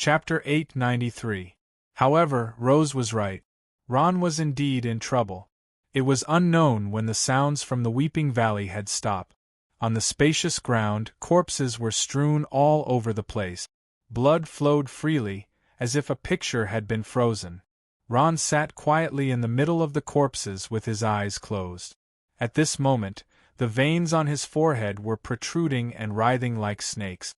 Chapter 893. However, Rose was right. Ron was indeed in trouble. It was unknown when the sounds from the Weeping Valley had stopped. On the spacious ground, corpses were strewn all over the place. Blood flowed freely, as if a picture had been frozen. Ron sat quietly in the middle of the corpses with his eyes closed. At this moment, the veins on his forehead were protruding and writhing like snakes.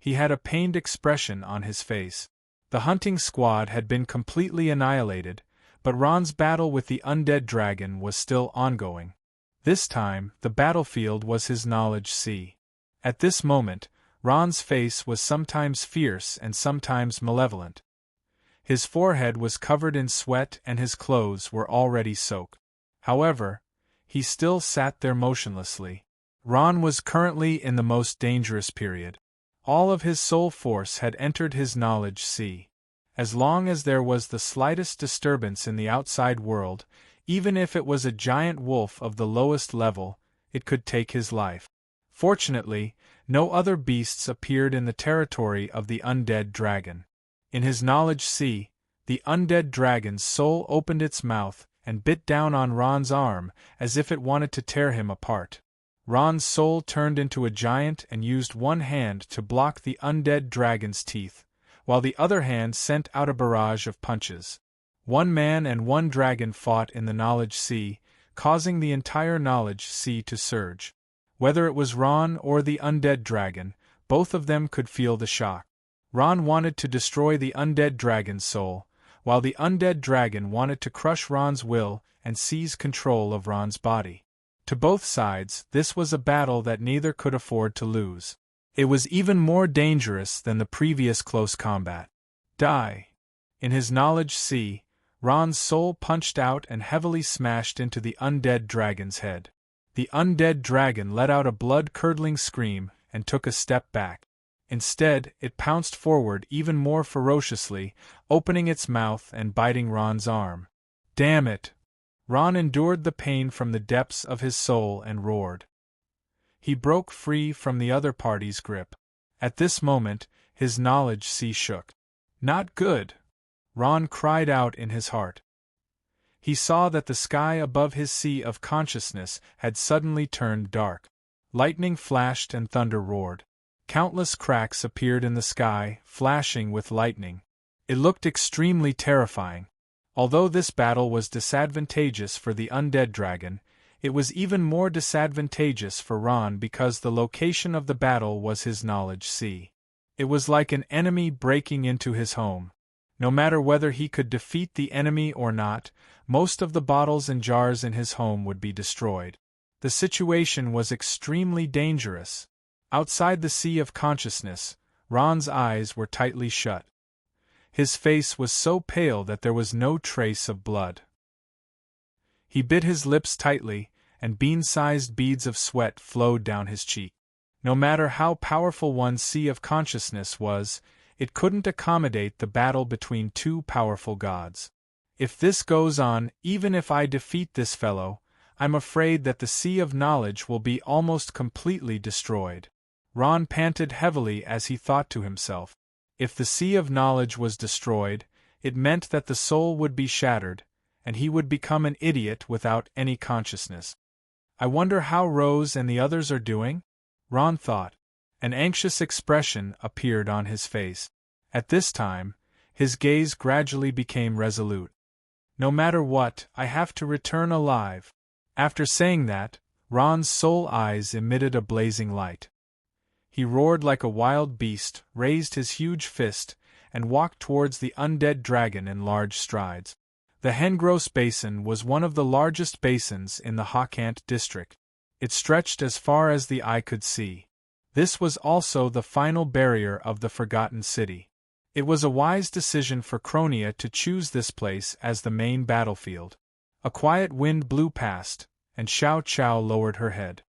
He had a pained expression on his face. The hunting squad had been completely annihilated, but Ron's battle with the undead dragon was still ongoing. This time, the battlefield was his knowledge sea. At this moment, Ron's face was sometimes fierce and sometimes malevolent. His forehead was covered in sweat and his clothes were already soaked. However, he still sat there motionlessly. Ron was currently in the most dangerous period. All of his soul force had entered his knowledge sea. As long as there was the slightest disturbance in the outside world, even if it was a giant wolf of the lowest level, it could take his life. Fortunately, no other beasts appeared in the territory of the undead dragon. In his knowledge sea, the undead dragon's soul opened its mouth and bit down on Ron's arm as if it wanted to tear him apart. Ron's soul turned into a giant and used one hand to block the undead dragon's teeth, while the other hand sent out a barrage of punches. One man and one dragon fought in the knowledge sea, causing the entire knowledge sea to surge. Whether it was Ron or the undead dragon, both of them could feel the shock. Ron wanted to destroy the undead dragon's soul, while the undead dragon wanted to crush Ron's will and seize control of Ron's body. To both sides, this was a battle that neither could afford to lose. It was even more dangerous than the previous close combat. Die! In his knowledge sea, Ron's soul punched out and heavily smashed into the undead dragon's head. The undead dragon let out a blood-curdling scream and took a step back. Instead, it pounced forward even more ferociously, opening its mouth and biting Ron's arm. Damn it! Ron endured the pain from the depths of his soul and roared. He broke free from the other party's grip. At this moment, his knowledge sea shook. Not good! Ron cried out in his heart. He saw that the sky above his sea of consciousness had suddenly turned dark. Lightning flashed and thunder roared. Countless cracks appeared in the sky, flashing with lightning. It looked extremely terrifying. Although this battle was disadvantageous for the undead dragon, it was even more disadvantageous for Ron because the location of the battle was his knowledge sea. It was like an enemy breaking into his home. No matter whether he could defeat the enemy or not, most of the bottles and jars in his home would be destroyed. The situation was extremely dangerous. Outside the sea of consciousness, Ron's eyes were tightly shut. His face was so pale that there was no trace of blood. He bit his lips tightly, and bean-sized beads of sweat flowed down his cheek. No matter how powerful one's sea of consciousness was, it couldn't accommodate the battle between two powerful gods. If this goes on, even if I defeat this fellow, I'm afraid that the sea of knowledge will be almost completely destroyed. Ron panted heavily as he thought to himself. If the sea of knowledge was destroyed, it meant that the soul would be shattered, and he would become an idiot without any consciousness. I wonder how Rose and the others are doing? Ron thought. An anxious expression appeared on his face. At this time, his gaze gradually became resolute. No matter what, I have to return alive. After saying that, Ron's soul eyes emitted a blazing light. He roared like a wild beast, raised his huge fist, and walked towards the undead dragon in large strides. The Hengross Basin was one of the largest basins in the Hawkant district. It stretched as far as the eye could see. This was also the final barrier of the Forgotten City. It was a wise decision for Cronia to choose this place as the main battlefield. A quiet wind blew past, and Xiao Qiao lowered her head.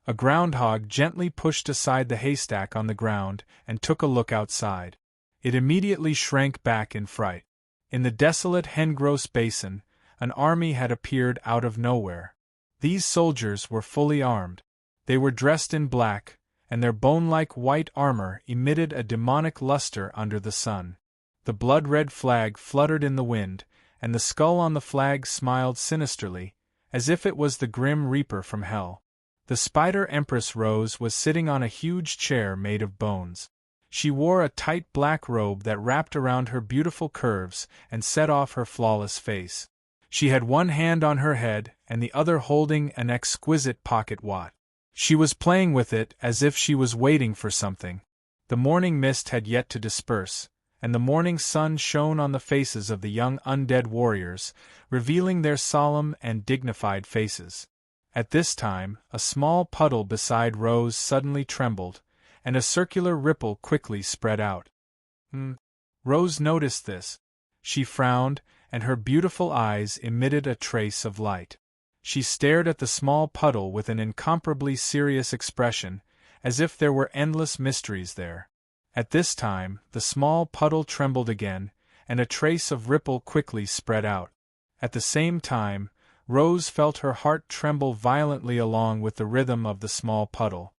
A groundhog gently pushed aside the haystack on the ground and took a look outside. It immediately shrank back in fright. In the desolate Hengross Basin, an army had appeared out of nowhere. These soldiers were fully armed. They were dressed in black, and their bone-like white armor emitted a demonic luster under the sun. The blood-red flag fluttered in the wind, and the skull on the flag smiled sinisterly, as if it was the grim reaper from hell. The Spider Empress Rose was sitting on a huge chair made of bones. She wore a tight black robe that wrapped around her beautiful curves and set off her flawless face. She had one hand on her head and the other holding an exquisite pocket watch. She was playing with it as if she was waiting for something. The morning mist had yet to disperse, and the morning sun shone on the faces of the young undead warriors, revealing their solemn and dignified faces. At this time, a small puddle beside Rose suddenly trembled, and a circular ripple quickly spread out. Rose noticed this. She frowned, and her beautiful eyes emitted a trace of light. She stared at the small puddle with an incomparably serious expression, as if there were endless mysteries there. At this time, the small puddle trembled again, and a trace of ripple quickly spread out. At the same time, Rose felt her heart tremble violently along with the rhythm of the small puddle.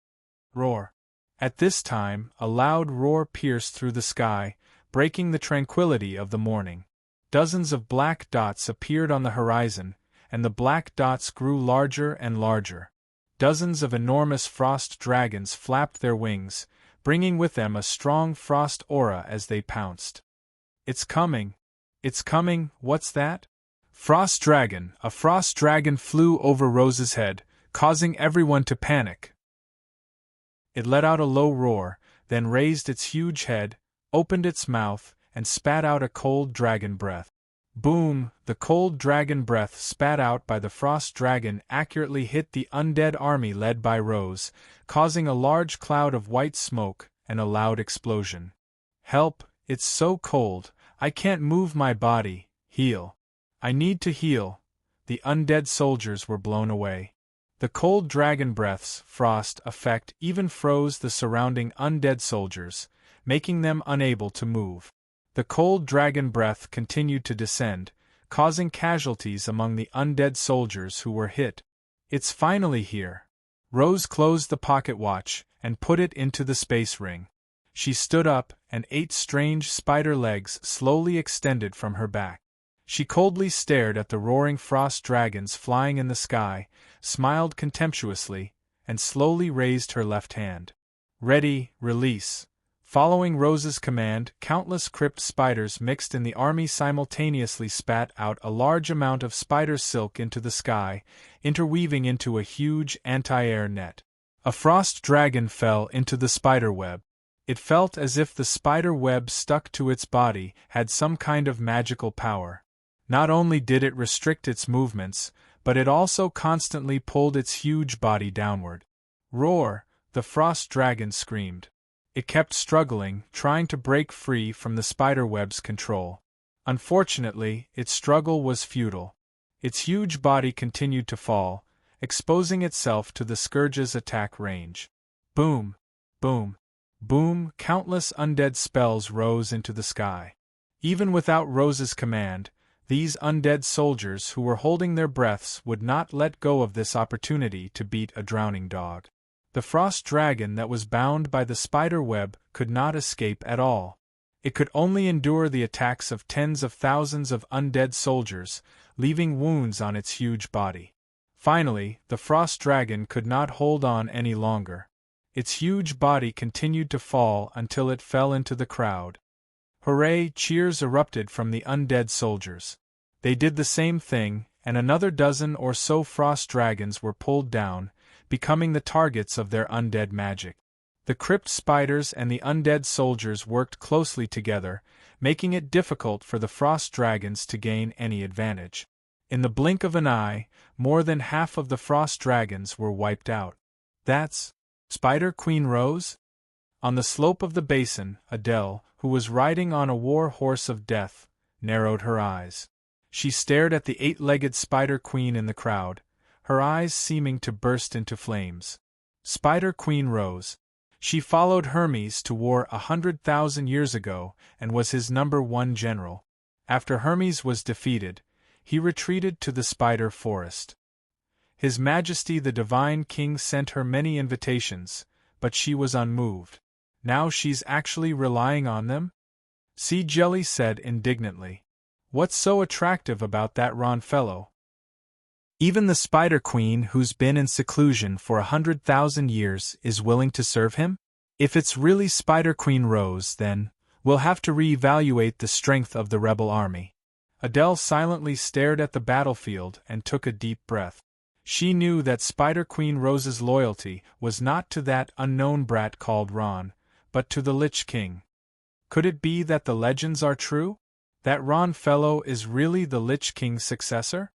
Roar! At this time, a loud roar pierced through the sky, breaking the tranquility of the morning. Dozens of black dots appeared on the horizon, and the black dots grew larger and larger. Dozens of enormous frost dragons flapped their wings, bringing with them a strong frost aura as they pounced. "It's coming! It's coming! What's that?" Frost dragon! A frost dragon flew over Rose's head, causing everyone to panic. It let out a low roar, then raised its huge head, opened its mouth, and spat out a cold dragon breath. Boom! The cold dragon breath spat out by the frost dragon accurately hit the undead army led by Rose, causing a large cloud of white smoke and a loud explosion. "Help! It's so cold, I can't move my body. Heal! I need to heal!" The undead soldiers were blown away. The cold dragon breath's frost effect even froze the surrounding undead soldiers, making them unable to move. The cold dragon breath continued to descend, causing casualties among the undead soldiers who were hit. "It's finally here." Rose closed the pocket watch and put it into the space ring. She stood up, and 8 strange spider legs slowly extended from her back. She coldly stared at the roaring frost dragons flying in the sky, smiled contemptuously, and slowly raised her left hand. "Ready, release." Following Rose's command, countless crypt spiders mixed in the army simultaneously spat out a large amount of spider silk into the sky, interweaving into a huge anti-air net. A frost dragon fell into the spider web. It felt as if the spider web stuck to its body had some kind of magical power. Not only did it restrict its movements, but it also constantly pulled its huge body downward. "Roar!" the frost dragon screamed. It kept struggling, trying to break free from the spiderweb's control. Unfortunately, its struggle was futile. Its huge body continued to fall, exposing itself to the scourge's attack range. Boom! Boom! Boom! Countless undead spells rose into the sky. Even without Rose's command, these undead soldiers who were holding their breaths would not let go of this opportunity to beat a drowning dog. The frost dragon that was bound by the spider web could not escape at all. It could only endure the attacks of tens of thousands of undead soldiers, leaving wounds on its huge body. Finally, the frost dragon could not hold on any longer. Its huge body continued to fall until it fell into the crowd. Hooray! Cheers erupted from the undead soldiers. They did the same thing, and another dozen or so frost dragons were pulled down, becoming the targets of their undead magic. The crypt spiders and the undead soldiers worked closely together, making it difficult for the frost dragons to gain any advantage. In the blink of an eye, more than half of the frost dragons were wiped out. "That's Spider Queen Rose?" On the slope of the basin, Adele, who was riding on a war horse of death, narrowed her eyes. She stared at the 8-legged Spider Queen in the crowd, her eyes seeming to burst into flames. Spider Queen Rose. She followed Hermes to war 100,000 years ago and was his #1 general. After Hermes was defeated, he retreated to the Spider Forest. His Majesty the Divine King sent her many invitations, but she was unmoved. Now she's actually relying on them? Sea Jelly said indignantly. What's so attractive about that Ron fellow? Even the Spider Queen, who's been in seclusion for 100,000 years, is willing to serve him? If it's really Spider Queen Rose, then we'll have to re-evaluate the strength of the rebel army. Adele silently stared at the battlefield and took a deep breath. She knew that Spider Queen Rose's loyalty was not to that unknown brat called Ron, but to the Lich King. Could it be that the legends are true? That Ron fellow is really the Lich King's successor?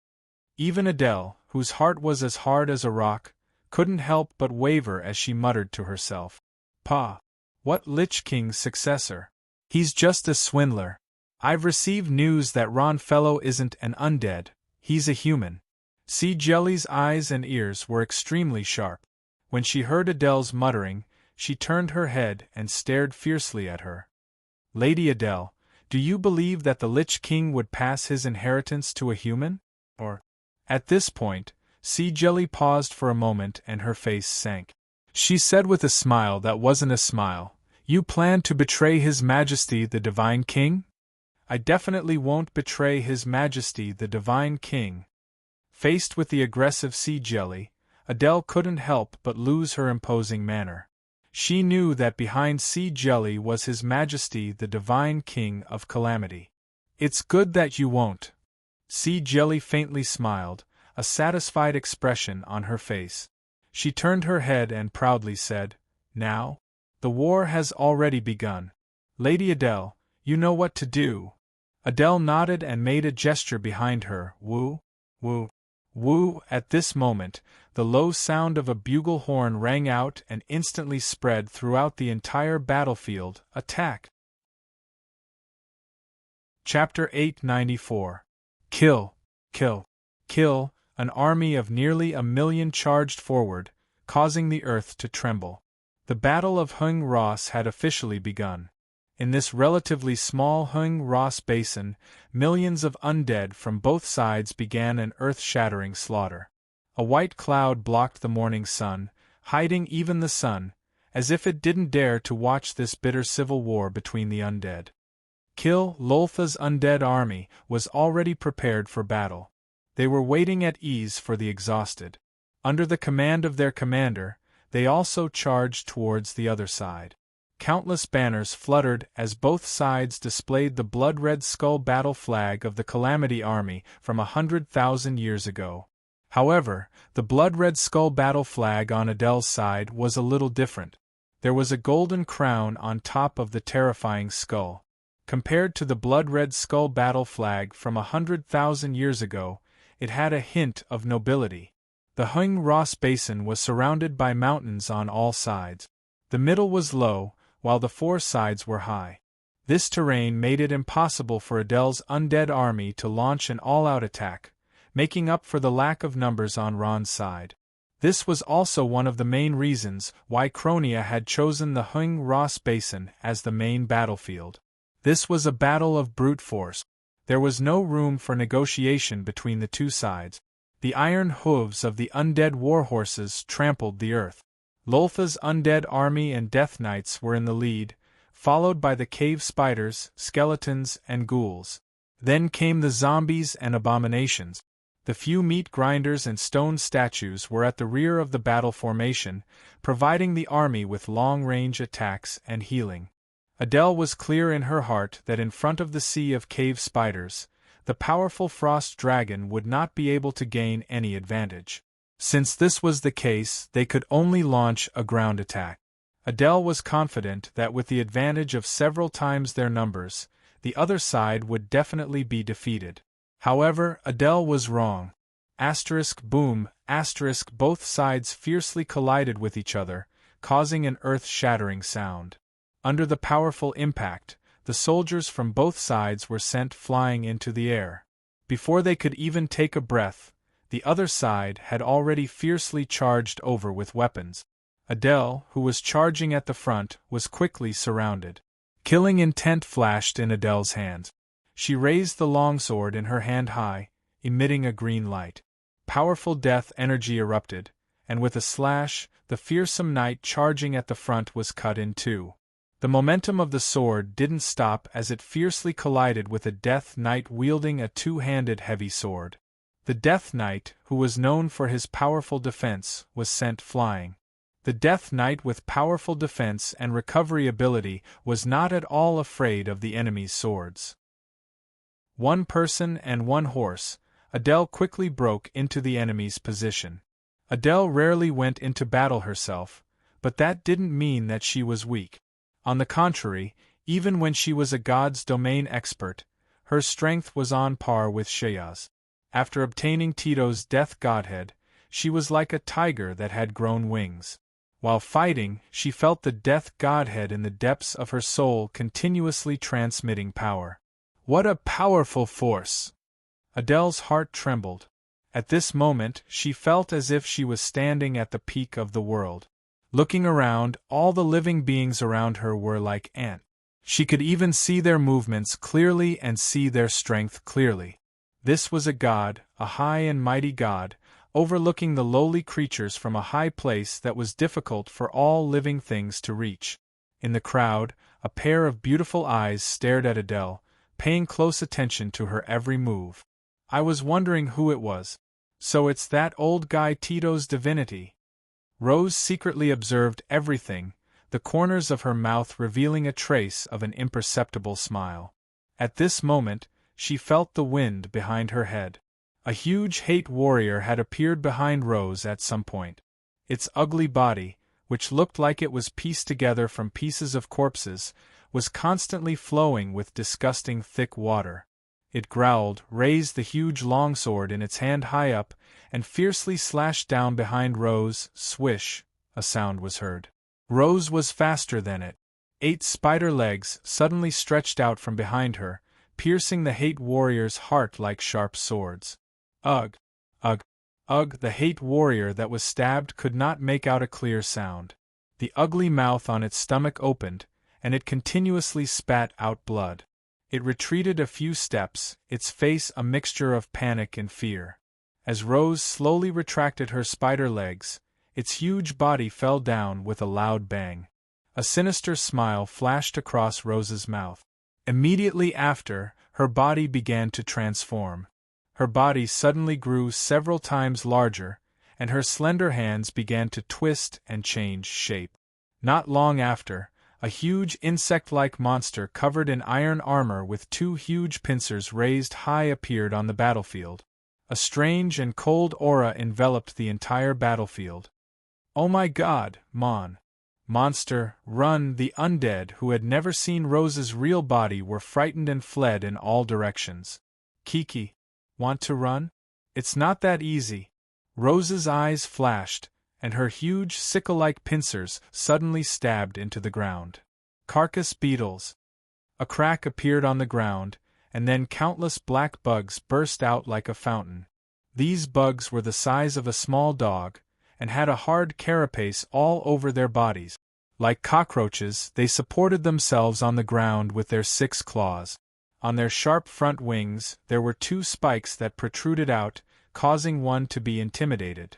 Even Adele, whose heart was as hard as a rock, couldn't help but waver as she muttered to herself. "Pa! What Lich King's successor? He's just a swindler. I've received news that Ron fellow isn't an undead, he's a human." Sea Jelly's eyes and ears were extremely sharp. When she heard Adele's muttering, she turned her head and stared fiercely at her. "Lady Adele, do you believe that the Lich King would pass his inheritance to a human? Or—" At this point, Sea Jelly paused for a moment and her face sank. She said with a smile that wasn't a smile, "You plan to betray His Majesty the Divine King?" "I definitely won't betray His Majesty the Divine King." Faced with the aggressive Sea Jelly, Adele couldn't help but lose her imposing manner. She knew that behind Sea Jelly was His Majesty the Divine King of Calamity. "It's good that you won't." Sea Jelly faintly smiled, a satisfied expression on her face. She turned her head and proudly said, "Now? The war has already begun. Lady Adele, you know what to do." Adele nodded and made a gesture behind her. "Woo, woo, woo." At this moment, the low sound of a bugle horn rang out and instantly spread throughout the entire battlefield. Attack! Chapter 894. Kill, kill, kill. An army of nearly 1,000,000 charged forward, causing the earth to tremble. The Battle of Hung Ross had officially begun. In this relatively small Hung Ross basin, millions of undead from both sides began an earth-shattering slaughter. A white cloud blocked the morning sun, hiding even the sun, as if it didn't dare to watch this bitter civil war between the undead. Loltha's undead army was already prepared for battle. They were waiting at ease for the exhausted. Under the command of their commander, they also charged towards the other side. Countless banners fluttered as both sides displayed the blood-red skull battle flag of the Calamity Army from 100,000 years ago. However, the blood-red skull battle flag on Adele's side was a little different. There was a golden crown on top of the terrifying skull. Compared to the blood-red skull battle flag from 100,000 years ago, it had a hint of nobility. The Hung Ross Basin was surrounded by mountains on all sides. The middle was low, while the four sides were high. This terrain made it impossible for Adele's undead army to launch an all-out attack, making up for the lack of numbers on Ron's side. This was also one of the main reasons why Cronia had chosen the Hung Ross Basin as the main battlefield. This was a battle of brute force. There was no room for negotiation between the two sides. The iron hooves of the undead warhorses trampled the earth. Loltha's undead army and death knights were in the lead, followed by the cave spiders, skeletons, and ghouls. Then came the zombies and abominations. The few meat grinders and stone statues were at the rear of the battle formation, providing the army with long-range attacks and healing. Adele was clear in her heart that in front of the sea of cave spiders, the powerful frost dragon would not be able to gain any advantage. Since this was the case, they could only launch a ground attack. Adele was confident that with the advantage of several times their numbers, the other side would definitely be defeated. However, Adele was wrong. Boom, both sides fiercely collided with each other, causing an earth-shattering sound. Under the powerful impact, the soldiers from both sides were sent flying into the air. Before they could even take a breath, the other side had already fiercely charged over with weapons. Adele, who was charging at the front, was quickly surrounded. Killing intent flashed in Adele's hands. She raised the longsword in her hand high, emitting a green light. Powerful death energy erupted, and with a slash, the fearsome knight charging at the front was cut in two. The momentum of the sword didn't stop as it fiercely collided with a Death Knight wielding a two-handed heavy sword. The Death Knight, who was known for his powerful defense, was sent flying. The Death Knight with powerful defense and recovery ability was not at all afraid of the enemy's swords. One person and one horse, Adele quickly broke into the enemy's position. Adele rarely went into battle herself, but that didn't mean that she was weak. On the contrary, even when she was a god's domain expert, her strength was on par with Shea's. After obtaining Tito's death godhead, she was like a tiger that had grown wings. While fighting, she felt the death godhead in the depths of her soul continuously transmitting power. What a powerful force! Adele's heart trembled. At this moment, she felt as if she was standing at the peak of the world. Looking around, all the living beings around her were like ants. She could even see their movements clearly and see their strength clearly. This was a god, a high and mighty god, overlooking the lowly creatures from a high place that was difficult for all living things to reach. In the crowd, a pair of beautiful eyes stared at Adele, paying close attention to her every move. I was wondering who it was. So it's that old guy Tito's divinity. Rose secretly observed everything, the corners of her mouth revealing a trace of an imperceptible smile. At this moment, she felt the wind behind her head. A huge hate warrior had appeared behind Rose at some point. Its ugly body, which looked like it was pieced together from pieces of corpses, was constantly flowing with disgusting thick water. It growled, raised the huge longsword in its hand high up, and fiercely slashed down behind Rose. Swish, a sound was heard. Rose was faster than it. 8 spider legs suddenly stretched out from behind her, piercing the hate warrior's heart like sharp swords. Ugh! Ugh! Ugh! The hate warrior that was stabbed could not make out a clear sound. The ugly mouth on its stomach opened, and it continuously spat out blood. It retreated a few steps, its face a mixture of panic and fear. As Rose slowly retracted her spider legs, its huge body fell down with a loud bang. A sinister smile flashed across Rose's mouth. Immediately after, her body began to transform. Her body suddenly grew several times larger, and her slender hands began to twist and change shape. Not long after, a huge insect-like monster covered in iron armor with 2 huge pincers raised high appeared on the battlefield. A strange and cold aura enveloped the entire battlefield. Oh my God, Monster, run! The undead who had never seen Rose's real body were frightened and fled in all directions. Kiki, want to run? It's not that easy. Rose's eyes flashed, and her huge sickle-like pincers suddenly stabbed into the ground. Carcass beetles. A crack appeared on the ground, and then countless black bugs burst out like a fountain. These bugs were the size of a small dog, and had a hard carapace all over their bodies. Like cockroaches, they supported themselves on the ground with their 6 claws. On their sharp front wings, there were 2 spikes that protruded out, causing one to be intimidated.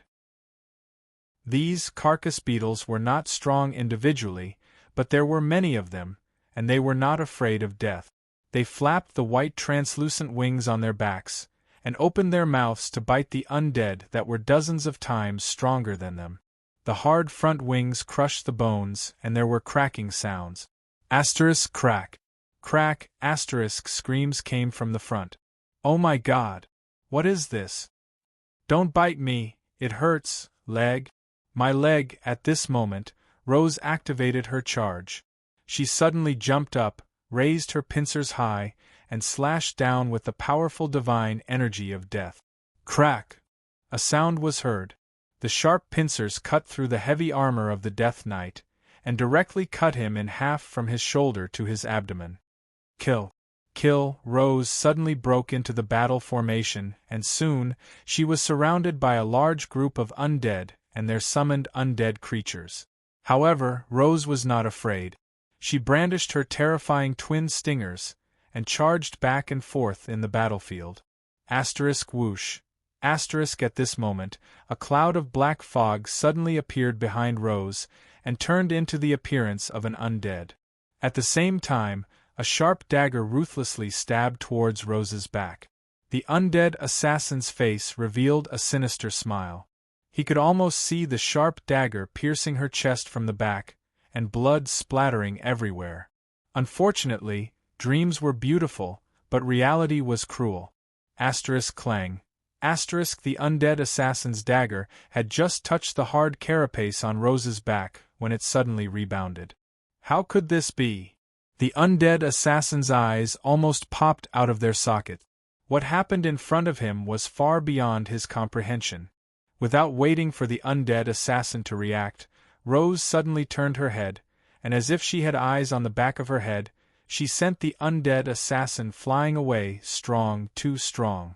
These carcass beetles were not strong individually, but there were many of them, and they were not afraid of death. They flapped the white translucent wings on their backs, and opened their mouths to bite the undead that were dozens of times stronger than them. The hard front wings crushed the bones, and there were cracking sounds. Asterisk crack. Crack, asterisk screams came from the front. Oh my God! What is this? Don't bite me, it hurts, leg. My leg. At this moment, Rose activated her charge. She suddenly jumped up, raised her pincers high, and slashed down with the powerful divine energy of death. Crack! A sound was heard. The sharp pincers cut through the heavy armor of the Death Knight, and directly cut him in half from his shoulder to his abdomen. Kill! Kill! Rose suddenly broke into the battle formation, and soon, she was surrounded by a large group of undead and their summoned undead creatures. However, Rose was not afraid. She brandished her terrifying twin stingers, and charged back and forth in the battlefield. Asterisk whoosh! At this moment, a cloud of black fog suddenly appeared behind Rose, and turned into the appearance of an undead. At the same time, a sharp dagger ruthlessly stabbed towards Rose's back. The undead assassin's face revealed a sinister smile. He could almost see the sharp dagger piercing her chest from the back, and blood splattering everywhere. Unfortunately, dreams were beautiful, but reality was cruel. Clang. The undead assassin's dagger had just touched the hard carapace on Rose's back when it suddenly rebounded. How could this be? The undead assassin's eyes almost popped out of their sockets. What happened in front of him was far beyond his comprehension. Without waiting for the undead assassin to react, Rose suddenly turned her head, and as if she had eyes on the back of her head, she sent the undead assassin flying away, strong, too strong.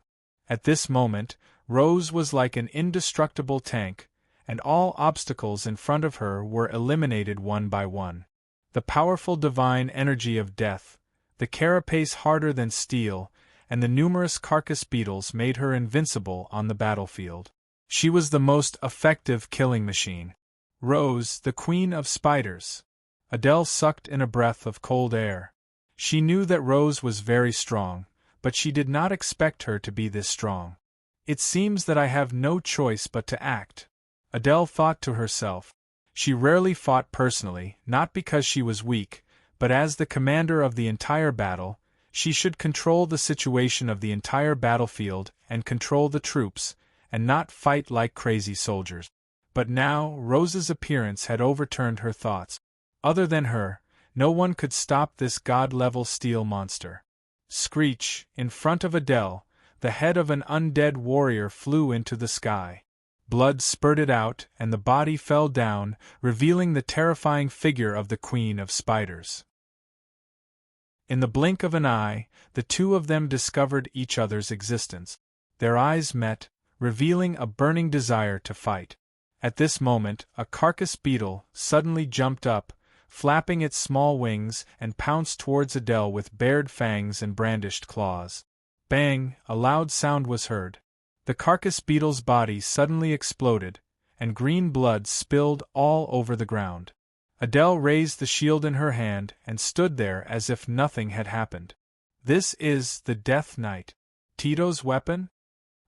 At this moment, Rose was like an indestructible tank, and all obstacles in front of her were eliminated one by one. The powerful divine energy of death, the carapace harder than steel, and the numerous carcass beetles made her invincible on the battlefield. She was the most effective killing machine. Rose, the queen of spiders. Adele sucked in a breath of cold air. She knew that Rose was very strong, but she did not expect her to be this strong. It seems that I have no choice but to act, Adele thought to herself. She rarely fought personally, not because she was weak, but as the commander of the entire battle, she should control the situation of the entire battlefield and control the troops, and not fight like crazy soldiers. But now, Rose's appearance had overturned her thoughts. Other than her, no one could stop this god-level steel monster. Screech, in front of Adele, the head of an undead warrior flew into the sky. Blood spurted out, and the body fell down, revealing the terrifying figure of the Queen of Spiders. In the blink of an eye, the two of them discovered each other's existence. Their eyes met, revealing a burning desire to fight. At this moment, a carcass beetle suddenly jumped up, flapping its small wings, and pounced towards Adele with bared fangs and brandished claws. Bang! A loud sound was heard. The carcass beetle's body suddenly exploded, and green blood spilled all over the ground. Adele raised the shield in her hand and stood there as if nothing had happened. This is the Death Knight. Tito's weapon?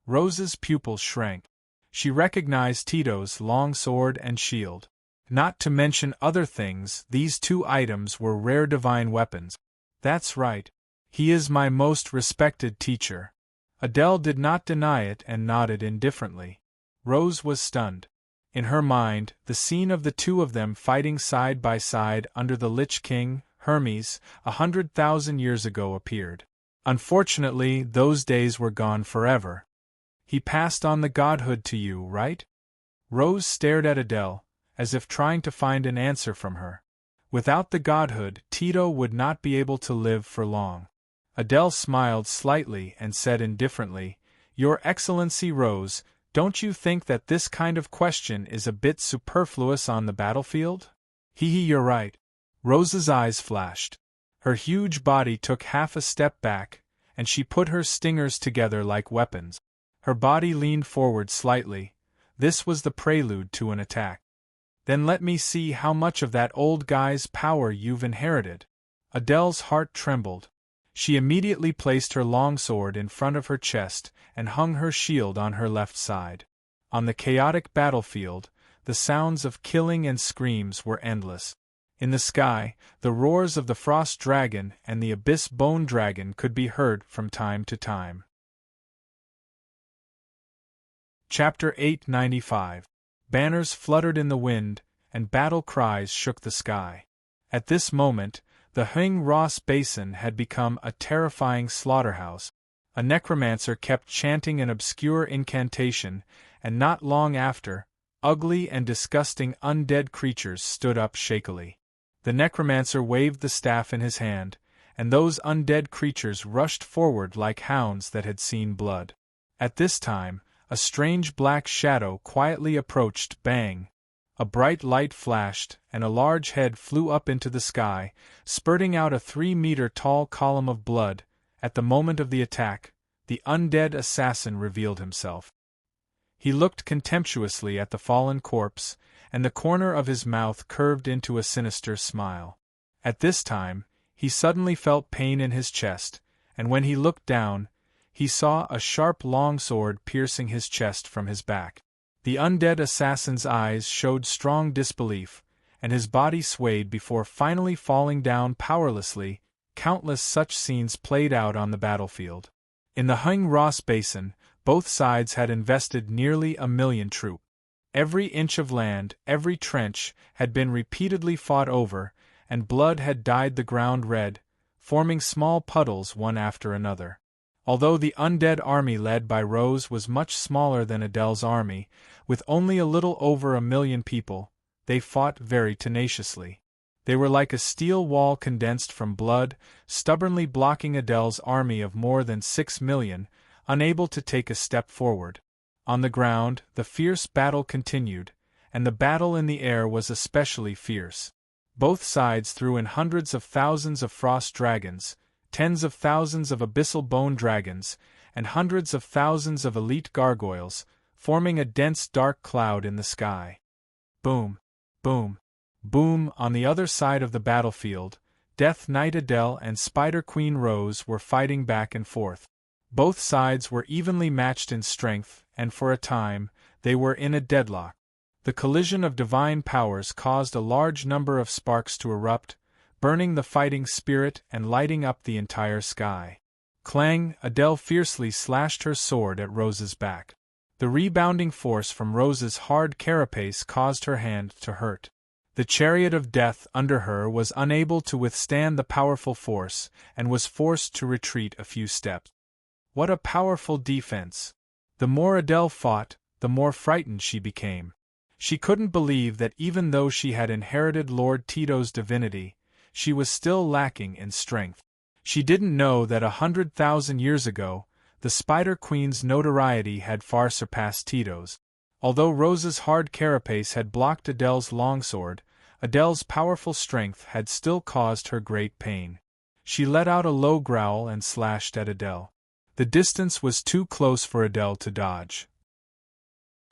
Rose's pupils shrank. She recognized Tito's long sword and shield. Not to mention other things, these two items were rare divine weapons. That's right. He is my most respected teacher. Adele did not deny it and nodded indifferently. Rose was stunned. In her mind, the scene of the two of them fighting side by side under the Lich King, Hermes, 100,000 years ago appeared. Unfortunately, those days were gone forever. He passed on the godhood to you, right? Rose stared at Adele, as if trying to find an answer from her. Without the godhood, Tito would not be able to live for long. Adele smiled slightly and said indifferently, "Your Excellency Rose, don't you think that this kind of question is a bit superfluous on the battlefield?" You're right." Rose's eyes flashed. Her huge body took half a step back, and she put her stingers together like weapons. Her body leaned forward slightly. This was the prelude to an attack. "Then let me see how much of that old guy's power you've inherited." Adele's heart trembled. She immediately placed her longsword in front of her chest and hung her shield on her left side. On the chaotic battlefield, the sounds of killing and screams were endless. In the sky, the roars of the Frost Dragon and the Abyss Bone Dragon could be heard from time to time. Chapter 895. Banners fluttered in the wind, and battle cries shook the sky. At this moment, the Hing Ross Basin had become a terrifying slaughterhouse. A necromancer kept chanting an obscure incantation, and not long after, ugly and disgusting undead creatures stood up shakily. The necromancer waved the staff in his hand, and those undead creatures rushed forward like hounds that had seen blood. At this time, a strange black shadow quietly approached. Bang! A bright light flashed, and a large head flew up into the sky, spurting out a 3-meter-tall column of blood. At the moment of the attack, the undead assassin revealed himself. He looked contemptuously at the fallen corpse, and the corner of his mouth curved into a sinister smile. At this time, he suddenly felt pain in his chest, and when he looked down, he saw a sharp longsword piercing his chest from his back. The undead assassin's eyes showed strong disbelief, and his body swayed before finally falling down powerlessly. Countless such scenes played out on the battlefield. In the Hung Ross Basin, both sides had invested nearly 1,000,000 troops. Every inch of land, every trench, had been repeatedly fought over, and blood had dyed the ground red, forming small puddles one after another. Although the undead army led by Rose was much smaller than Adele's army, with only a little over 1,000,000 people, they fought very tenaciously. They were like a steel wall condensed from blood, stubbornly blocking Adele's army of more than 6,000,000, unable to take a step forward. On the ground, the fierce battle continued, and the battle in the air was especially fierce. Both sides threw in hundreds of thousands of frost dragons, tens of thousands of abyssal bone dragons, and hundreds of thousands of elite gargoyles, forming a dense dark cloud in the sky. Boom, boom, boom. On the other side of the battlefield, Death Knight Adele and Spider Queen Rose were fighting back and forth. Both sides were evenly matched in strength, and for a time, they were in a deadlock. The collision of divine powers caused a large number of sparks to erupt, burning the fighting spirit and lighting up the entire sky. Clang! Adele fiercely slashed her sword at Rose's back. The rebounding force from Rose's hard carapace caused her hand to hurt. The chariot of death under her was unable to withstand the powerful force, and was forced to retreat a few steps. What a powerful defense! The more Adele fought, the more frightened she became. She couldn't believe that even though she had inherited Lord Tito's divinity, she was still lacking in strength. She didn't know that 100,000 years ago, the Spider Queen's notoriety had far surpassed Tito's. Although Rose's hard carapace had blocked Adele's longsword, Adele's powerful strength had still caused her great pain. She let out a low growl and slashed at Adele. The distance was too close for Adele to dodge.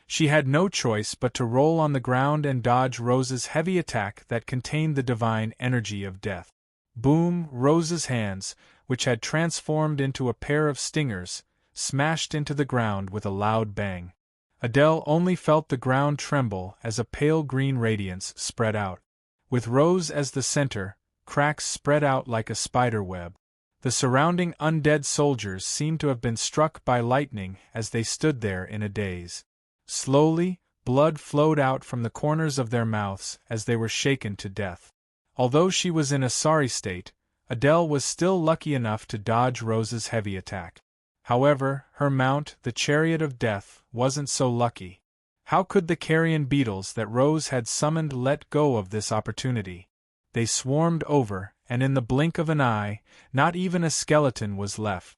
She had no choice but to roll on the ground and dodge Rose's heavy attack that contained the divine energy of death. Boom! Rose's hands, which had transformed into a pair of stingers, smashed into the ground with a loud bang. Adele only felt the ground tremble as a pale green radiance spread out. With Rose as the center, cracks spread out like a spider web. The surrounding undead soldiers seemed to have been struck by lightning as they stood there in a daze. Slowly, blood flowed out from the corners of their mouths as they were shaken to death. Although she was in a sorry state, Adele was still lucky enough to dodge Rose's heavy attack. However, her mount, the chariot of death, wasn't so lucky. How could the carrion beetles that Rose had summoned let go of this opportunity? They swarmed over, and in the blink of an eye, not even a skeleton was left.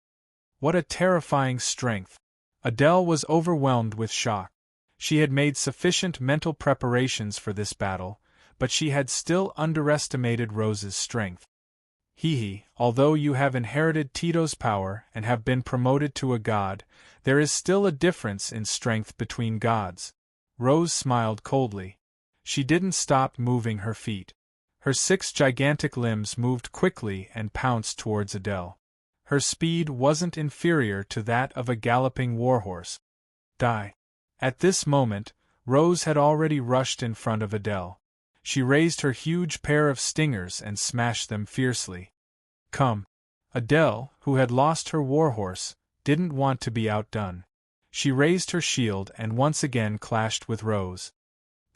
What a terrifying strength! Adele was overwhelmed with shock. She had made sufficient mental preparations for this battle, but she had still underestimated Rose's strength. Although you have inherited Tito's power and have been promoted to a god, there is still a difference in strength between gods. Rose smiled coldly. She didn't stop moving her feet. Her 6 gigantic limbs moved quickly and pounced towards Adele. Her speed wasn't inferior to that of a galloping warhorse. Die! At this moment, Rose had already rushed in front of Adele. She raised her huge pair of stingers and smashed them fiercely. Come! Adele, who had lost her warhorse, didn't want to be outdone. She raised her shield and once again clashed with Rose.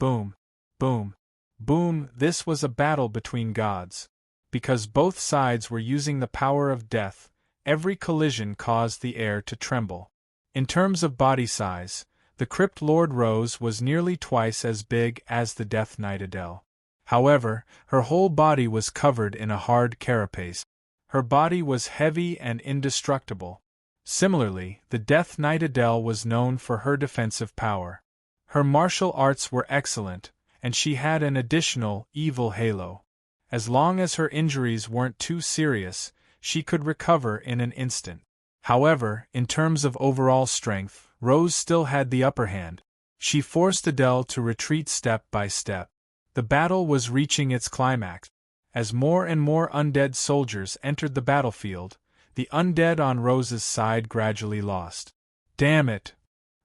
Boom! Boom! Boom! This was a battle between gods. Because both sides were using the power of death, every collision caused the air to tremble. In terms of body size, the Crypt Lord Rose was nearly twice as big as the Death Knight Adele. However, her whole body was covered in a hard carapace. Her body was heavy and indestructible. Similarly, the Death Knight Adele was known for her defensive power. Her martial arts were excellent, and she had an additional evil halo. As long as her injuries weren't too serious, she could recover in an instant. However, in terms of overall strength, Rose still had the upper hand. She forced Adele to retreat step by step. The battle was reaching its climax. As more and more undead soldiers entered the battlefield, the undead on Rose's side gradually lost. Damn it!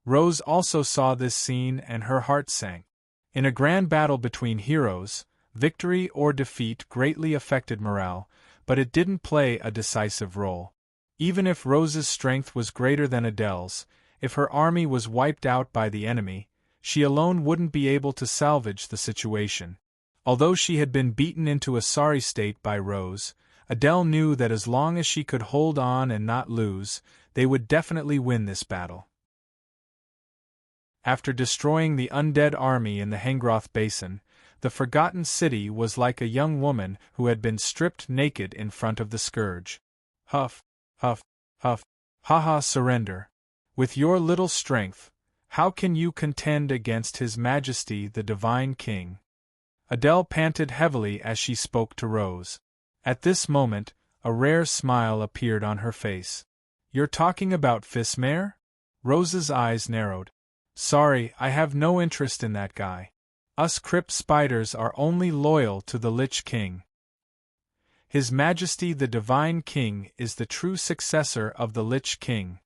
Rose also saw this scene and her heart sank. In a grand battle between heroes, victory or defeat greatly affected morale, but it didn't play a decisive role. Even if Rose's strength was greater than Adele's, if her army was wiped out by the enemy, she alone wouldn't be able to salvage the situation. Although she had been beaten into a sorry state by Rose, Adele knew that as long as she could hold on and not lose, they would definitely win this battle. After destroying the undead army in the Hengroth Basin, the Forgotten City was like a young woman who had been stripped naked in front of the scourge. Huff, huff, huff, ha, surrender. With your little strength, how can you contend against His Majesty the Divine King? Adele panted heavily as she spoke to Rose. At this moment, a rare smile appeared on her face. You're talking about Fismare? Rose's eyes narrowed. Sorry, I have no interest in that guy. Us crypt spiders are only loyal to the Lich King. His Majesty the Divine King is the true successor of the Lich King,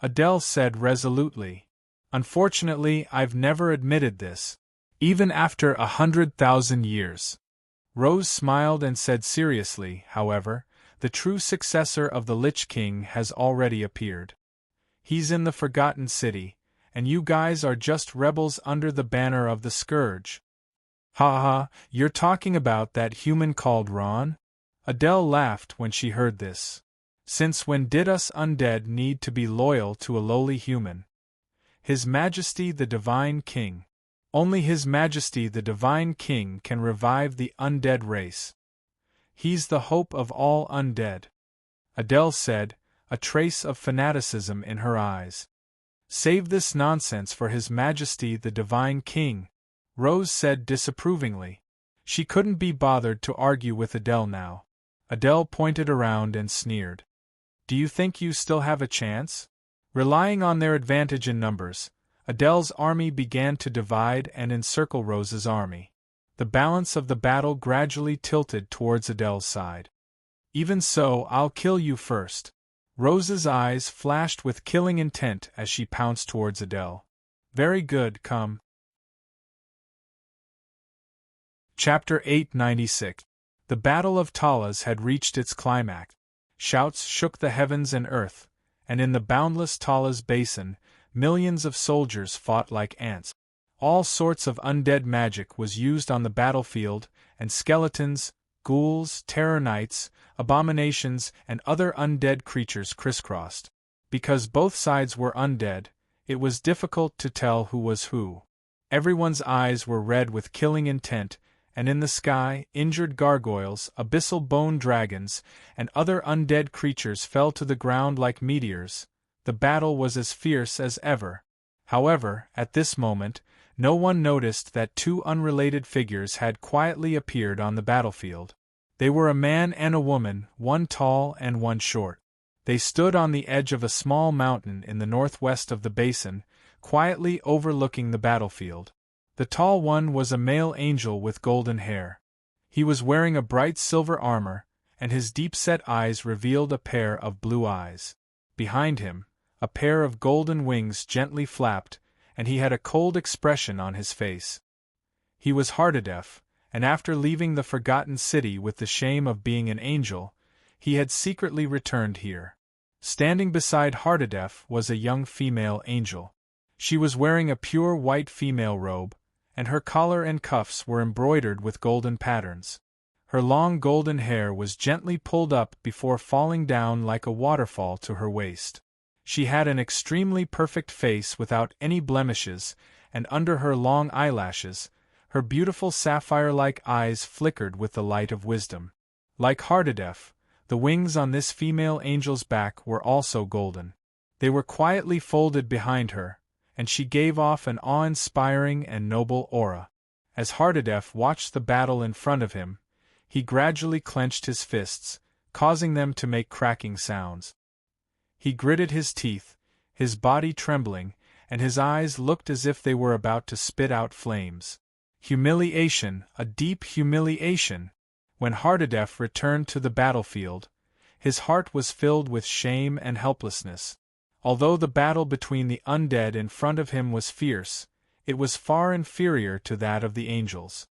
Adele said resolutely. Unfortunately, I've never admitted this, even after 100,000 years. Rose smiled and said seriously, however, the true successor of the Lich King has already appeared. He's in the Forgotten City, and you guys are just rebels under the banner of the Scourge. Ha ha, you're talking about that human called Ron? Adele laughed when she heard this. Since when did us undead need to be loyal to a lowly human? His Majesty the Divine King. Only His Majesty the Divine King can revive the undead race. He's the hope of all undead, Adele said, a trace of fanaticism in her eyes. Save this nonsense for His Majesty the Divine King, Rose said disapprovingly. She couldn't be bothered to argue with Adele now. Adele pointed around and sneered. Do you think you still have a chance? Relying on their advantage in numbers, Adele's army began to divide and encircle Rose's army. The balance of the battle gradually tilted towards Adele's side. Even so, I'll kill you first. Rose's eyes flashed with killing intent as she pounced towards Adele. Very good, come. Chapter 896. The Battle of Talas had reached its climax. Shouts shook the heavens and earth, and in the boundless Talas Basin, millions of soldiers fought like ants. All sorts of undead magic was used on the battlefield, and skeletons, ghouls, terror knights, abominations, and other undead creatures crisscrossed. Because both sides were undead, it was difficult to tell who was who. Everyone's eyes were red with killing intent, and in the sky, injured gargoyles, abyssal bone dragons, and other undead creatures fell to the ground like meteors. The battle was as fierce as ever. However, at this moment, no one noticed that two unrelated figures had quietly appeared on the battlefield. They were a man and a woman, one tall and one short. They stood on the edge of a small mountain in the northwest of the basin, quietly overlooking the battlefield. The tall one was a male angel with golden hair. He was wearing a bright silver armor, and his deep-set eyes revealed a pair of blue eyes. Behind him, a pair of golden wings gently flapped, and he had a cold expression on his face. He was Hardadef, and after leaving the Forgotten City with the shame of being an angel, he had secretly returned here. Standing beside Hardadef was a young female angel. She was wearing a pure white female robe, and her collar and cuffs were embroidered with golden patterns. Her long golden hair was gently pulled up before falling down like a waterfall to her waist. She had an extremely perfect face without any blemishes, and under her long eyelashes, her beautiful sapphire-like eyes flickered with the light of wisdom. Like Hardadef, the wings on this female angel's back were also golden. They were quietly folded behind her, and she gave off an awe-inspiring and noble aura. As Hardadef watched the battle in front of him, he gradually clenched his fists, causing them to make cracking sounds. He gritted his teeth, his body trembling, and his eyes looked as if they were about to spit out flames. Humiliation, a deep humiliation. When Hardedef returned to the battlefield, his heart was filled with shame and helplessness. Although the battle between the undead in front of him was fierce, it was far inferior to that of the angels.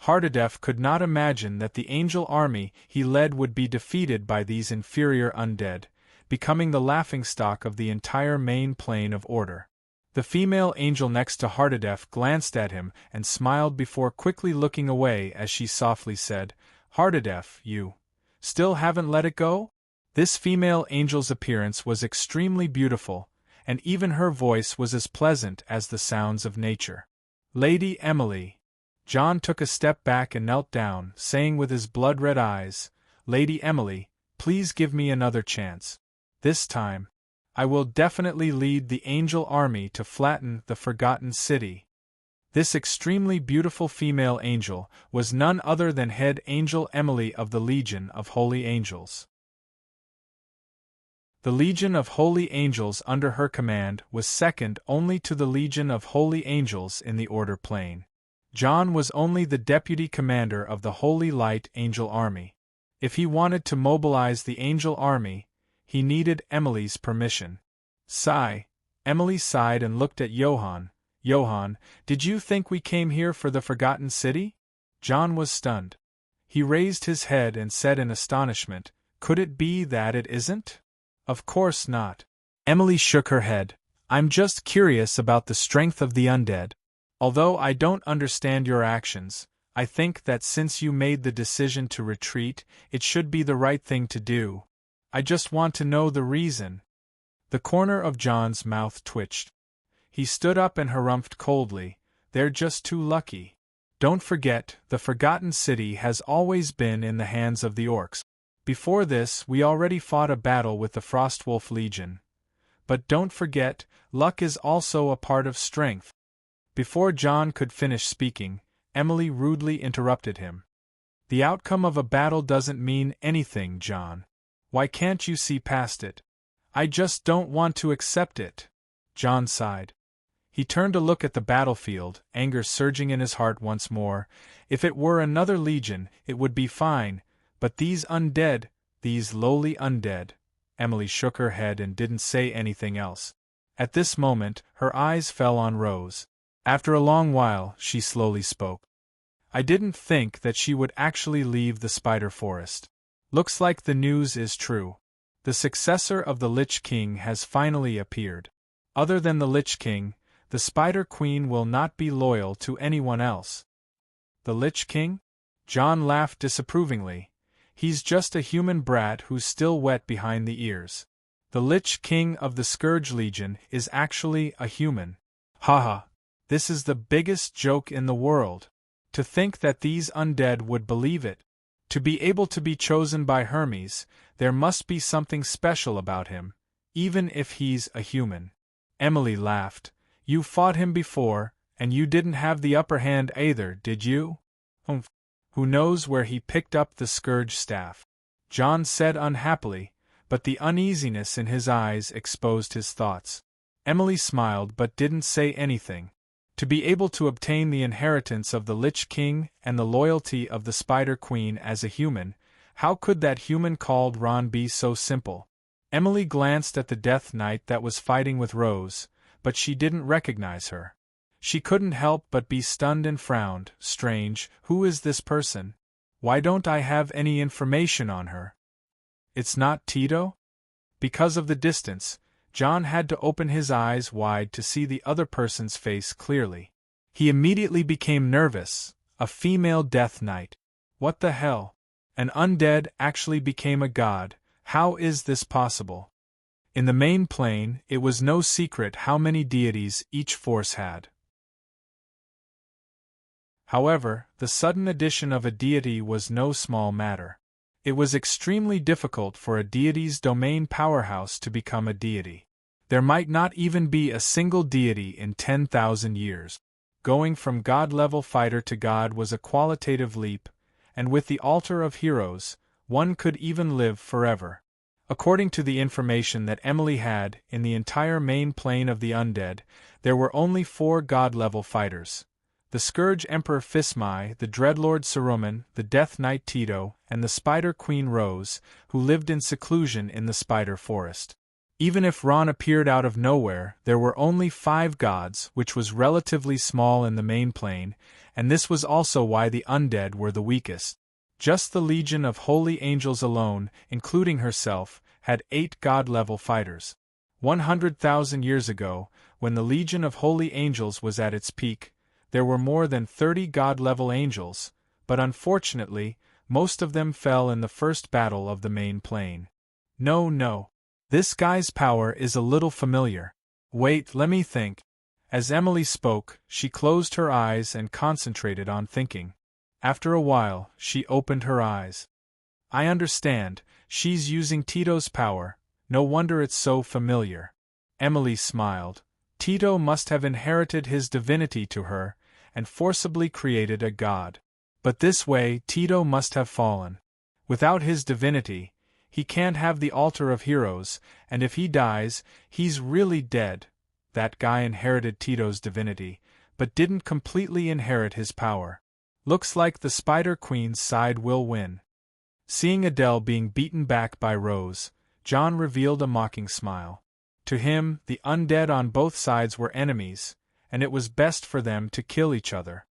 Hardedef could not imagine that the angel army he led would be defeated by these inferior undead, becoming the laughingstock of the entire main plane of order. The female angel next to Hardedef glanced at him and smiled before quickly looking away as she softly said, "Hardedef, you still haven't let it go?" This female angel's appearance was extremely beautiful, and even her voice was as pleasant as the sounds of nature. "Lady Emily." John took a step back and knelt down, saying with his blood-red eyes, "Lady Emily, please give me another chance. This time, I will definitely lead the angel army to flatten the forgotten city." This extremely beautiful female angel was none other than head angel Emily of the Legion of Holy Angels. The Legion of Holy Angels under her command was second only to the Legion of Holy Angels in the Order Plane. John was only the deputy commander of the Holy Light Angel Army. If he wanted to mobilize the Angel Army, he needed Emily's permission. Emily sighed and looked at Johann. "Johann, did you think we came here for the Forgotten City?" John was stunned. He raised his head and said in astonishment, "Could it be that it isn't?" "Of course not." Emily shook her head. "I'm just curious about the strength of the undead. Although I don't understand your actions, I think that since you made the decision to retreat, it should be the right thing to do. I just want to know the reason." The corner of John's mouth twitched. He stood up and harumphed coldly, "They're just too lucky. Don't forget, the Forgotten City has always been in the hands of the orcs. Before this, we already fought a battle with the Frostwolf Legion. But don't forget, luck is also a part of strength." Before John could finish speaking, Emily rudely interrupted him. "The outcome of a battle doesn't mean anything, John. Why can't you see past it?" "I just don't want to accept it." John sighed. He turned to look at the battlefield, anger surging in his heart once more. If it were another legion, it would be fine, but these undead, these lowly undead. Emily shook her head and didn't say anything else. At this moment, her eyes fell on Rose. After a long while, she slowly spoke. "I didn't think that she would actually leave the Spider Forest. Looks like the news is true. The successor of the Lich King has finally appeared. Other than the Lich King, the Spider Queen will not be loyal to anyone else." "The Lich King?" John laughed disapprovingly. "He's just a human brat who's still wet behind the ears. The Lich King of the Scourge Legion is actually a human. Haha. This is the biggest joke in the world. To think that these undead would believe it. To be able to be chosen by Hermes, there must be something special about him, even if he's a human." Emily laughed. "You fought him before, and you didn't have the upper hand either, did you?" "Humph. Who knows where he picked up the scourge staff?" John said unhappily, but the uneasiness in his eyes exposed his thoughts. Emily smiled but didn't say anything. To be able to obtain the inheritance of the Lich King and the loyalty of the Spider Queen as a human, how could that human called Ron be so simple? Emily glanced at the Death Knight that was fighting with Rose, but she didn't recognize her. She couldn't help but be stunned and frowned. "Strange, who is this person? Why don't I have any information on her? It's not Tito?" Because of the distance, John had to open his eyes wide to see the other person's face clearly. He immediately became nervous. A female Death Knight. What the hell? An undead actually became a god. How is this possible? In the main plane, it was no secret how many deities each force had. However, the sudden addition of a deity was no small matter. It was extremely difficult for a deity's domain powerhouse to become a deity. There might not even be a single deity in 10,000 years. Going from god-level fighter to god was a qualitative leap, and with the altar of heroes, one could even live forever. According to the information that Emily had, in the entire main plane of the undead, there were only 4 god-level fighters. The Scourge Emperor Fismai, the Dreadlord Saruman, the Death Knight Tito, and the Spider Queen Rose, who lived in seclusion in the Spider Forest. Even if Ron appeared out of nowhere, there were only 5 gods, which was relatively small in the main plane, and this was also why the undead were the weakest. Just the Legion of Holy Angels alone, including herself, had 8 god-level fighters. 100,000 years ago, when the Legion of Holy Angels was at its peak, there were more than 30 god-level angels, but unfortunately, most of them fell in the first battle of the main plane. No. This guy's power is a little familiar. Wait, let me think. As Emily spoke, she closed her eyes and concentrated on thinking. After a while, she opened her eyes. I understand, she's using Tito's power, no wonder it's so familiar. Emily smiled. Tito must have inherited his divinity to her, and forcibly created a god. But this way, Tito must have fallen. Without his divinity, he can't have the altar of heroes, and if he dies, he's really dead. That guy inherited Tito's divinity, but didn't completely inherit his power. Looks like the Spider Queen's side will win. Seeing Adele being beaten back by Rose, John revealed a mocking smile. To him, the undead on both sides were enemies, and it was best for them to kill each other.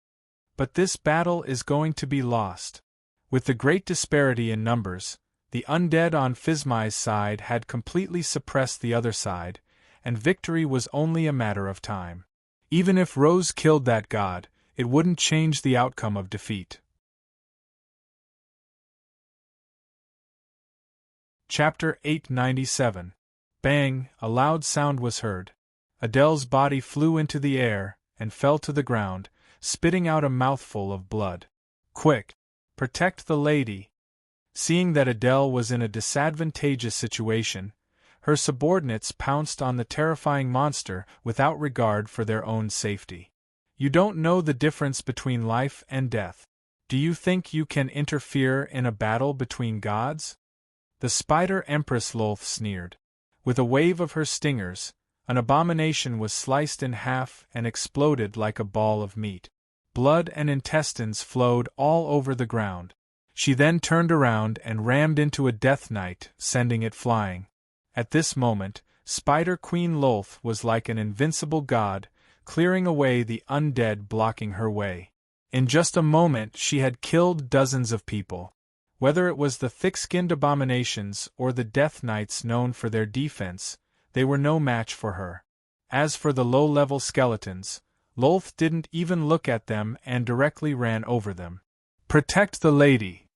But this battle is going to be lost. With the great disparity in numbers, the undead on Fismai's side had completely suppressed the other side, and victory was only a matter of time. Even if Rose killed that god, it wouldn't change the outcome of defeat. Chapter 897. Bang, a loud sound was heard. Adele's body flew into the air, and fell to the ground, spitting out a mouthful of blood. Quick! Protect the lady! Seeing that Adele was in a disadvantageous situation, her subordinates pounced on the terrifying monster without regard for their own safety. You don't know the difference between life and death. Do you think you can interfere in a battle between gods? The Spider Empress Lolth sneered. With a wave of her stingers, an abomination was sliced in half and exploded like a ball of meat. Blood and intestines flowed all over the ground. She then turned around and rammed into a Death Knight, sending it flying. At this moment, Spider Queen Lolth was like an invincible god, clearing away the undead blocking her way. In just a moment she had killed dozens of people. Whether it was the thick-skinned abominations or the Death Knights known for their defense, they were no match for her. As for the low-level skeletons, Lolth didn't even look at them and directly ran over them. Protect the lady!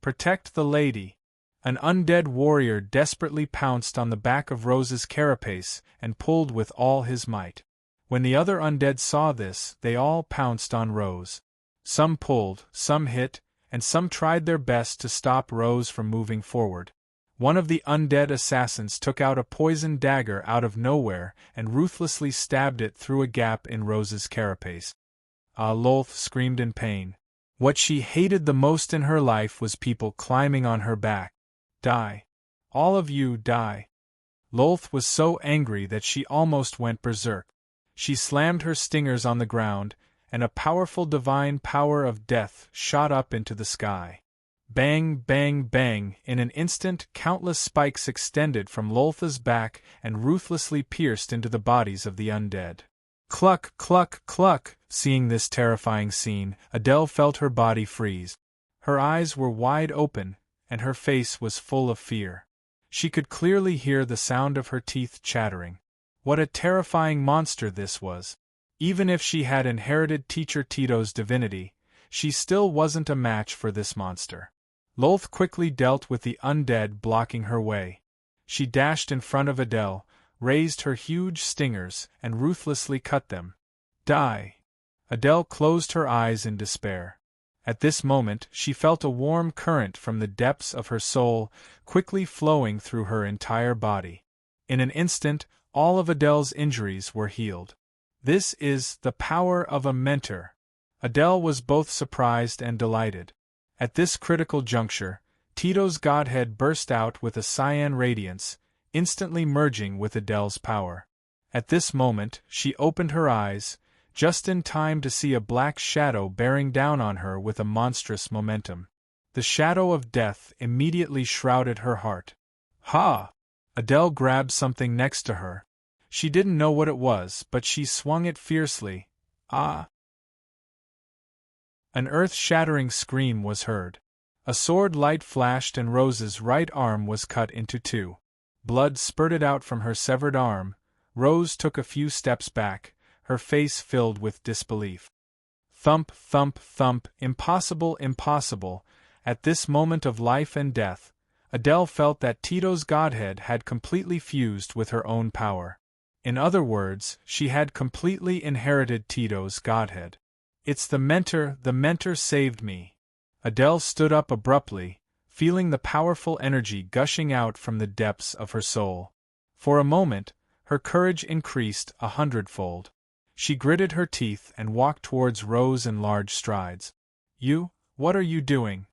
Protect the lady! An undead warrior desperately pounced on the back of Rose's carapace and pulled with all his might. When the other undead saw this, they all pounced on Rose. Some pulled, some hit, and some tried their best to stop Rose from moving forward. One of the undead assassins took out a poisoned dagger out of nowhere and ruthlessly stabbed it through a gap in Rose's carapace. Lolth screamed in pain. What she hated the most in her life was people climbing on her back. Die. All of you die. Lolth was so angry that she almost went berserk. She slammed her stingers on the ground, and a powerful divine power of death shot up into the sky. Bang, bang, bang, in an instant countless spikes extended from Lolth's back and ruthlessly pierced into the bodies of the undead. Cluck, cluck, cluck! Seeing this terrifying scene, Adele felt her body freeze. Her eyes were wide open, and her face was full of fear. She could clearly hear the sound of her teeth chattering. What a terrifying monster this was! Even if she had inherited Teacher Tito's divinity, she still wasn't a match for this monster. Lolth quickly dealt with the undead blocking her way. She dashed in front of Adele, raised her huge stingers, and ruthlessly cut them. Die! Adele closed her eyes in despair. At this moment she felt a warm current from the depths of her soul quickly flowing through her entire body. In an instant, all of Adele's injuries were healed. This is the power of a mentor. Adele was both surprised and delighted. At this critical juncture, Tito's godhead burst out with a cyan radiance, instantly merging with Adele's power. At this moment, she opened her eyes, just in time to see a black shadow bearing down on her with a monstrous momentum. The shadow of death immediately shrouded her heart. Ha! Adele grabbed something next to her. She didn't know what it was, but she swung it fiercely. Ah! An earth-shattering scream was heard. A sword light flashed and Rose's right arm was cut into two. Blood spurted out from her severed arm. Rose took a few steps back, her face filled with disbelief. Thump, thump, thump, impossible, impossible. At this moment of life and death, Adele felt that Tito's godhead had completely fused with her own power. In other words, she had completely inherited Tito's godhead. It's the mentor saved me. Adele stood up abruptly, feeling the powerful energy gushing out from the depths of her soul. For a moment, her courage increased 100-fold. She gritted her teeth and walked towards Rose in large strides. What are you doing?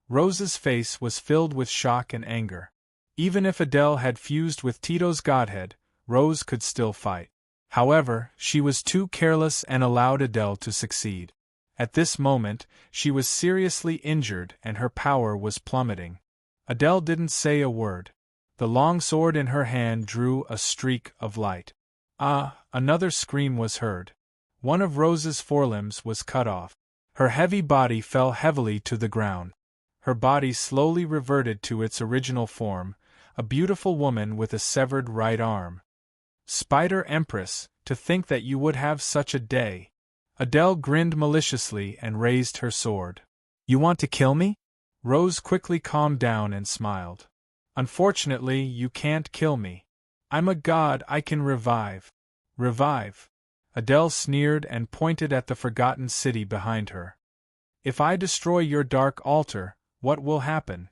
Rose's face was filled with shock and anger. Even if Adele had fused with Tito's godhead, Rose could still fight. However, she was too careless and allowed Adele to succeed. At this moment, she was seriously injured and her power was plummeting. Adele didn't say a word. The long sword in her hand drew a streak of light. Ah! Another scream was heard. One of Rose's forelimbs was cut off. Her heavy body fell heavily to the ground. Her body slowly reverted to its original form, a beautiful woman with a severed right arm. Spider Empress, to think that you would have such a day. Adele grinned maliciously and raised her sword. You want to kill me? Rose quickly calmed down and smiled. Unfortunately, you can't kill me. I'm a god, I can revive. Revive? Adele sneered and pointed at the forgotten city behind her. If I destroy your dark altar, what will happen?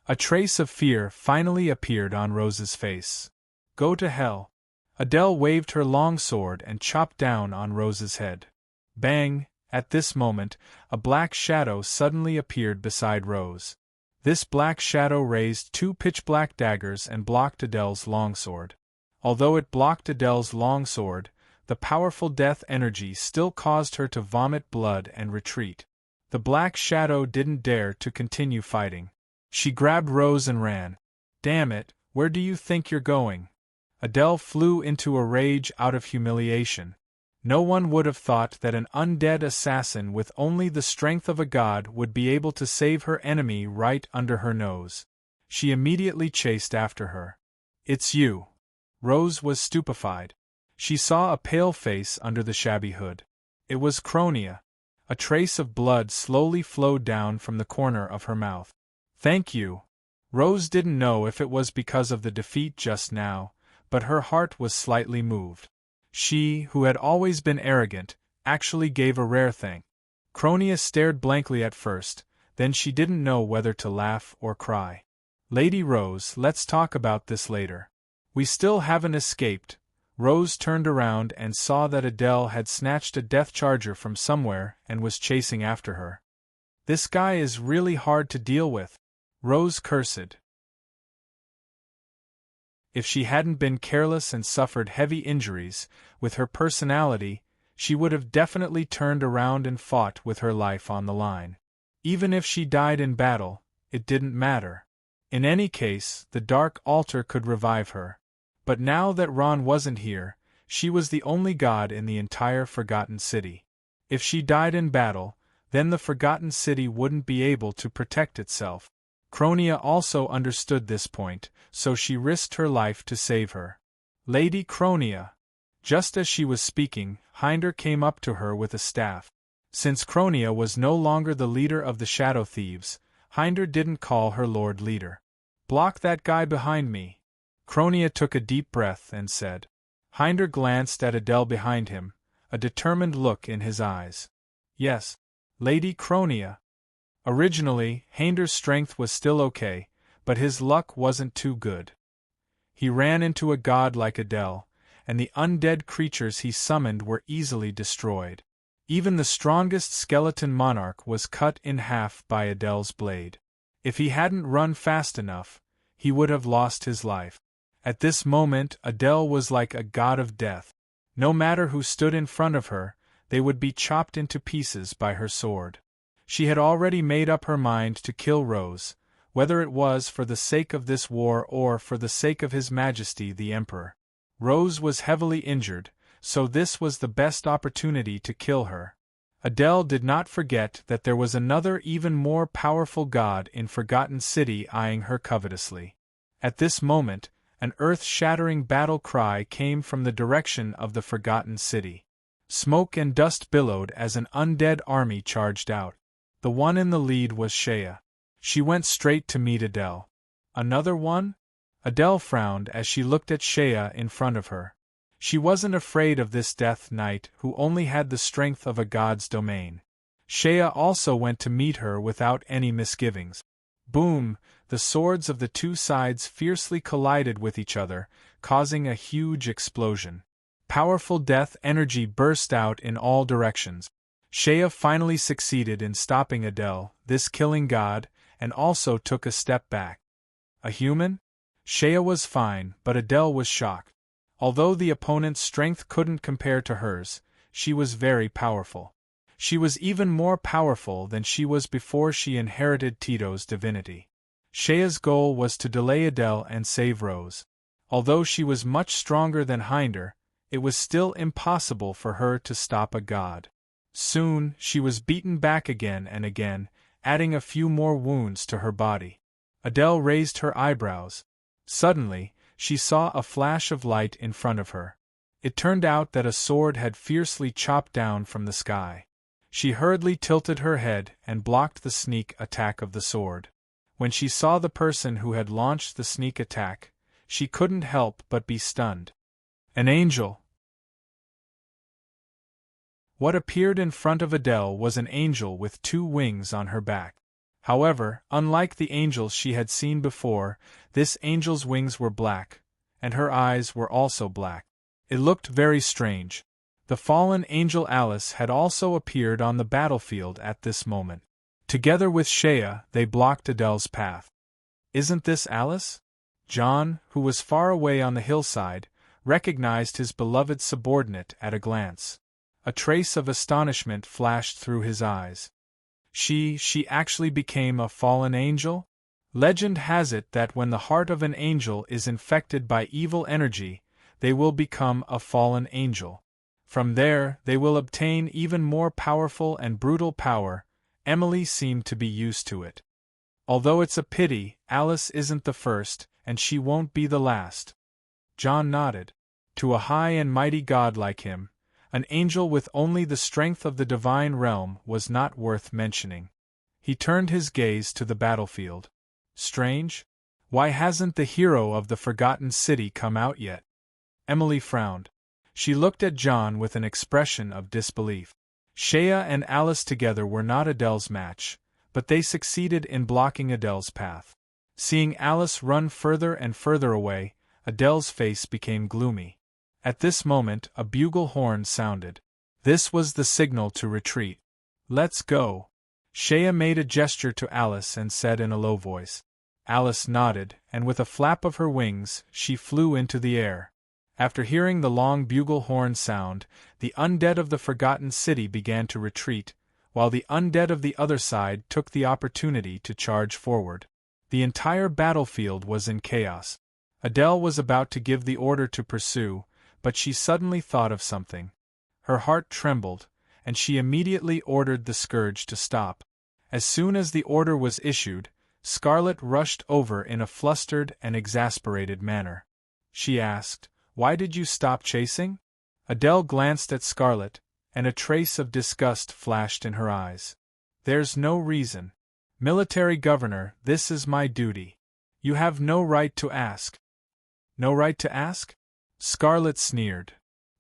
A trace of fear finally appeared on Rose's face. Go to hell. Adele waved her long sword and chopped down on Rose's head. Bang! At this moment, a black shadow suddenly appeared beside Rose. This black shadow raised two pitch-black daggers and blocked Adele's longsword. Although it blocked Adele's longsword, the powerful death energy still caused her to vomit blood and retreat. The black shadow didn't dare to continue fighting. She grabbed Rose and ran. Damn it, where do you think you're going? Adele flew into a rage out of humiliation. No one would have thought that an undead assassin with only the strength of a god would be able to save her enemy right under her nose. She immediately chased after her. It's you. Rose was stupefied. She saw a pale face under the shabby hood. It was Cronia. A trace of blood slowly flowed down from the corner of her mouth. Thank you. Rose didn't know if it was because of the defeat just now, but her heart was slightly moved. She, who had always been arrogant, actually gave a rare thing. Cronia stared blankly at first, then she didn't know whether to laugh or cry. Lady Rose, let's talk about this later. We still haven't escaped. Rose turned around and saw that Adele had snatched a death charger from somewhere and was chasing after her. This guy is really hard to deal with. Rose cursed. If she hadn't been careless and suffered heavy injuries, with her personality, she would have definitely turned around and fought with her life on the line. Even if she died in battle, it didn't matter. In any case, the Dark Altar could revive her. But now that Ron wasn't here, she was the only god in the entire Forgotten City. If she died in battle, then the Forgotten City wouldn't be able to protect itself. Cronia also understood this point, so she risked her life to save her. Lady Cronia. Just as she was speaking, Hinder came up to her with a staff. Since Cronia was no longer the leader of the Shadow Thieves, Hinder didn't call her Lord Leader. Block that guy behind me. Cronia took a deep breath and said. Hinder glanced at Adele behind him, a determined look in his eyes. Yes, Lady Cronia. Originally, Hinder's strength was still okay, but his luck wasn't too good. He ran into a god like Adele, and the undead creatures he summoned were easily destroyed. Even the strongest skeleton monarch was cut in half by Adele's blade. If he hadn't run fast enough, he would have lost his life. At this moment, Adele was like a god of death. No matter who stood in front of her, they would be chopped into pieces by her sword. She had already made up her mind to kill Rose, whether it was for the sake of this war or for the sake of His Majesty the Emperor. Rose was heavily injured, so this was the best opportunity to kill her. Adele did not forget that there was another even more powerful god in Forgotten City eyeing her covetously. At this moment, an earth-shattering battle cry came from the direction of the Forgotten City. Smoke and dust billowed as an undead army charged out. The one in the lead was Shea. She went straight to meet Adele. Another one? Adele frowned as she looked at Shea in front of her. She wasn't afraid of this Death Knight who only had the strength of a god's domain. Shea also went to meet her without any misgivings. Boom! The swords of the two sides fiercely collided with each other, causing a huge explosion. Powerful death energy burst out in all directions. Shea finally succeeded in stopping Adele, this killing god, and also took a step back. A human? Shea was fine, but Adele was shocked. Although the opponent's strength couldn't compare to hers, she was very powerful. She was even more powerful than she was before she inherited Tito's divinity. Shea's goal was to delay Adele and save Rose. Although she was much stronger than Hinder, it was still impossible for her to stop a god. Soon, she was beaten back again and again, adding a few more wounds to her body. Adele raised her eyebrows. Suddenly, she saw a flash of light in front of her. It turned out that a sword had fiercely chopped down from the sky. She hurriedly tilted her head and blocked the sneak attack of the sword. When she saw the person who had launched the sneak attack, she couldn't help but be stunned. An angel! What appeared in front of Adele was an angel with two wings on her back. However, unlike the angels she had seen before, this angel's wings were black, and her eyes were also black. It looked very strange. The fallen angel Alice had also appeared on the battlefield at this moment. Together with Shea, they blocked Adele's path. "Isn't this Alice?" John, who was far away on the hillside, recognized his beloved subordinate at a glance. A trace of astonishment flashed through his eyes. She actually became a fallen angel? Legend has it that when the heart of an angel is infected by evil energy, they will become a fallen angel. From there, they will obtain even more powerful and brutal power. Emily seemed to be used to it. Although it's a pity, Alice isn't the first, and she won't be the last. John nodded. To a high and mighty god like him, an angel with only the strength of the divine realm was not worth mentioning. He turned his gaze to the battlefield. Strange? Why hasn't the hero of the Forgotten City come out yet? Emily frowned. She looked at John with an expression of disbelief. Shea and Alice together were not Adele's match, but they succeeded in blocking Adele's path. Seeing Alice run further and further away, Adele's face became gloomy. At this moment, a bugle horn sounded. This was the signal to retreat. "Let's go." Shea made a gesture to Alice and said in a low voice. Alice nodded, and with a flap of her wings, she flew into the air. After hearing the long bugle horn sound, the undead of the Forgotten City began to retreat, while the undead of the other side took the opportunity to charge forward. The entire battlefield was in chaos. Adele was about to give the order to pursue, but she suddenly thought of something. Her heart trembled, and she immediately ordered the scourge to stop. As soon as the order was issued, Scarlet rushed over in a flustered and exasperated manner. She asked, "Why did you stop chasing?" Adele glanced at Scarlet, and a trace of disgust flashed in her eyes. "There's no reason. Military Governor, this is my duty. You have no right to ask." "No right to ask?" Scarlet sneered.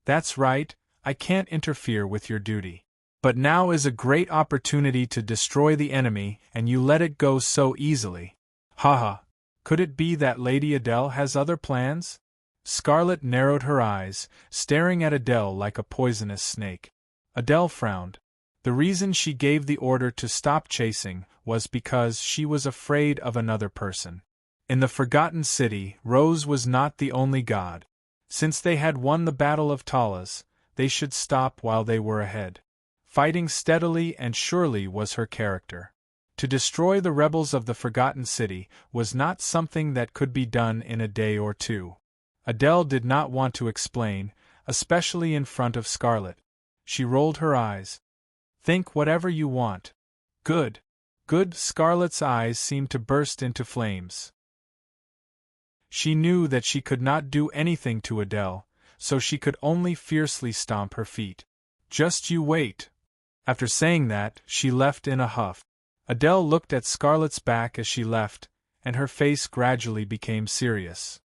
"That's right, I can't interfere with your duty. But now is a great opportunity to destroy the enemy, and you let it go so easily. Haha, could it be that Lady Adele has other plans?" Scarlet narrowed her eyes, staring at Adele like a poisonous snake. Adele frowned. The reason she gave the order to stop chasing was because she was afraid of another person. In the Forgotten City, Rose was not the only god. Since they had won the Battle of Talas, they should stop while they were ahead. Fighting steadily and surely was her character. To destroy the rebels of the Forgotten City was not something that could be done in a day or two. Adele did not want to explain, especially in front of Scarlet. She rolled her eyes. Think whatever you want. Good. Good. Scarlet's eyes seemed to burst into flames. She knew that she could not do anything to Adele, so she could only fiercely stomp her feet. Just you wait. After saying that, she left in a huff. Adele looked at Scarlet's back as she left, and her face gradually became serious.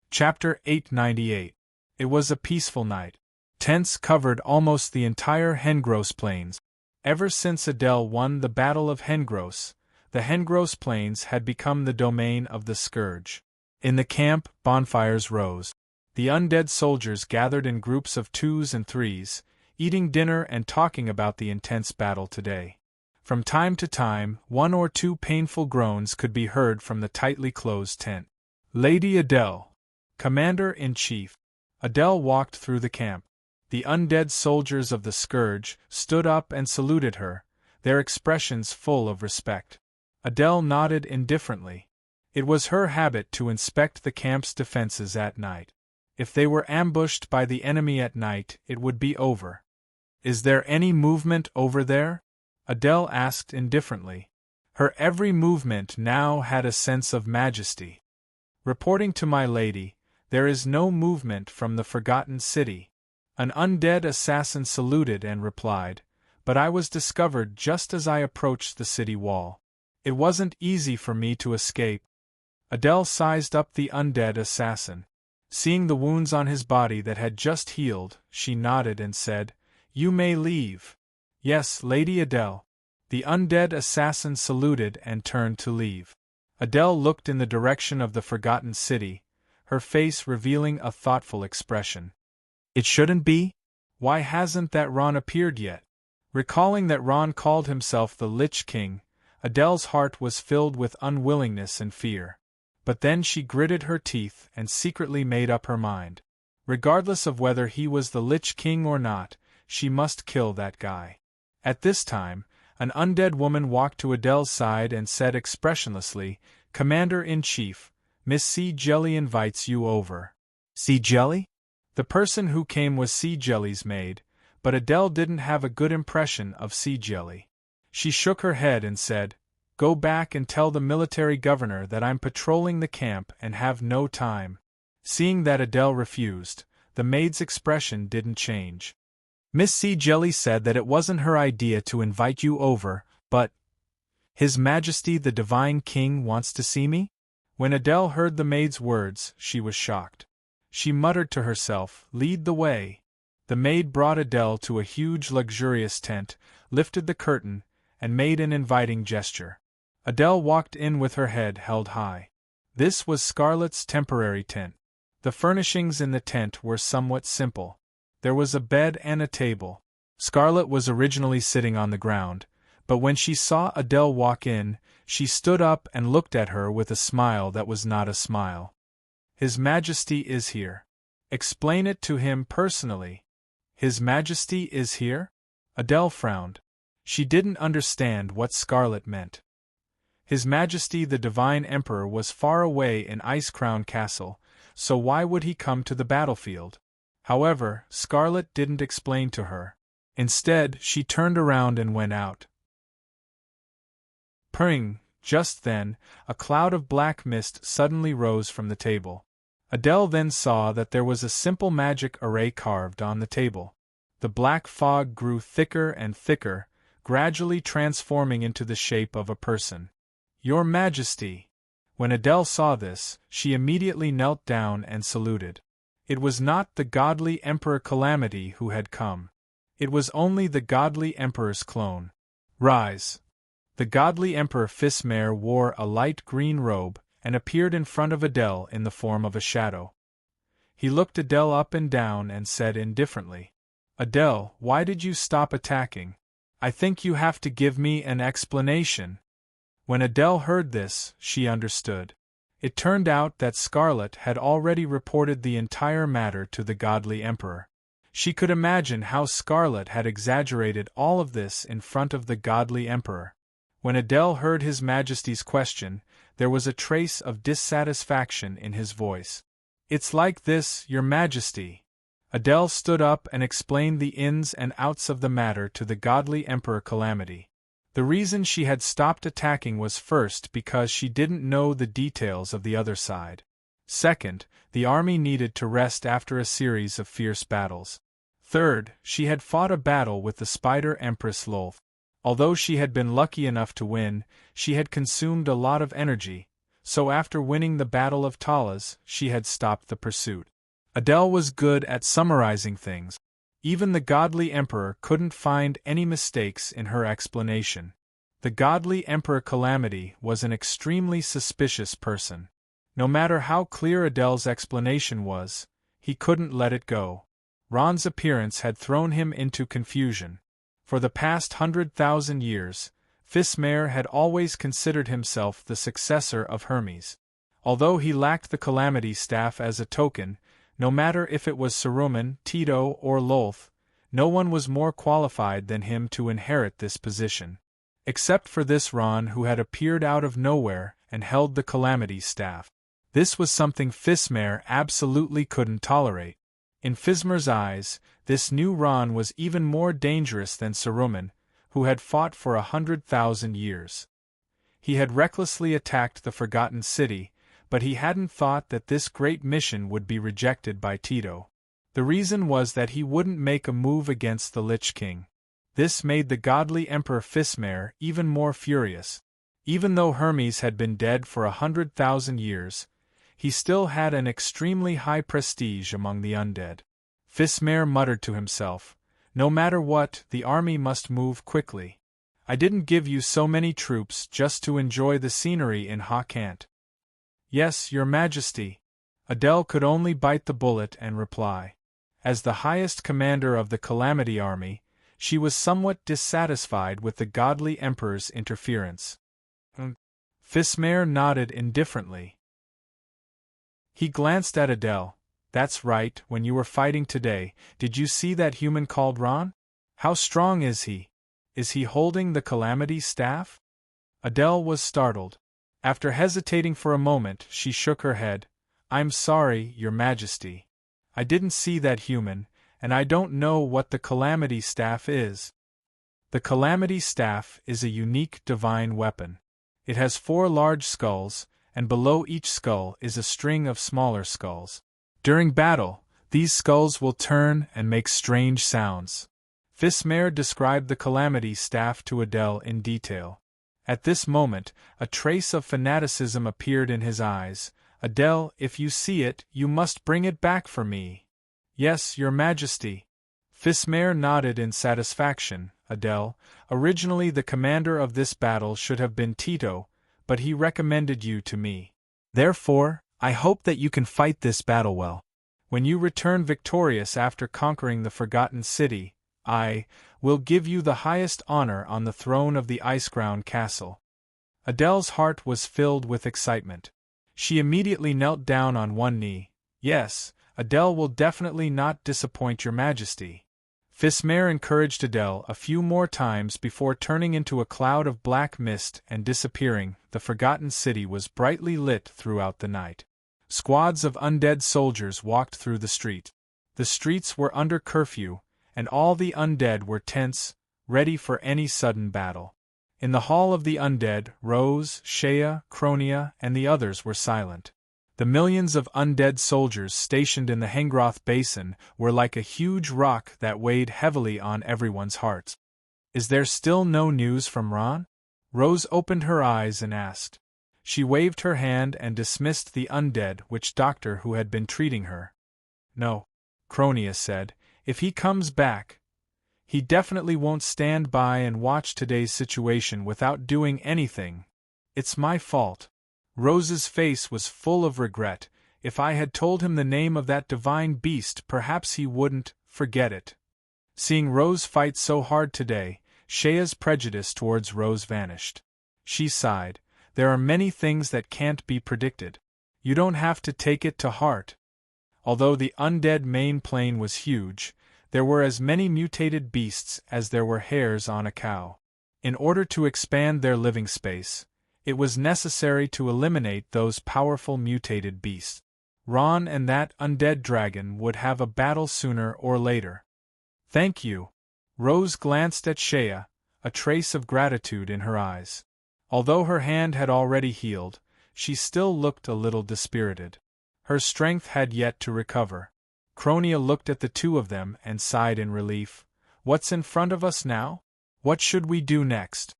Chapter 898. It was a peaceful night. Tents covered almost the entire Hengross Plains. Ever since Adele won the Battle of Hengross, the Hengross Plains had become the domain of the Scourge. In the camp, bonfires rose. The undead soldiers gathered in groups of 2s and 3s, eating dinner and talking about the intense battle today. From time to time, 1 or 2 painful groans could be heard from the tightly closed tent. Lady Adele, Commander-in-Chief. Adele walked through the camp. The undead soldiers of the Scourge stood up and saluted her, their expressions full of respect. Adele nodded indifferently. It was her habit to inspect the camp's defenses at night. If they were ambushed by the enemy at night, it would be over. Is there any movement over there? Adele asked indifferently. Her every movement now had a sense of majesty. Reporting to my lady, there is no movement from the Forgotten City. An undead assassin saluted and replied, but I was discovered just as I approached the city wall. It wasn't easy for me to escape. Adele sized up the undead assassin. Seeing the wounds on his body that had just healed, she nodded and said, "You may leave." "Yes, Lady Adele." The undead assassin saluted and turned to leave. Adele looked in the direction of the Forgotten City, her face revealing a thoughtful expression. It shouldn't be? Why hasn't that Ron appeared yet? Recalling that Ron called himself the Lich King, Adele's heart was filled with unwillingness and fear. But then she gritted her teeth and secretly made up her mind. Regardless of whether he was the Lich King or not, she must kill that guy. At this time, an undead woman walked to Adele's side and said expressionlessly, "Commander-in-Chief, Miss C. Jelly invites you over." C. Jelly? The person who came was C. Jelly's maid, but Adele didn't have a good impression of C. Jelly. She shook her head and said, "Go back and tell the military governor that I'm patrolling the camp and have no time." Seeing that Adele refused, the maid's expression didn't change. "Miss C. Jelly said that it wasn't her idea to invite you over, but His Majesty the Divine King wants to see me?" When Adele heard the maid's words, she was shocked. She muttered to herself, "Lead the way." The maid brought Adele to a huge luxurious tent, lifted the curtain, and made an inviting gesture. Adele walked in with her head held high. This was Scarlet's temporary tent. The furnishings in the tent were somewhat simple. There was a bed and a table. Scarlet was originally sitting on the ground, but when she saw Adele walk in, she stood up and looked at her with a smile that was not a smile. "His Majesty is here. Explain it to him personally." "His Majesty is here?" Adele frowned. She didn't understand what Scarlet meant. His Majesty the Divine Emperor was far away in Ice Crown Castle, so why would he come to the battlefield? However, Scarlet didn't explain to her. Instead, she turned around and went out. Purring! Just then, a cloud of black mist suddenly rose from the table. Adele then saw that there was a simple magic array carved on the table. The black fog grew thicker and thicker, gradually transforming into the shape of a person. "Your Majesty!" When Adele saw this, she immediately knelt down and saluted. It was not the godly Emperor Calamity who had come. It was only the godly Emperor's clone. "Rise!" The godly Emperor Fismare wore a light green robe and appeared in front of Adele in the form of a shadow. He looked Adele up and down and said indifferently, Adele, why did you stop attacking? I think you have to give me an explanation. When Adele heard this, she understood. It turned out that Scarlet had already reported the entire matter to the godly emperor. She could imagine how Scarlet had exaggerated all of this in front of the godly emperor. When Adele heard His Majesty's question, there was a trace of dissatisfaction in his voice. It's like this, Your Majesty. Adele stood up and explained the ins and outs of the matter to the godly Emperor Calamity. The reason she had stopped attacking was first because she didn't know the details of the other side. Second, the army needed to rest after a series of fierce battles. Third, she had fought a battle with the Spider Empress Lolth. Although she had been lucky enough to win, she had consumed a lot of energy, so after winning the Battle of Talas, she had stopped the pursuit. Adele was good at summarizing things. Even the godly emperor couldn't find any mistakes in her explanation. The godly Emperor Calamity was an extremely suspicious person. No matter how clear Adele's explanation was, he couldn't let it go. Ron's appearance had thrown him into confusion. For the past 100,000 years, Fismer had always considered himself the successor of Hermes. Although he lacked the Calamity staff as a token, no matter if it was Saruman, Tito, or Lolth, no one was more qualified than him to inherit this position. Except for this Ron who had appeared out of nowhere and held the Calamity staff. This was something Fismer absolutely couldn't tolerate. In Fismer's eyes, this new Ron was even more dangerous than Saruman, who had fought for 100,000 years. He had recklessly attacked the Forgotten City, but he hadn't thought that this great mission would be rejected by Tito. The reason was that he wouldn't make a move against the Lich King. This made the godly Emperor Fismer even more furious. Even though Hermes had been dead for 100,000 years, he still had an extremely high prestige among the undead. Fismer muttered to himself, "No matter what, the army must move quickly. I didn't give you so many troops just to enjoy the scenery in Hakant." "Yes, Your Majesty." Adele could only bite the bullet and reply. As the highest commander of the Calamity Army, she was somewhat dissatisfied with the godly emperor's interference. Fismer nodded indifferently. He glanced at Adele. "That's right, when you were fighting today, did you see that human called Ron? How strong is he? Is he holding the Calamity staff?" Adele was startled. After hesitating for a moment, she shook her head. "I'm sorry, Your Majesty. I didn't see that human, and I don't know what the Calamity staff is." The Calamity staff is a unique divine weapon. It has 4 large skulls, and below each skull is a string of smaller skulls. During battle, these skulls will turn and make strange sounds. Fismer described the Calamity staff to Adele in detail. At this moment, a trace of fanaticism appeared in his eyes. "Adele, if you see it, you must bring it back for me." "Yes, Your Majesty." Fismer nodded in satisfaction. "Adele, originally the commander of this battle should have been Tito, but he recommended you to me. Therefore, I hope that you can fight this battle well. When you return victorious after conquering the Forgotten City, I will give you the highest honor on the throne of the Iceground Castle." Adele's heart was filled with excitement. She immediately knelt down on one knee. "Yes, Adele will definitely not disappoint Your Majesty." Fismer encouraged Adele a few more times before turning into a cloud of black mist and disappearing. The Forgotten City was brightly lit throughout the night. Squads of undead soldiers walked through the street. The streets were under curfew, and all the undead were tense, ready for any sudden battle. In the Hall of the Undead, Rose, Shea, Cronia, and the others were silent. The millions of undead soldiers stationed in the Hengroth Basin were like a huge rock that weighed heavily on everyone's hearts. "Is there still no news from Ron?" Rose opened her eyes and asked. She waved her hand and dismissed the undead witch doctor who had been treating her. "No," Cronia said. "If he comes back, he definitely won't stand by and watch today's situation without doing anything. It's my fault." Rose's face was full of regret. "If I had told him the name of that divine beast, perhaps he wouldn't forget it." Seeing Rose fight so hard today, Shea's prejudice towards Rose vanished. She sighed. There are many things that can't be predicted. You don't have to take it to heart. Although the undead main plane was huge, there were as many mutated beasts as there were hairs on a cow. In order to expand their living space, it was necessary to eliminate those powerful mutated beasts. Ron and that undead dragon would have a battle sooner or later. Thank you. Rose glanced at Shea, a trace of gratitude in her eyes. Although her hand had already healed, she still looked a little dispirited. Her strength had yet to recover. Cronia looked at the two of them and sighed in relief. What's in front of us now? What should we do next?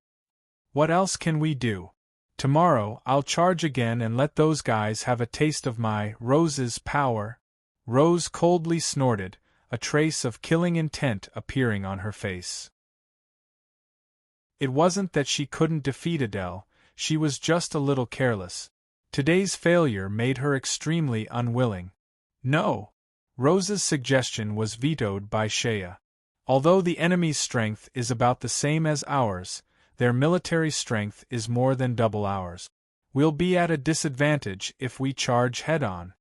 What else can we do? Tomorrow I'll charge again and let those guys have a taste of my Rose's power. Rose coldly snorted, a trace of killing intent appearing on her face. It wasn't that she couldn't defeat Adele, she was just a little careless. Today's failure made her extremely unwilling. No. Rose's suggestion was vetoed by Shea. Although the enemy's strength is about the same as ours, their military strength is more than double ours. We'll be at a disadvantage if we charge head-on.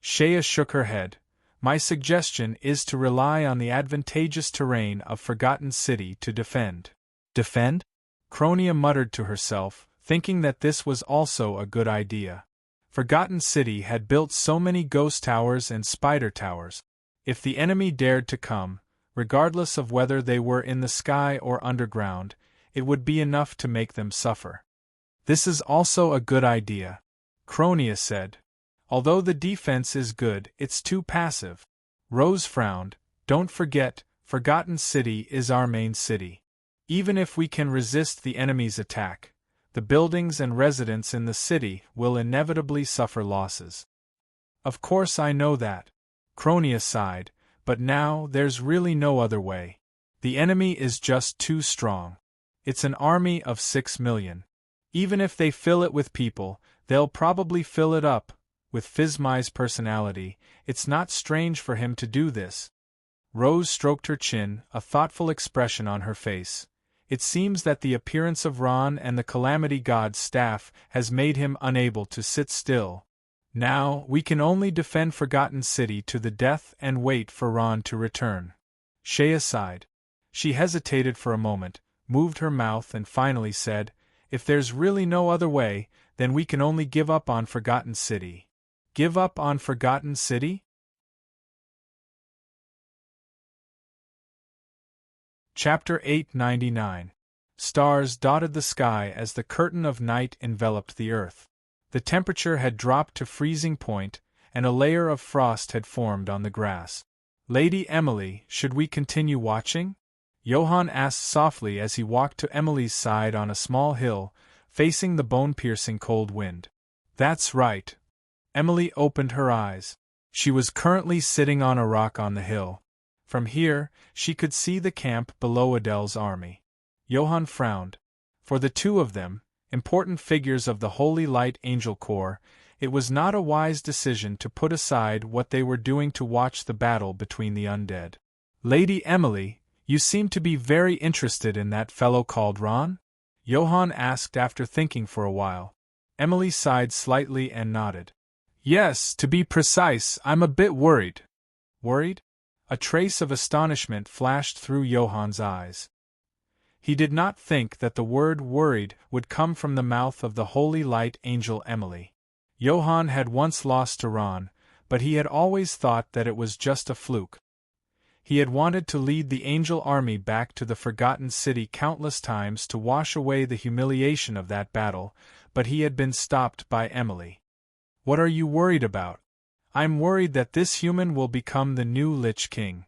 Shea shook her head. My suggestion is to rely on the advantageous terrain of Forgotten City to defend. Defend? Cronia muttered to herself, thinking that this was also a good idea. Forgotten City had built so many ghost towers and spider towers. If the enemy dared to come, regardless of whether they were in the sky or underground, it would be enough to make them suffer. This is also a good idea, Cronia said. Although the defense is good, it's too passive. Rose frowned. Don't forget, Forgotten City is our main city. Even if we can resist the enemy's attack, the buildings and residents in the city will inevitably suffer losses. Of course I know that. Cronia sighed, but now there's really no other way. The enemy is just too strong. It's an army of 6 million. Even if they fill it with people, they'll probably fill it up. With Phizmai's personality, it's not strange for him to do this. Rose stroked her chin, a thoughtful expression on her face. It seems that the appearance of Ron and the Calamity God's staff has made him unable to sit still. Now, we can only defend Forgotten City to the death and wait for Ron to return. Shea sighed. She hesitated for a moment, moved her mouth and finally said, If there's really no other way, then we can only give up on Forgotten City. Give up on Forgotten City? Chapter 899. Stars dotted the sky as the curtain of night enveloped the earth. The temperature had dropped to freezing point, and a layer of frost had formed on the grass. Lady Emily, should we continue watching? Johann asked softly as he walked to Emily's side on a small hill, facing the bone-piercing cold wind. That's right. Emily opened her eyes. She was currently sitting on a rock on the hill. From here, she could see the camp below Adele's army. Johann frowned. For the two of them, important figures of the Holy Light Angel Corps, it was not a wise decision to put aside what they were doing to watch the battle between the undead. Lady Emily, you seem to be very interested in that fellow called Ron? Johann asked after thinking for a while. Emily sighed slightly and nodded. Yes, to be precise, I'm a bit worried. Worried? A trace of astonishment flashed through Johann's eyes. He did not think that the word worried would come from the mouth of the Holy Light Angel Emily. Johann had once lost to Ron, but he had always thought that it was just a fluke. He had wanted to lead the angel army back to the Forgotten City countless times to wash away the humiliation of that battle, but he had been stopped by Emily. What are you worried about? I'm worried that this human will become the new Lich King.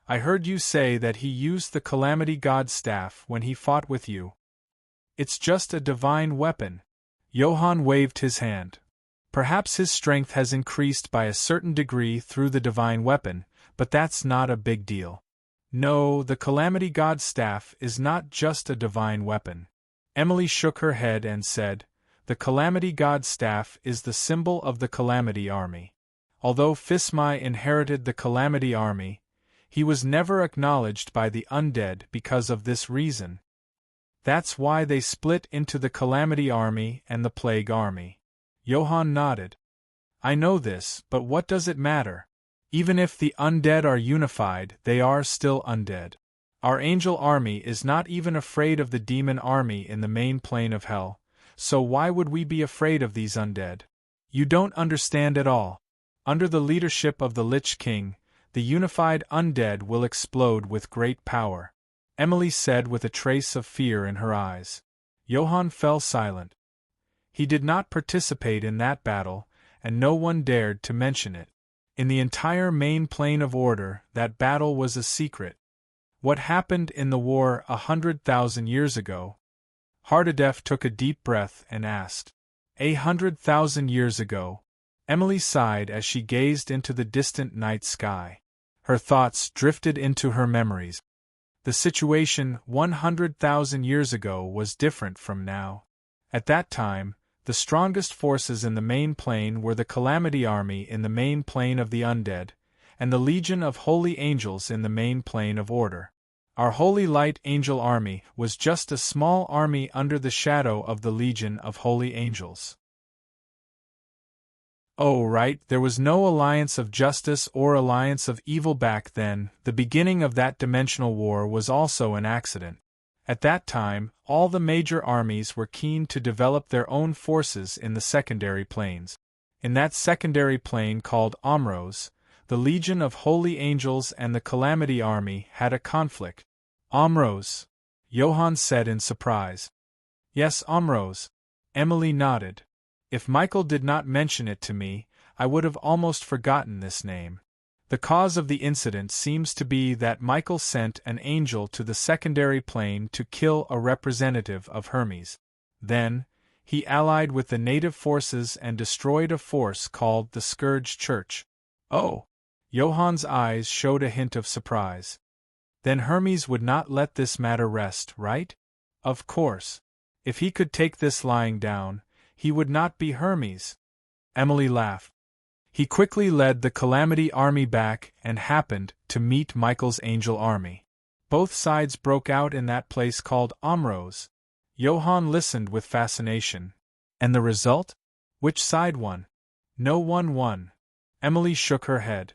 I heard you say that he used the Calamity God's staff when he fought with you. It's just a divine weapon. Johann waved his hand. Perhaps his strength has increased by a certain degree through the divine weapon, but that's not a big deal. No, the Calamity God's staff is not just a divine weapon. Emily shook her head and said, The Calamity God's staff is the symbol of the Calamity Army. Although Phizmai inherited the Calamity Army, He was never acknowledged by the undead because of this reason. That's why they split into the Calamity Army and the Plague Army. Johann nodded. I know this, but what does it matter? Even if the undead are unified, they are still undead. Our angel army is not even afraid of the demon army in the main plane of hell, so why would we be afraid of these undead? You don't understand at all. Under the leadership of the Lich King, the unified undead will explode with great power, Emily said with a trace of fear in her eyes. Johann fell silent. He did not participate in that battle, and no one dared to mention it. In the entire main plane of order, that battle was a secret. What happened in the war 100,000 years ago? Hardadef took a deep breath and asked. 100,000 years ago. Emily sighed as she gazed into the distant night sky. Her thoughts drifted into her memories. The situation 100,000 years ago was different from now. At that time, the strongest forces in the main plane were the Calamity Army in the main plane of the undead, and the Legion of Holy Angels in the main plane of order. Our Holy Light Angel Army was just a small army under the shadow of the Legion of Holy Angels. Oh, right, there was no alliance of justice or alliance of evil back then. The beginning of that dimensional war was also an accident. At that time, all the major armies were keen to develop their own forces in the secondary planes. In that secondary plane called Amros, the Legion of Holy Angels and the Calamity Army had a conflict. Amros, Johann said in surprise. Yes, Amros. Emily nodded. If Michael did not mention it to me, I would have almost forgotten this name. The cause of the incident seems to be that Michael sent an angel to the secondary plane to kill a representative of Hermes. Then, he allied with the native forces and destroyed a force called the Scourge Church. Oh! Johann's eyes showed a hint of surprise. Then Hermes would not let this matter rest, right? Of course. If he could take this lying down, he would not be Hermes. Emily laughed. He quickly led the Calamity Army back and happened to meet Michael's angel army. Both sides broke out in that place called Amros. Johann listened with fascination. And the result? Which side won? No one won. Emily shook her head.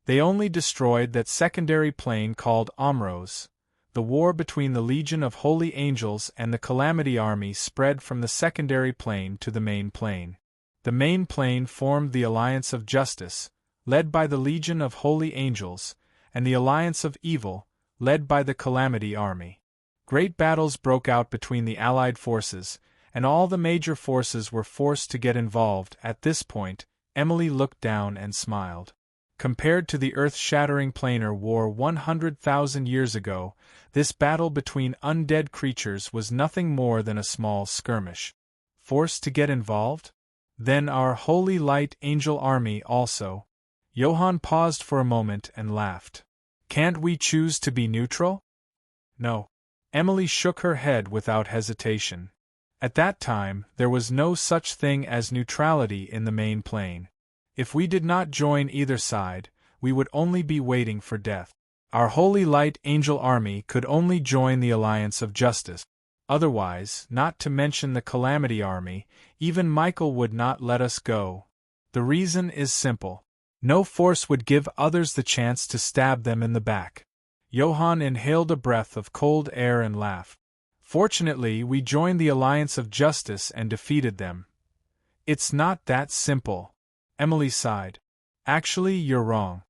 They only destroyed that secondary plane called Amros. The war between the Legion of Holy Angels and the Calamity Army spread from the secondary plane to the main plane. The main plane formed the Alliance of Justice, led by the Legion of Holy Angels, and the Alliance of Evil, led by the Calamity Army. Great battles broke out between the Allied forces, and all the major forces were forced to get involved. At this point, Emily looked down and smiled. Compared to the earth-shattering planar war 100,000 years ago, this battle between undead creatures was nothing more than a small skirmish. Forced to get involved? Then our Holy Light Angel Army also. Johann paused for a moment and laughed. Can't we choose to be neutral? No. Emily shook her head without hesitation. At that time, there was no such thing as neutrality in the main plane. If we did not join either side, we would only be waiting for death. Our Holy Light Angel Army could only join the Alliance of Justice. Otherwise, not to mention the Calamity Army, even Michael would not let us go. The reason is simple. No force would give others the chance to stab them in the back. Johann inhaled a breath of cold air and laughed. Fortunately, we joined the Alliance of Justice and defeated them. It's not that simple. Emily sighed. Actually, you're wrong.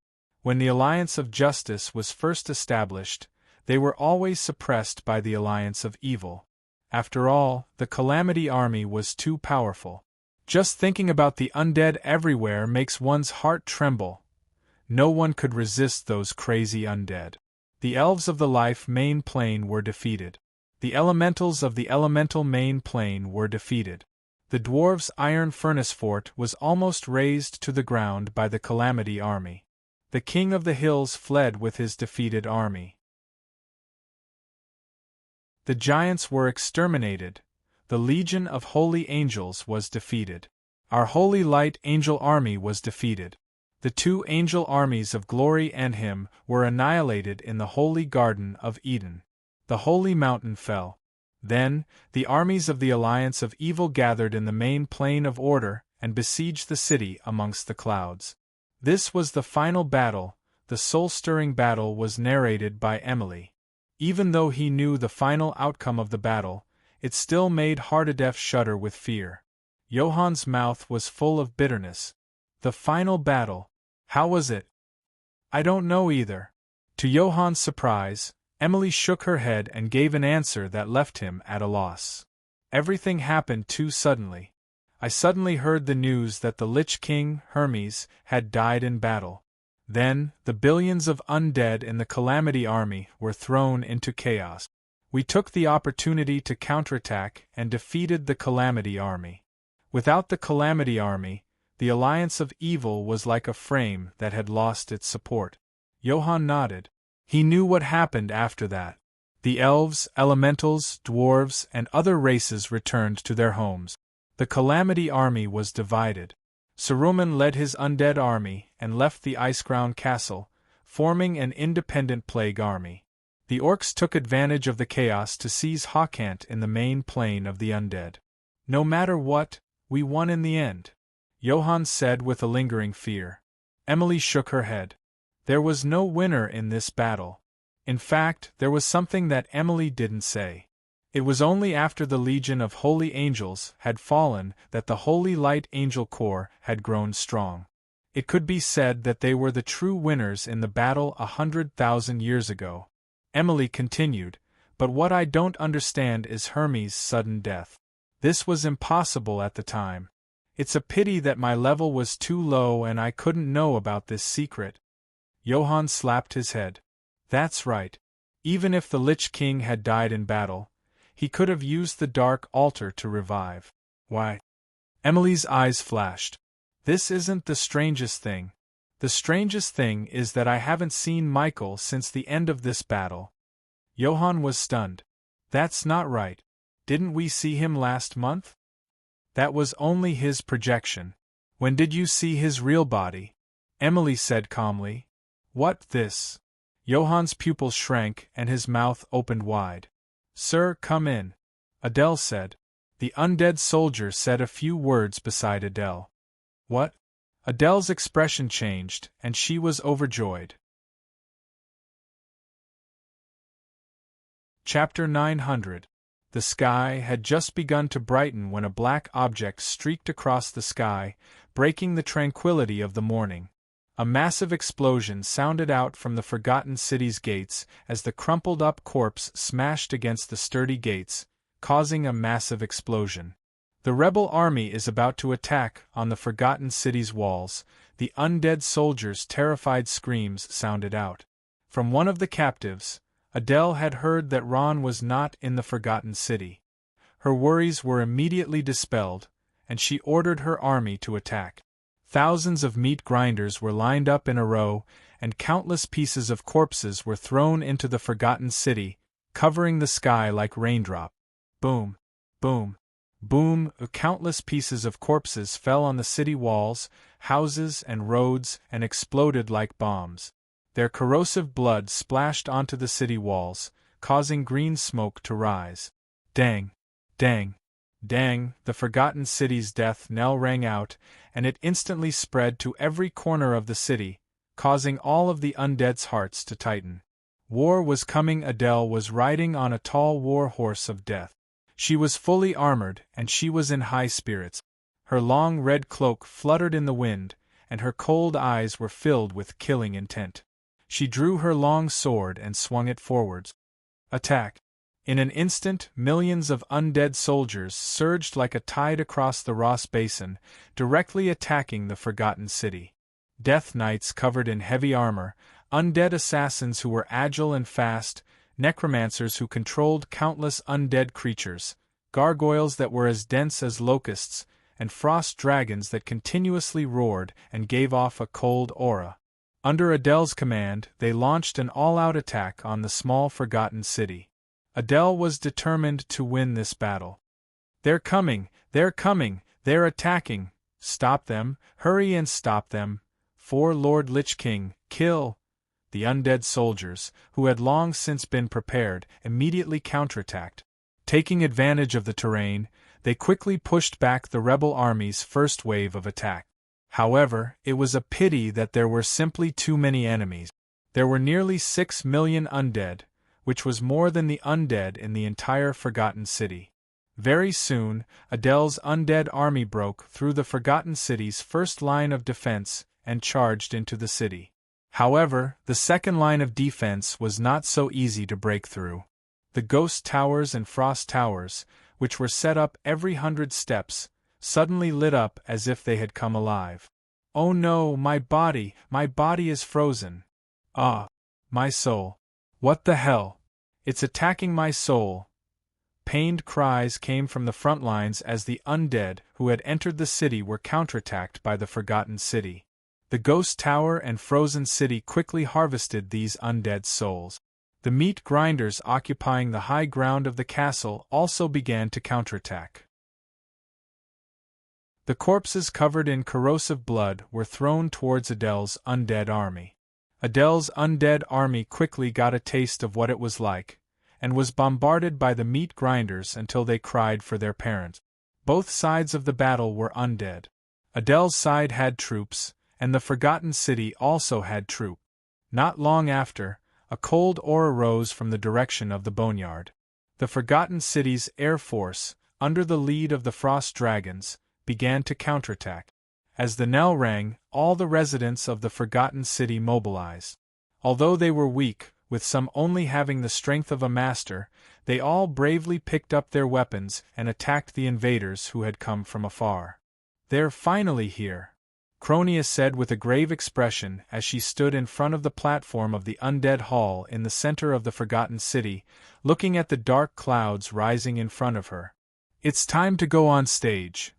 When the Alliance of Justice was first established, they were always suppressed by the Alliance of Evil. After all, the Calamity Army was too powerful. Just thinking about the undead everywhere makes one's heart tremble. No one could resist those crazy undead. The elves of the life main plane were defeated. The elementals of the elemental main plane were defeated. The dwarves' iron furnace fort was almost razed to the ground by the Calamity Army. The king of the hills fled with his defeated army. The giants were exterminated. The Legion of Holy Angels was defeated. Our Holy Light Angel Army was defeated. The two angel armies of glory and him were annihilated in the holy garden of Eden. The holy mountain fell. Then, the armies of the alliance of evil gathered in the main plain of order and besieged the city amongst the clouds. This was the final battle. The soul-stirring battle was narrated by Emily. Even though he knew the final outcome of the battle, it still made Hardedef shudder with fear. Johann's mouth was full of bitterness. The final battle. How was it? I don't know either. To Johann's surprise, Emily shook her head and gave an answer that left him at a loss. Everything happened too suddenly. I suddenly heard the news that the Lich King, Hermes, had died in battle. Then, the billions of undead in the Calamity Army were thrown into chaos. We took the opportunity to counterattack and defeated the Calamity Army. Without the Calamity Army, the alliance of evil was like a frame that had lost its support. Johann nodded. He knew what happened after that. The elves, elementals, dwarves, and other races returned to their homes. The Calamity Army was divided. Saruman led his undead army and left the Icecrown Castle, forming an independent plague army. The orcs took advantage of the chaos to seize Hawkant in the main plain of the undead. No matter what, we won in the end, Johann said with a lingering fear. Emily shook her head. There was no winner in this battle. In fact, there was something that Emily didn't say. It was only after the legion of holy angels had fallen that the Holy Light Angel Corps had grown strong. It could be said that they were the true winners in the battle 100,000 years ago. Emily continued, but what I don't understand is Hermes' sudden death. This was impossible at the time. It's a pity that my level was too low and I couldn't know about this secret. Johann slapped his head. That's right. Even if the Lich King had died in battle, he could have used the Dark Altar to revive. Why? Emily's eyes flashed. This isn't the strangest thing. The strangest thing is that I haven't seen Michael since the end of this battle. Johann was stunned. That's not right. Didn't we see him last month? That was only his projection. When did you see his real body? Emily said calmly. What this? Johann's pupils shrank and his mouth opened wide. Sir, come in, Adele said. The undead soldier said a few words beside Adele. What? Adele's expression changed, and she was overjoyed. Chapter 900. The sky had just begun to brighten when a black object streaked across the sky, breaking the tranquility of the morning. A massive explosion sounded out from the Forgotten City's gates as the crumpled-up corpse smashed against the sturdy gates, causing a massive explosion. The rebel army is about to attack on the Forgotten City's walls. The undead soldiers' terrified screams sounded out. From one of the captives, Adele had heard that Ron was not in the Forgotten City. Her worries were immediately dispelled, and she ordered her army to attack. Thousands of meat grinders were lined up in a row, and countless pieces of corpses were thrown into the Forgotten City, covering the sky like raindrops. Boom, boom, boom, countless pieces of corpses fell on the city walls, houses, and roads and exploded like bombs. Their corrosive blood splashed onto the city walls, causing green smoke to rise. Dang! Dang! Dang! The Forgotten City's death knell rang out, and it instantly spread to every corner of the city, causing all of the undead's hearts to tighten. War was coming. Adele was riding on a tall war horse of death. She was fully armored, and she was in high spirits. Her long red cloak fluttered in the wind, and her cold eyes were filled with killing intent. She drew her long sword and swung it forwards. Attack! In an instant, millions of undead soldiers surged like a tide across the Ross Basin, directly attacking the Forgotten City. Death Knights covered in heavy armor, undead assassins who were agile and fast, necromancers who controlled countless undead creatures, gargoyles that were as dense as locusts, and frost dragons that continuously roared and gave off a cold aura. Under Adele's command, they launched an all-out attack on the small Forgotten City. Adele was determined to win this battle. They're coming! They're coming! They're attacking! Stop them! Hurry and stop them! for Lord Lich King, kill! The undead soldiers, who had long since been prepared, immediately counterattacked. Taking advantage of the terrain, they quickly pushed back the rebel army's first wave of attack. However, it was a pity that there were simply too many enemies. There were nearly 6 million undead, which was more than the undead in the entire Forgotten City. Very soon, Adele's undead army broke through the Forgotten City's first line of defense and charged into the city. However, the second line of defense was not so easy to break through. The ghost towers and frost towers, which were set up every 100 steps, suddenly lit up as if they had come alive. "Oh no, my body is frozen. Ah, my soul. What the hell? It's attacking my soul." Pained cries came from the front lines as the undead who had entered the city were counterattacked by the Forgotten City. The ghost tower and frozen city quickly harvested these undead souls. The meat grinders occupying the high ground of the castle also began to counterattack. The corpses covered in corrosive blood were thrown towards Adele's undead army. Adele's undead army quickly got a taste of what it was like, and was bombarded by the meat grinders until they cried for their parents. Both sides of the battle were undead. Adele's side had troops, and the Forgotten City also had troops. Not long after, a cold aura rose from the direction of the boneyard. The Forgotten City's air force, under the lead of the Frost Dragons, began to counterattack. As the knell rang, all the residents of the Forgotten City mobilized. Although they were weak, with some only having the strength of a master, they all bravely picked up their weapons and attacked the invaders who had come from afar. "They're finally here," Cronia said with a grave expression as she stood in front of the platform of the undead hall in the center of the Forgotten City, looking at the dark clouds rising in front of her. "It's time to go on stage."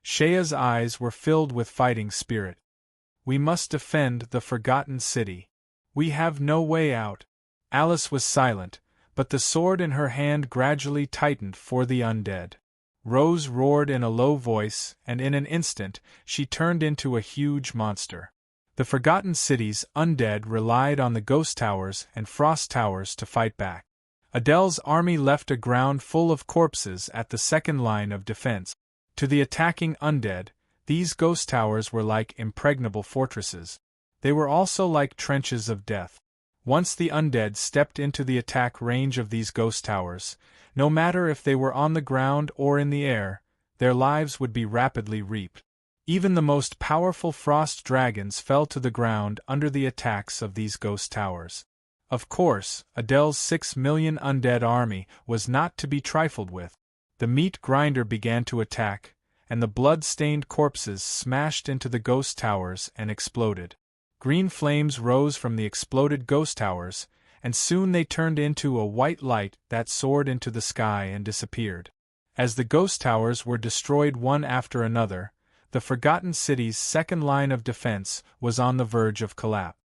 Shea's eyes were filled with fighting spirit. "We must defend the Forgotten City. We have no way out." Alice was silent, but the sword in her hand gradually tightened for the undead. Rose roared in a low voice, and in an instant, she turned into a huge monster. The Forgotten City's undead relied on the ghost towers and frost towers to fight back. Adele's army left a ground full of corpses at the second line of defense. To the attacking undead, these ghost towers were like impregnable fortresses. They were also like trenches of death. Once the undead stepped into the attack range of these ghost towers, no matter if they were on the ground or in the air, their lives would be rapidly reaped. Even the most powerful frost dragons fell to the ground under the attacks of these ghost towers. Of course, Adele's 6 million undead army was not to be trifled with. The meat grinder began to attack, and the blood-stained corpses smashed into the ghost towers and exploded. Green flames rose from the exploded ghost towers, and soon they turned into a white light that soared into the sky and disappeared. As the ghost towers were destroyed one after another, the Forgotten City's second line of defense was on the verge of collapse.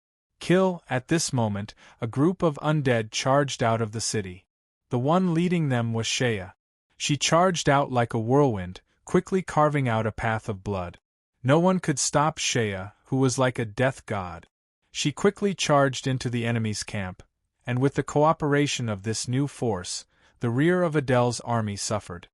At this moment, a group of undead charged out of the city. The one leading them was Shea. She charged out like a whirlwind, quickly carving out a path of blood. No one could stop Shea, who was like a death god. She quickly charged into the enemy's camp, and with the cooperation of this new force, the rear of Adele's army suffered.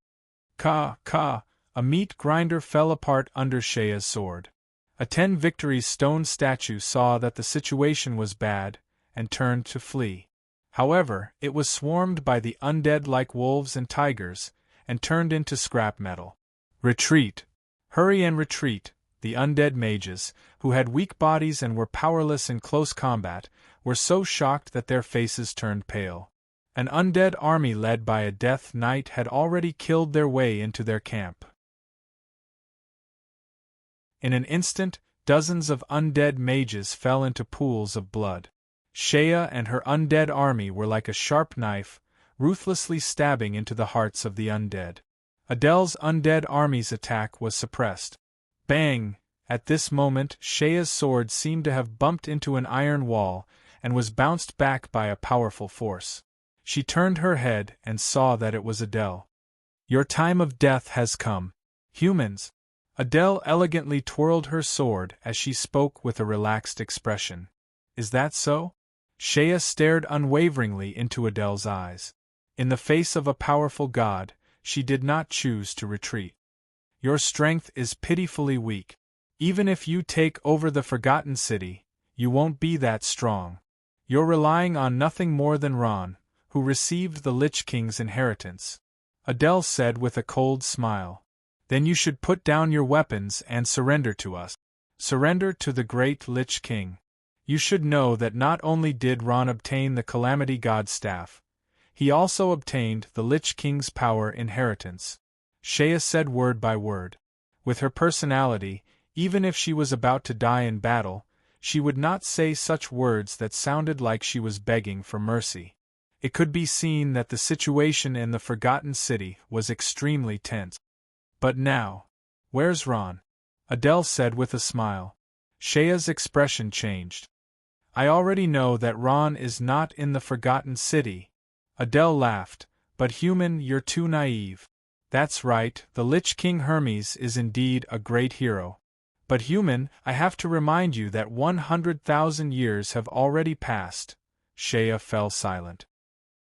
A meat grinder fell apart under Shea's sword. A 10 Victories stone statue saw that the situation was bad, and turned to flee. However, it was swarmed by the undead like wolves and tigers, and turned into scrap metal. "Retreat! Hurry and retreat!" The undead mages, who had weak bodies and were powerless in close combat, were so shocked that their faces turned pale. An undead army led by a death knight had already killed their way into their camp. In an instant, dozens of undead mages fell into pools of blood. Shea and her undead army were like a sharp knife, ruthlessly stabbing into the hearts of the undead. Adele's undead army's attack was suppressed. Bang! At this moment, Shea's sword seemed to have bumped into an iron wall, and was bounced back by a powerful force. She turned her head and saw that it was Adele. "Your time of death has come. Humans!" Adele elegantly twirled her sword as she spoke with a relaxed expression. Is that so? Shea stared unwaveringly into Adele's eyes. In the face of a powerful god, she did not choose to retreat. Your strength is pitifully weak. Even if you take over the Forgotten City, you won't be that strong. You're relying on nothing more than Ron, who received the Lich King's inheritance. Adele said with a cold smile. Then you should put down your weapons and surrender to us. Surrender to the great Lich King. You should know that not only did Ron obtain the Calamity God staff, he also obtained the Lich King's power inheritance. Shea said word by word. With her personality, even if she was about to die in battle, she would not say such words that sounded like she was begging for mercy. It could be seen that the situation in the Forgotten City was extremely tense. But now, where's Ron? Adele said with a smile. Shea's expression changed. I already know that Ron is not in the Forgotten City. Adele laughed. But human, you're too naive. That's right, the Lich King Hermes is indeed a great hero. But human, I have to remind you that 100,000 years have already passed. Shea fell silent.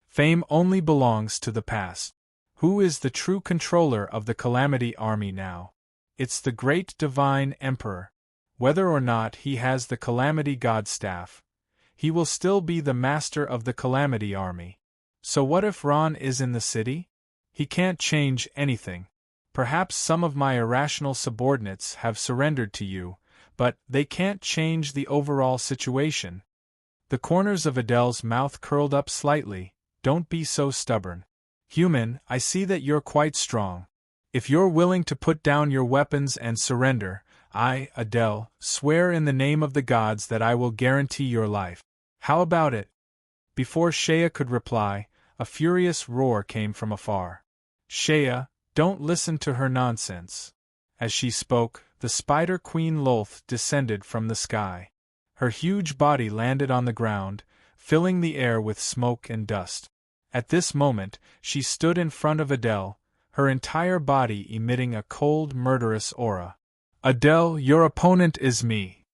Fame only belongs to the past. Who is the true controller of the Calamity Army now? It's the great divine Emperor. Whether or not he has the Calamity God staff, he will still be the master of the Calamity Army. So what if Ron is in the city? He can't change anything. Perhaps some of my irrational subordinates have surrendered to you, but they can't change the overall situation. The corners of Adele's mouth curled up slightly. Don't be so stubborn. Human, I see that you're quite strong. If you're willing to put down your weapons and surrender, I, Adele, swear in the name of the gods that I will guarantee your life. How about it? Before Shea could reply, a furious roar came from afar. Shea, don't listen to her nonsense. As she spoke, the Spider Queen Lolth descended from the sky. Her huge body landed on the ground, filling the air with smoke and dust. At this moment, she stood in front of Adele, her entire body emitting a cold, murderous aura. Adele, your opponent is me.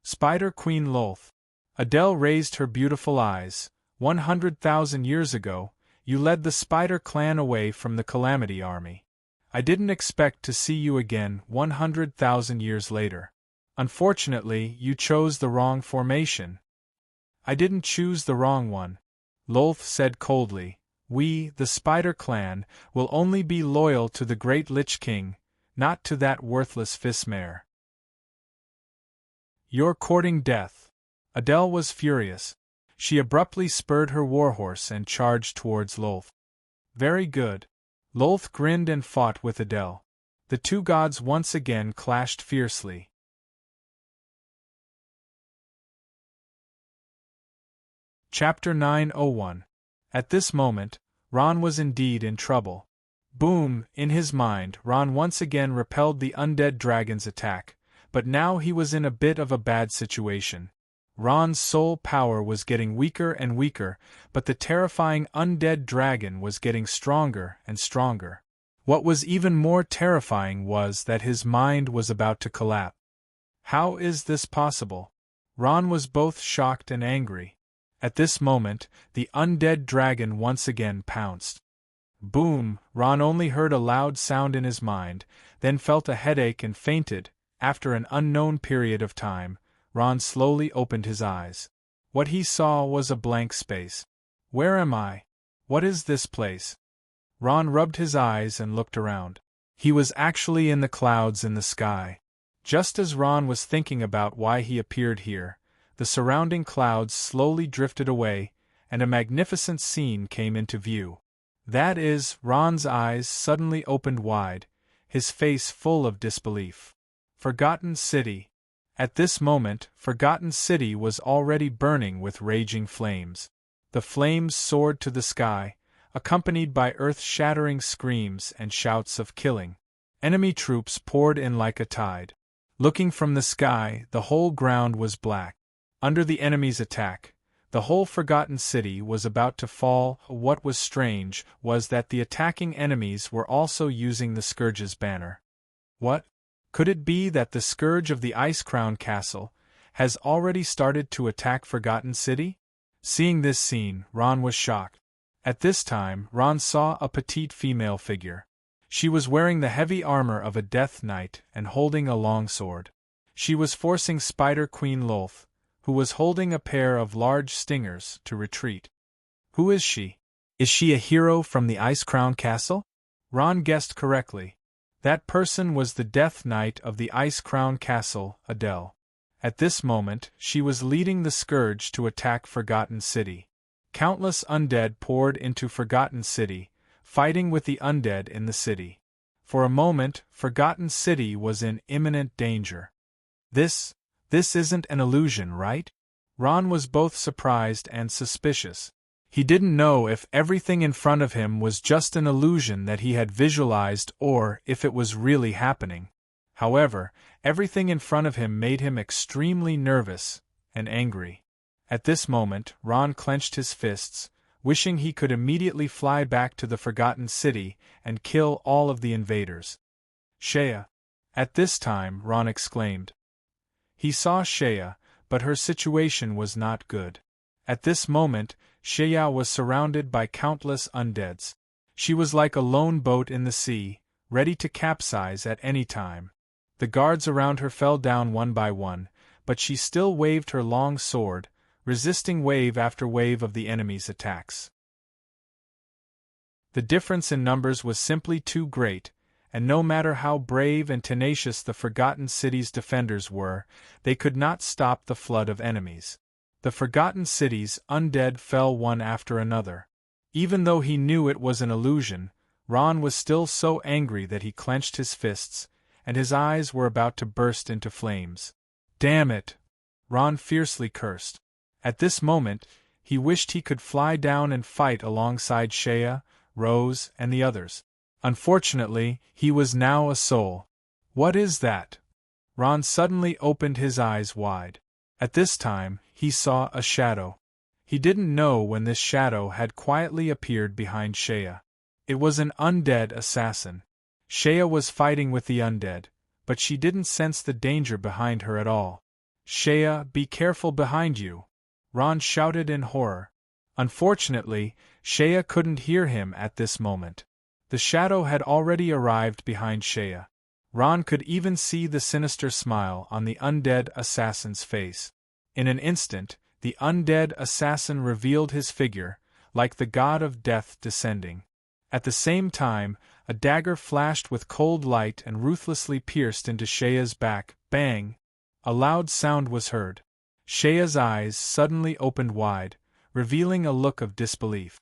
Spider Queen Lolth. Adele raised her beautiful eyes. 100,000 years ago, you led the Spider Clan away from the Calamity Army. I didn't expect to see you again 100,000 years later. Unfortunately, you chose the wrong formation. I didn't choose the wrong one. Lolth said coldly. We, the Spider Clan, will only be loyal to the great Lich King, not to that worthless Fismare. You're courting death. Adele was furious. She abruptly spurred her warhorse and charged towards Lolth. Very good. Lolth grinned and fought with Adele. The two gods once again clashed fiercely. Chapter 901. At this moment, Ron was indeed in trouble. Boom! In his mind, Ron once again repelled the undead dragon's attack, but now he was in a bit of a bad situation. Ron's soul power was getting weaker and weaker, but the terrifying undead dragon was getting stronger and stronger. What was even more terrifying was that his mind was about to collapse. How is this possible? Ron was both shocked and angry. At this moment, the undead dragon once again pounced. Boom! Ron only heard a loud sound in his mind, then felt a headache and fainted. After an unknown period of time, Ron slowly opened his eyes. What he saw was a blank space. Where am I? What is this place? Ron rubbed his eyes and looked around. He was actually in the clouds in the sky. Just as Ron was thinking about why he appeared here, the surrounding clouds slowly drifted away, and a magnificent scene came into view. That is, Ron's eyes suddenly opened wide, his face full of disbelief. Forgotten City. At this moment, Forgotten City was already burning with raging flames. The flames soared to the sky, accompanied by earth-shattering screams and shouts of killing. Enemy troops poured in like a tide. Looking from the sky, the whole ground was black. Under the enemy's attack, the whole Forgotten City was about to fall. What was strange was that the attacking enemies were also using the Scourge's banner. What? Could it be that the scourge of the Ice Crown Castle has already started to attack Forgotten City? Seeing this scene, Ron was shocked. At this time, Ron saw a petite female figure. She was wearing the heavy armor of a Death Knight and holding a long sword. She was forcing Spider Queen Lolth, who was holding a pair of large stingers, to retreat. Who is she? Is she a hero from the Ice Crown Castle? Ron guessed correctly. That person was the Death Knight of the Ice Crown Castle, Adele. At this moment, she was leading the Scourge to attack Forgotten City. Countless undead poured into Forgotten City, fighting with the undead in the city. For a moment, Forgotten City was in imminent danger. This isn't an illusion, right? Ron was both surprised and suspicious. He didn't know if everything in front of him was just an illusion that he had visualized or if it was really happening. However, everything in front of him made him extremely nervous and angry. At this moment, Ron clenched his fists, wishing he could immediately fly back to the Forgotten City and kill all of the invaders. Shea! At this time, Ron exclaimed. He saw Shea, but her situation was not good. At this moment, Shea was surrounded by countless undeads. She was like a lone boat in the sea, ready to capsize at any time. The guards around her fell down one by one, but she still waved her long sword, resisting wave after wave of the enemy's attacks. The difference in numbers was simply too great, and no matter how brave and tenacious the Forgotten City's defenders were, they could not stop the flood of enemies. The Forgotten City's undead fell one after another. Even though he knew it was an illusion, Ron was still so angry that he clenched his fists, and his eyes were about to burst into flames. Damn it! Ron fiercely cursed. At this moment, he wished he could fly down and fight alongside Shea, Rose, and the others. Unfortunately, he was now a soul. What is that? Ron suddenly opened his eyes wide. At this time, he saw a shadow. He didn't know when this shadow had quietly appeared behind Shea. It was an undead assassin. Shea was fighting with the undead, but she didn't sense the danger behind her at all. Shea, be careful behind you! Ron shouted in horror. Unfortunately, Shea couldn't hear him at this moment. The shadow had already arrived behind Shea. Ron could even see the sinister smile on the undead assassin's face. In an instant, the undead assassin revealed his figure, like the god of death descending. At the same time, a dagger flashed with cold light and ruthlessly pierced into Shea's back. Bang! A loud sound was heard. Shea's eyes suddenly opened wide, revealing a look of disbelief.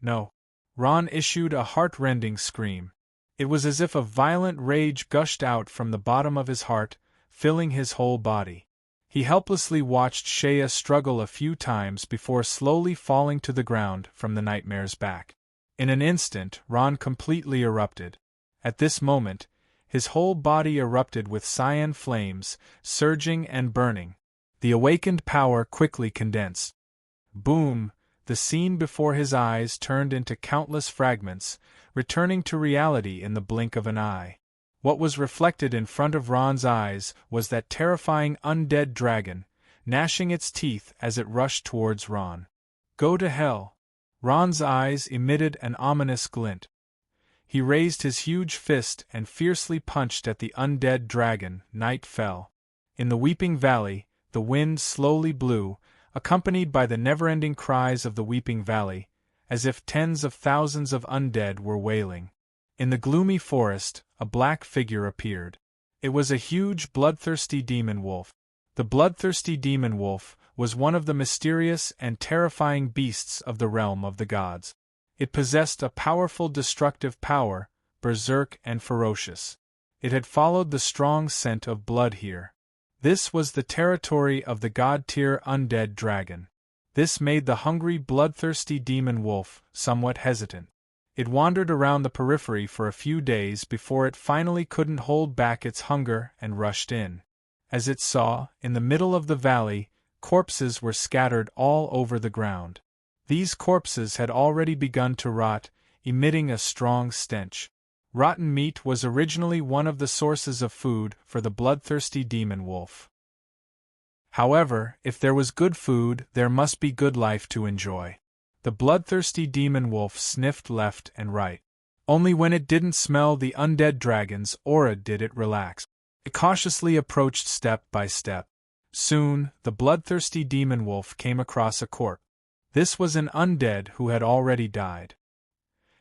No. Ron issued a heart-rending scream. It was as if a violent rage gushed out from the bottom of his heart, filling his whole body. He helplessly watched Shea struggle a few times before slowly falling to the ground from the nightmare's back. In an instant, Ron completely erupted. At this moment, his whole body erupted with cyan flames, surging and burning. The awakened power quickly condensed. Boom! The scene before his eyes turned into countless fragments, returning to reality in the blink of an eye. What was reflected in front of Ron's eyes was that terrifying undead dragon, gnashing its teeth as it rushed towards Ron. Go to hell! Ron's eyes emitted an ominous glint. He raised his huge fist and fiercely punched at the undead dragon. Night fell. In the Weeping Valley, the wind slowly blew, accompanied by the never-ending cries of the Weeping Valley, as if tens of thousands of undead were wailing. In the gloomy forest, a black figure appeared. It was a huge, bloodthirsty demon wolf. The bloodthirsty demon wolf was one of the mysterious and terrifying beasts of the realm of the gods. It possessed a powerful destructive power, berserk and ferocious. It had followed the strong scent of blood here. This was the territory of the god-tier undead dragon. This made the hungry, bloodthirsty demon wolf somewhat hesitant. It wandered around the periphery for a few days before it finally couldn't hold back its hunger and rushed in. As it saw, in the middle of the valley, corpses were scattered all over the ground. These corpses had already begun to rot, emitting a strong stench. Rotten meat was originally one of the sources of food for the bloodthirsty demon wolf. However, if there was good food, there must be good life to enjoy. The bloodthirsty demon wolf sniffed left and right. Only when it didn't smell the undead dragon's aura did it relax. It cautiously approached step by step. Soon, the bloodthirsty demon wolf came across a corpse. This was an undead who had already died.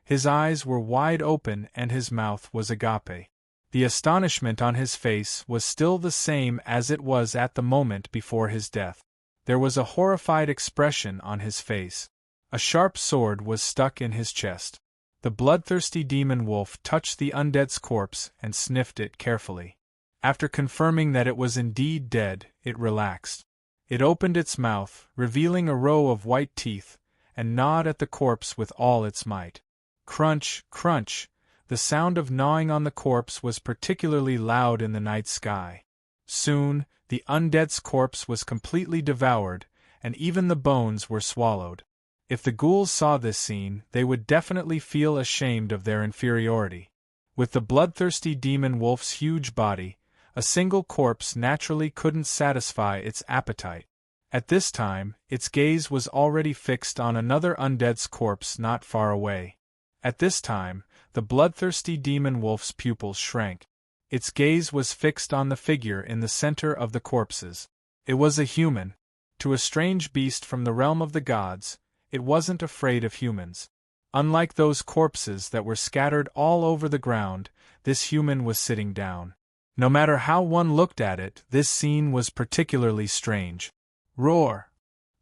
His eyes were wide open and his mouth was agape. The astonishment on his face was still the same as it was at the moment before his death. There was a horrified expression on his face. A sharp sword was stuck in his chest. The bloodthirsty demon wolf touched the undead's corpse and sniffed it carefully. After confirming that it was indeed dead, it relaxed. It opened its mouth, revealing a row of white teeth, and gnawed at the corpse with all its might. Crunch, crunch! The sound of gnawing on the corpse was particularly loud in the night sky. Soon, the undead's corpse was completely devoured, and even the bones were swallowed. If the ghouls saw this scene, they would definitely feel ashamed of their inferiority. With the bloodthirsty demon wolf's huge body, a single corpse naturally couldn't satisfy its appetite. At this time, its gaze was already fixed on another undead's corpse not far away. At this time, the bloodthirsty demon wolf's pupils shrank. Its gaze was fixed on the figure in the center of the corpses. It was a human. To a strange beast from the realm of the gods, it wasn't afraid of humans. Unlike those corpses that were scattered all over the ground, this human was sitting down. No matter how one looked at it, this scene was particularly strange. Roar!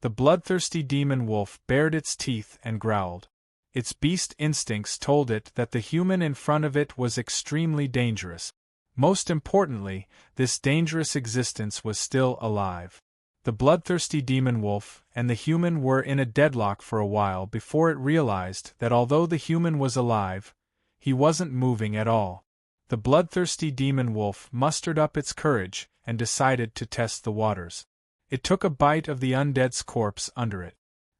The bloodthirsty demon wolf bared its teeth and growled. Its beast instincts told it that the human in front of it was extremely dangerous. Most importantly, this dangerous existence was still alive. The bloodthirsty demon wolf and the human were in a deadlock for a while before it realized that although the human was alive, he wasn't moving at all. The bloodthirsty demon wolf mustered up its courage and decided to test the waters. It took a bite of the undead's corpse under it.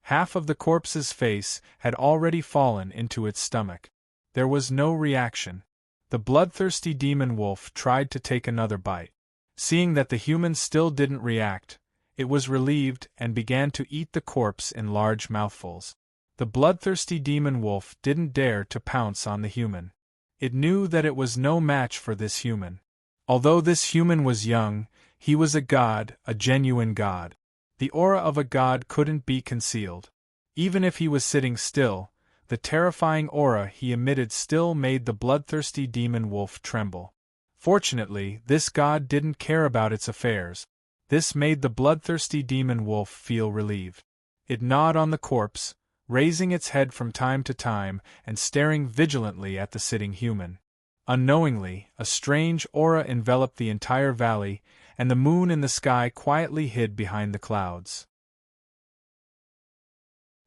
Half of the corpse's face had already fallen into its stomach. There was no reaction. The bloodthirsty demon wolf tried to take another bite. Seeing that the human still didn't react, it was relieved and began to eat the corpse in large mouthfuls. The bloodthirsty demon wolf didn't dare to pounce on the human. It knew that it was no match for this human. Although this human was young, he was a god, a genuine god. The aura of a god couldn't be concealed. Even if he was sitting still, the terrifying aura he emitted still made the bloodthirsty demon wolf tremble. Fortunately, this god didn't care about its affairs. This made the bloodthirsty demon wolf feel relieved. It gnawed on the corpse, raising its head from time to time and staring vigilantly at the sitting human. Unknowingly, a strange aura enveloped the entire valley, and the moon in the sky quietly hid behind the clouds.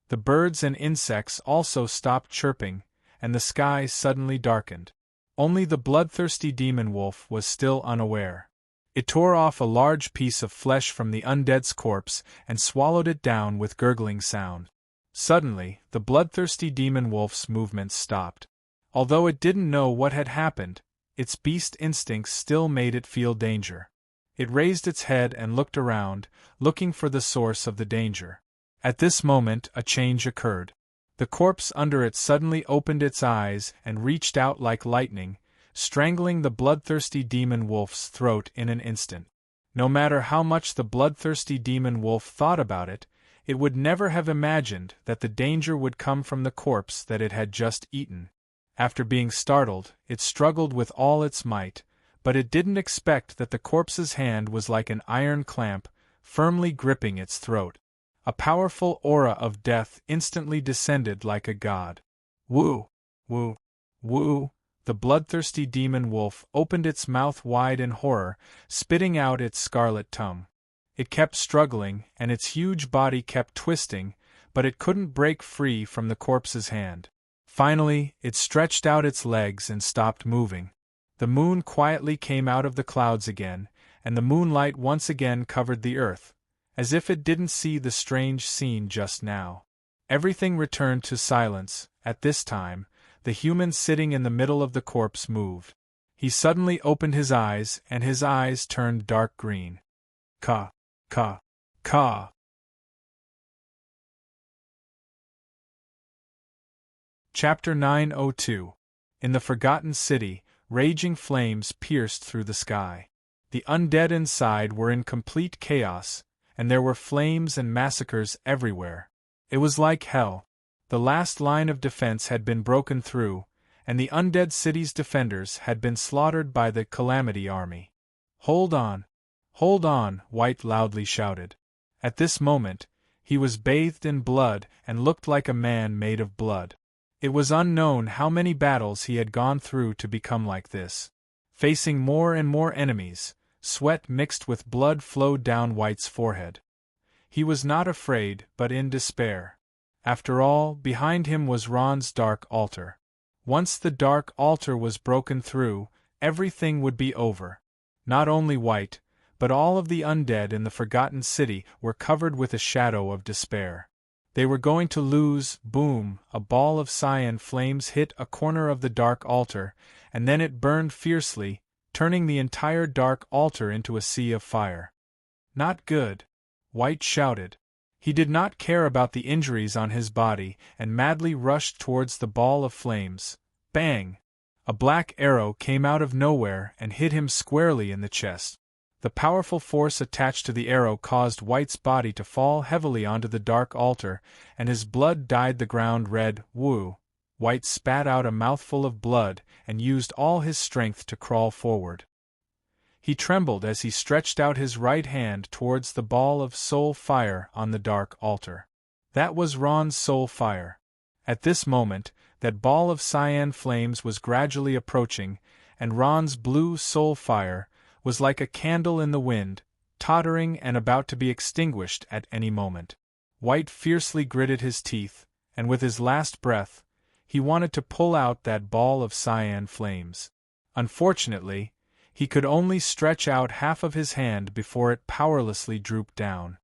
The birds and insects also stopped chirping, and the sky suddenly darkened. Only the bloodthirsty demon wolf was still unaware. It tore off a large piece of flesh from the undead's corpse and swallowed it down with gurgling sound. Suddenly, the bloodthirsty demon wolf's movements stopped. Although it didn't know what had happened, its beast instincts still made it feel danger. It raised its head and looked around, looking for the source of the danger. At this moment, a change occurred. The corpse under it suddenly opened its eyes and reached out like lightning, strangling the bloodthirsty demon wolf's throat in an instant. No matter how much the bloodthirsty demon wolf thought about it, it would never have imagined that the danger would come from the corpse that it had just eaten. After being startled, it struggled with all its might, but it didn't expect that the corpse's hand was like an iron clamp, firmly gripping its throat. A powerful aura of death instantly descended like a god. Woo! Woo! Woo! The bloodthirsty demon wolf opened its mouth wide in horror, spitting out its scarlet tongue. It kept struggling, and its huge body kept twisting, but it couldn't break free from the corpse's hand. Finally, it stretched out its legs and stopped moving. The moon quietly came out of the clouds again, and the moonlight once again covered the earth, as if it didn't see the strange scene just now. Everything returned to silence. At this time, The human sitting in the middle of the corpse moved. He suddenly opened his eyes, and his eyes turned dark green. Ka, ka, ka. Chapter 902. In the Forgotten City, raging flames pierced through the sky. The undead inside were in complete chaos, and there were flames and massacres everywhere. It was like hell. The last line of defense had been broken through, and the undead city's defenders had been slaughtered by the Calamity Army. "Hold on! Hold on!" White loudly shouted. At this moment, he was bathed in blood and looked like a man made of blood. It was unknown how many battles he had gone through to become like this. Facing more and more enemies, sweat mixed with blood flowed down White's forehead. He was not afraid, but in despair. After all, behind him was Ron's dark altar. Once the dark altar was broken through, everything would be over. Not only White, but all of the undead in the Forgotten City were covered with a shadow of despair. They were going to lose. Boom! A ball of cyan flames hit a corner of the dark altar, and then it burned fiercely, turning the entire dark altar into a sea of fire. "Not good!" White shouted. He did not care about the injuries on his body and madly rushed towards the ball of flames. Bang! A black arrow came out of nowhere and hit him squarely in the chest. The powerful force attached to the arrow caused White's body to fall heavily onto the dark altar, and his blood dyed the ground red. Woo! White spat out a mouthful of blood and used all his strength to crawl forward. He trembled as he stretched out his right hand towards the ball of soul fire on the dark altar. That was Ron's soul fire. At this moment, that ball of cyan flames was gradually approaching, and Ron's blue soul fire was like a candle in the wind, tottering and about to be extinguished at any moment. White fiercely gritted his teeth, and with his last breath, he wanted to pull out that ball of cyan flames. Unfortunately, he could only stretch out half of his hand before it powerlessly drooped down.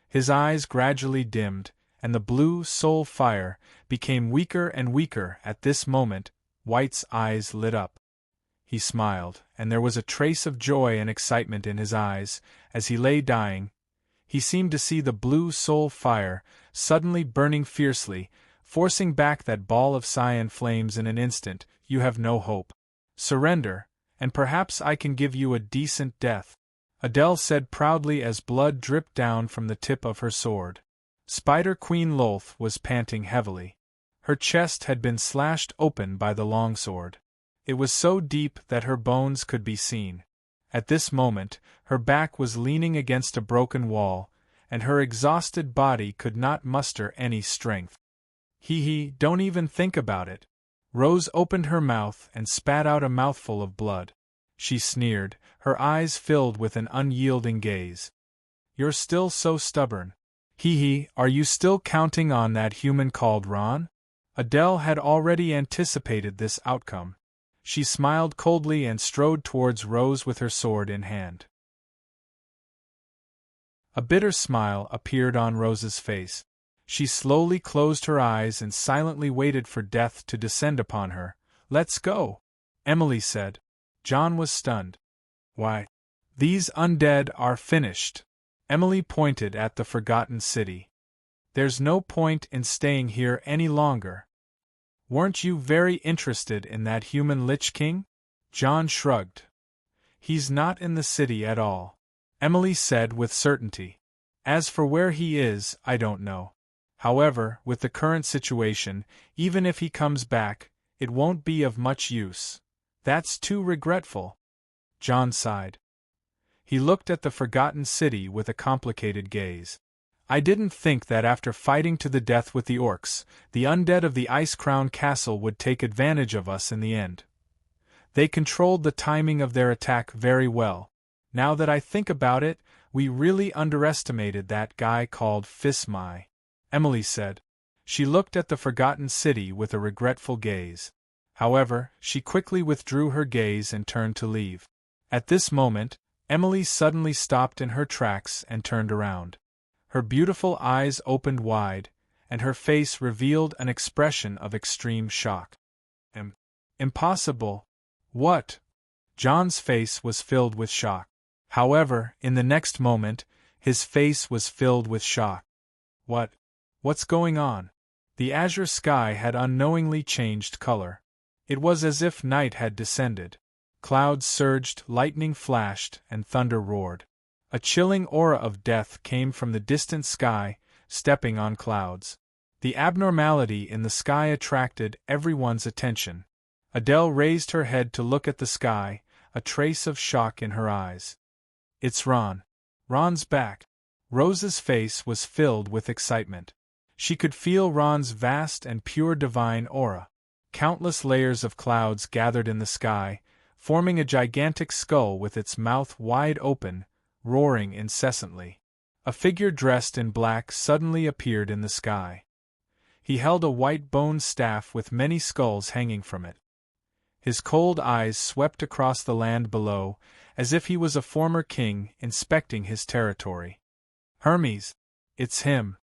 His eyes gradually dimmed, and the blue soul fire became weaker and weaker. At this moment, White's eyes lit up. He smiled, and there was a trace of joy and excitement in his eyes. As he lay dying, he seemed to see the blue soul fire suddenly burning fiercely, forcing back that ball of cyan flames in an instant. "You have no hope. Surrender, and perhaps I can give you a decent death," Adele said proudly as blood dripped down from the tip of her sword. Spider Queen Lolth was panting heavily. Her chest had been slashed open by the longsword. It was so deep that her bones could be seen. At this moment, her back was leaning against a broken wall, and her exhausted body could not muster any strength. Don't even think about it." Rose opened her mouth and spat out a mouthful of blood. She sneered, her eyes filled with an unyielding gaze. "You're still so stubborn. Are you still counting on that human called Ron?" Adele had already anticipated this outcome. She smiled coldly and strode towards Rose with her sword in hand. A bitter smile appeared on Rose's face. She slowly closed her eyes and silently waited for death to descend upon her. "Let's go," Emily said. John was stunned. "Why? These undead are finished." Emily pointed at the Forgotten City. "There's no point in staying here any longer." "Weren't you very interested in that human Lich King?" John shrugged. "He's not in the city at all," Emily said with certainty. "As for where he is, I don't know. However, with the current situation, even if he comes back, it won't be of much use. That's too regretful." John sighed. He looked at the Forgotten City with a complicated gaze. "I didn't think that after fighting to the death with the orcs, the undead of the Ice Crown Castle would take advantage of us in the end. They controlled the timing of their attack very well. Now that I think about it, we really underestimated that guy called Fismai," Emily said. She looked at the Forgotten City with a regretful gaze. However, she quickly withdrew her gaze and turned to leave. At this moment, Emily suddenly stopped in her tracks and turned around. Her beautiful eyes opened wide, and her face revealed an expression of extreme shock. Impossible. What? John's face was filled with shock. However, in the next moment, his face was filled with shock. What's going on? The azure sky had unknowingly changed color. It was as if night had descended. Clouds surged, lightning flashed, and thunder roared. A chilling aura of death came from the distant sky, stepping on clouds. The abnormality in the sky attracted everyone's attention. Adele raised her head to look at the sky, a trace of shock in her eyes. It's Ron. Ron's back. Rose's face was filled with excitement. She could feel Ron's vast and pure divine aura. Countless layers of clouds gathered in the sky, forming a gigantic skull with its mouth wide open, roaring incessantly. A figure dressed in black suddenly appeared in the sky. He held a white bone staff with many skulls hanging from it. His cold eyes swept across the land below, as if he was a former king inspecting his territory. Hermes! It's him!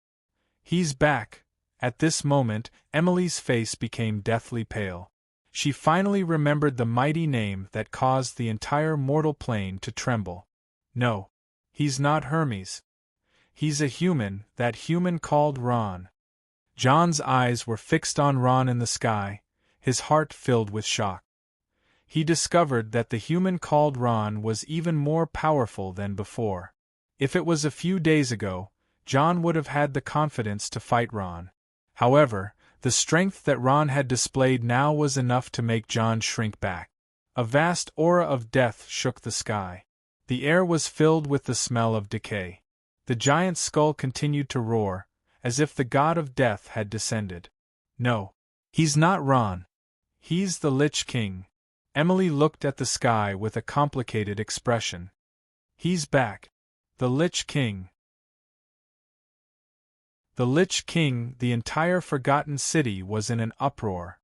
He's back! At this moment, Emily's face became deathly pale. She finally remembered the mighty name that caused the entire mortal plane to tremble. No, he's not Hermes. He's a human, that human called Ron. John's eyes were fixed on Ron in the sky, his heart filled with shock. He discovered that the human called Ron was even more powerful than before. If it was a few days ago, John would have had the confidence to fight Ron. However, the strength that Ron had displayed now was enough to make John shrink back. A vast aura of death shook the sky. The air was filled with the smell of decay. The giant skull continued to roar, as if the god of death had descended. No, he's not Ron. He's the Lich King. Emily looked at the sky with a complicated expression. He's back. The Lich King. The Lich King, the entire forgotten city was in an uproar.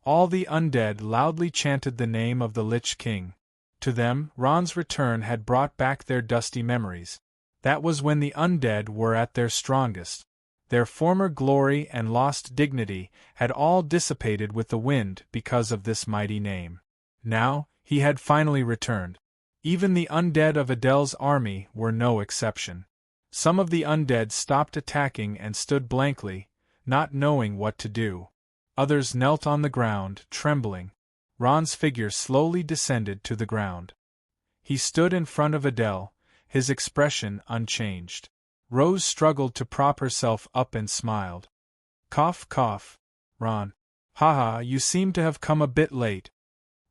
All the undead loudly chanted the name of the Lich King. To them, Ron's return had brought back their dusty memories. That was when the undead were at their strongest. Their former glory and lost dignity had all dissipated with the wind because of this mighty name. Now, he had finally returned. Even the undead of Adele's army were no exception. Some of the undead stopped attacking and stood blankly, not knowing what to do. Others knelt on the ground, trembling. Ron's figure slowly descended to the ground. He stood in front of Adele, his expression unchanged. Rose struggled to prop herself up and smiled. Cough, cough. Ron. Haha, you seem to have come a bit late.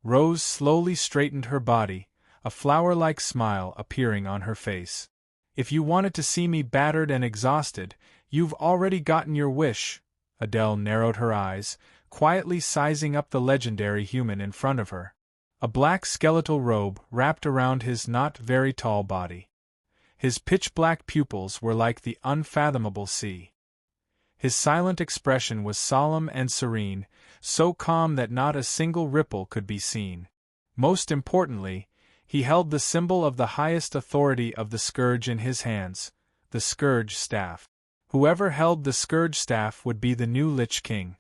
Rose slowly straightened her body, a flower-like smile appearing on her face. If you wanted to see me battered and exhausted, you've already gotten your wish. Adele narrowed her eyes, quietly sizing up the legendary human in front of her. A black skeletal robe wrapped around his not very tall body. His pitch-black pupils were like the unfathomable sea. His silent expression was solemn and serene, so calm that not a single ripple could be seen. Most importantly, he held the symbol of the highest authority of the scourge in his hands, the scourge staff. Whoever held the scourge staff would be the new Lich King.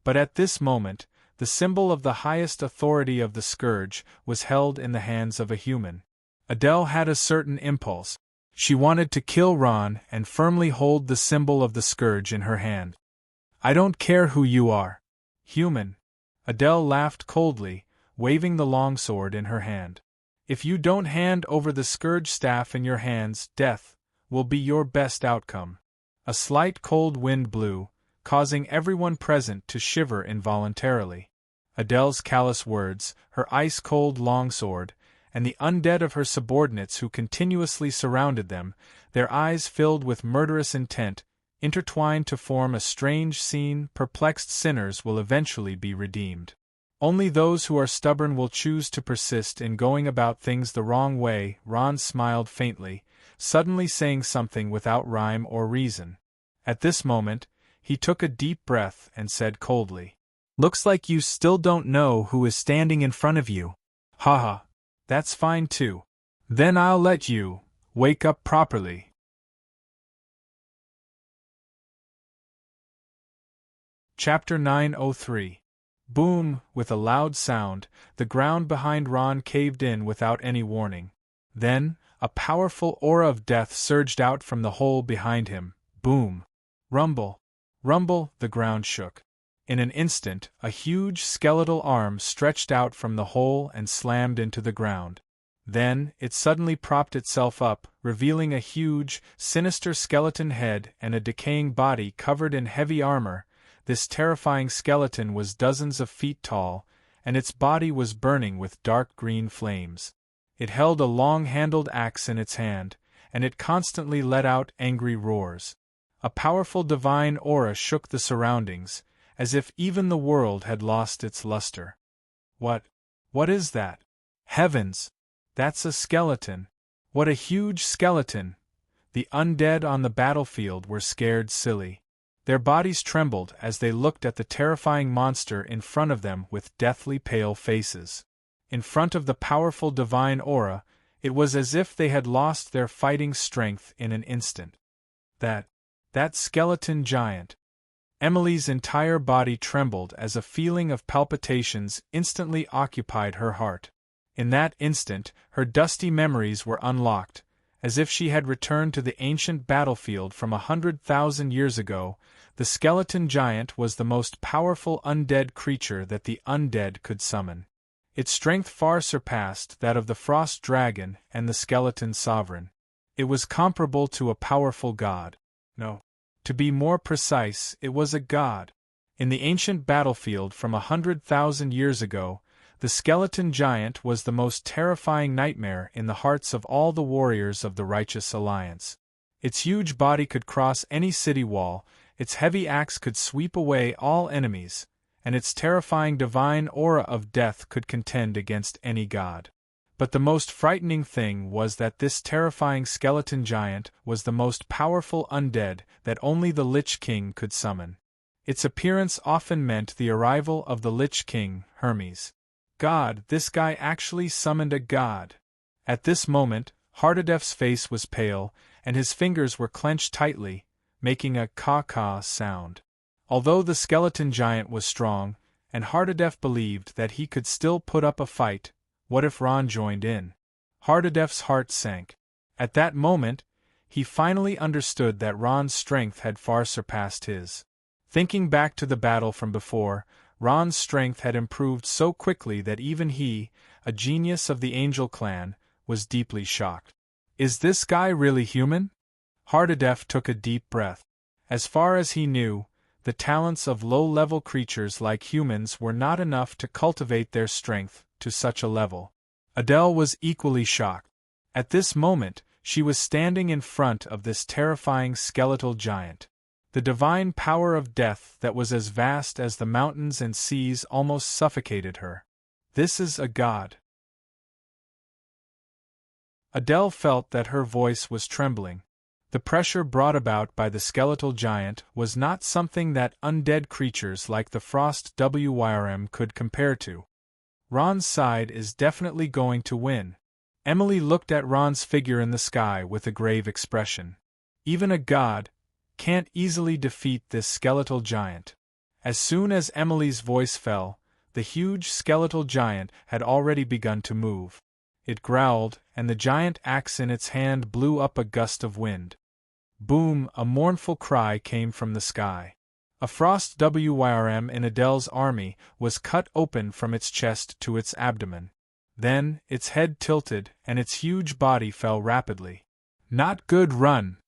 But at this moment, the symbol of the highest authority of the scourge was held in the hands of a human. Adele had a certain impulse. She wanted to kill Ron and firmly hold the symbol of the scourge in her hand. I don't care who you are. Human. Adele laughed coldly, waving the longsword in her hand. If you don't hand over the scourge staff in your hands, death will be your best outcome. A slight cold wind blew, causing everyone present to shiver involuntarily. Adele's callous words, her ice-cold longsword, and the undead of her subordinates who continuously surrounded them, their eyes filled with murderous intent, intertwined to form a strange scene. Perplexed sinners will eventually be redeemed. Only those who are stubborn will choose to persist in going about things the wrong way. Ron smiled faintly, suddenly saying something without rhyme or reason. At this moment, he took a deep breath and said coldly, "Looks like you still don't know who is standing in front of you. Haha, that's fine too. Then I'll let you wake up properly." Chapter 903. Boom! With a loud sound, the ground behind Ron caved in without any warning. Then, a powerful aura of death surged out from the hole behind him. Boom! Rumble! Rumble! The ground shook. In an instant, a huge skeletal arm stretched out from the hole and slammed into the ground. Then, it suddenly propped itself up, revealing a huge, sinister skeleton head and a decaying body covered in heavy armor. This terrifying skeleton was dozens of feet tall, and its body was burning with dark green flames. It held a long-handled axe in its hand, and it constantly let out angry roars. A powerful divine aura shook the surroundings, as if even the world had lost its luster. What is that? Heavens! That's a skeleton. What a huge skeleton! The undead on the battlefield were scared silly. Their bodies trembled as they looked at the terrifying monster in front of them with deathly pale faces. In front of the powerful divine aura, it was as if they had lost their fighting strength in an instant. That skeleton giant. Emily's entire body trembled as a feeling of palpitations instantly occupied her heart. In that instant, her dusty memories were unlocked, as if she had returned to the ancient battlefield from 100,000 years ago. The skeleton giant was the most powerful undead creature that the undead could summon. Its strength far surpassed that of the frost dragon and the skeleton sovereign. It was comparable to a powerful god. No. To be more precise, it was a god. In the ancient battlefield from 100,000 years ago, the skeleton giant was the most terrifying nightmare in the hearts of all the warriors of the Righteous Alliance. Its huge body could cross any city wall, its heavy axe could sweep away all enemies, and its terrifying divine aura of death could contend against any god. But the most frightening thing was that this terrifying skeleton giant was the most powerful undead that only the Lich King could summon. Its appearance often meant the arrival of the Lich King, Hermes. God, this guy actually summoned a god. At this moment, Hardadef's face was pale, and his fingers were clenched tightly, making a caw-caw sound. Although the skeleton giant was strong, and Hardadef believed that he could still put up a fight, what if Ron joined in? Hardadef's heart sank. At that moment, he finally understood that Ron's strength had far surpassed his. Thinking back to the battle from before, Ron's strength had improved so quickly that even he, a genius of the Angel clan, was deeply shocked. Is this guy really human? Hardadef took a deep breath. As far as he knew, the talents of low-level creatures like humans were not enough to cultivate their strength to such a level. Adele was equally shocked. At this moment, she was standing in front of this terrifying skeletal giant. The divine power of death that was as vast as the mountains and seas almost suffocated her. This is a god. Adele felt that her voice was trembling. The pressure brought about by the skeletal giant was not something that undead creatures like the Frost Wyrm could compare to. Ron's side is definitely going to win. Emily looked at Ron's figure in the sky with a grave expression. Even a god can't easily defeat this skeletal giant. As soon as Emily's voice fell, the huge skeletal giant had already begun to move. It growled, and the giant axe in its hand blew up a gust of wind. Boom! A mournful cry came from the sky. A Frost Wyrm in Adele's army was cut open from its chest to its abdomen. Then, its head tilted and its huge body fell rapidly. Not good, run!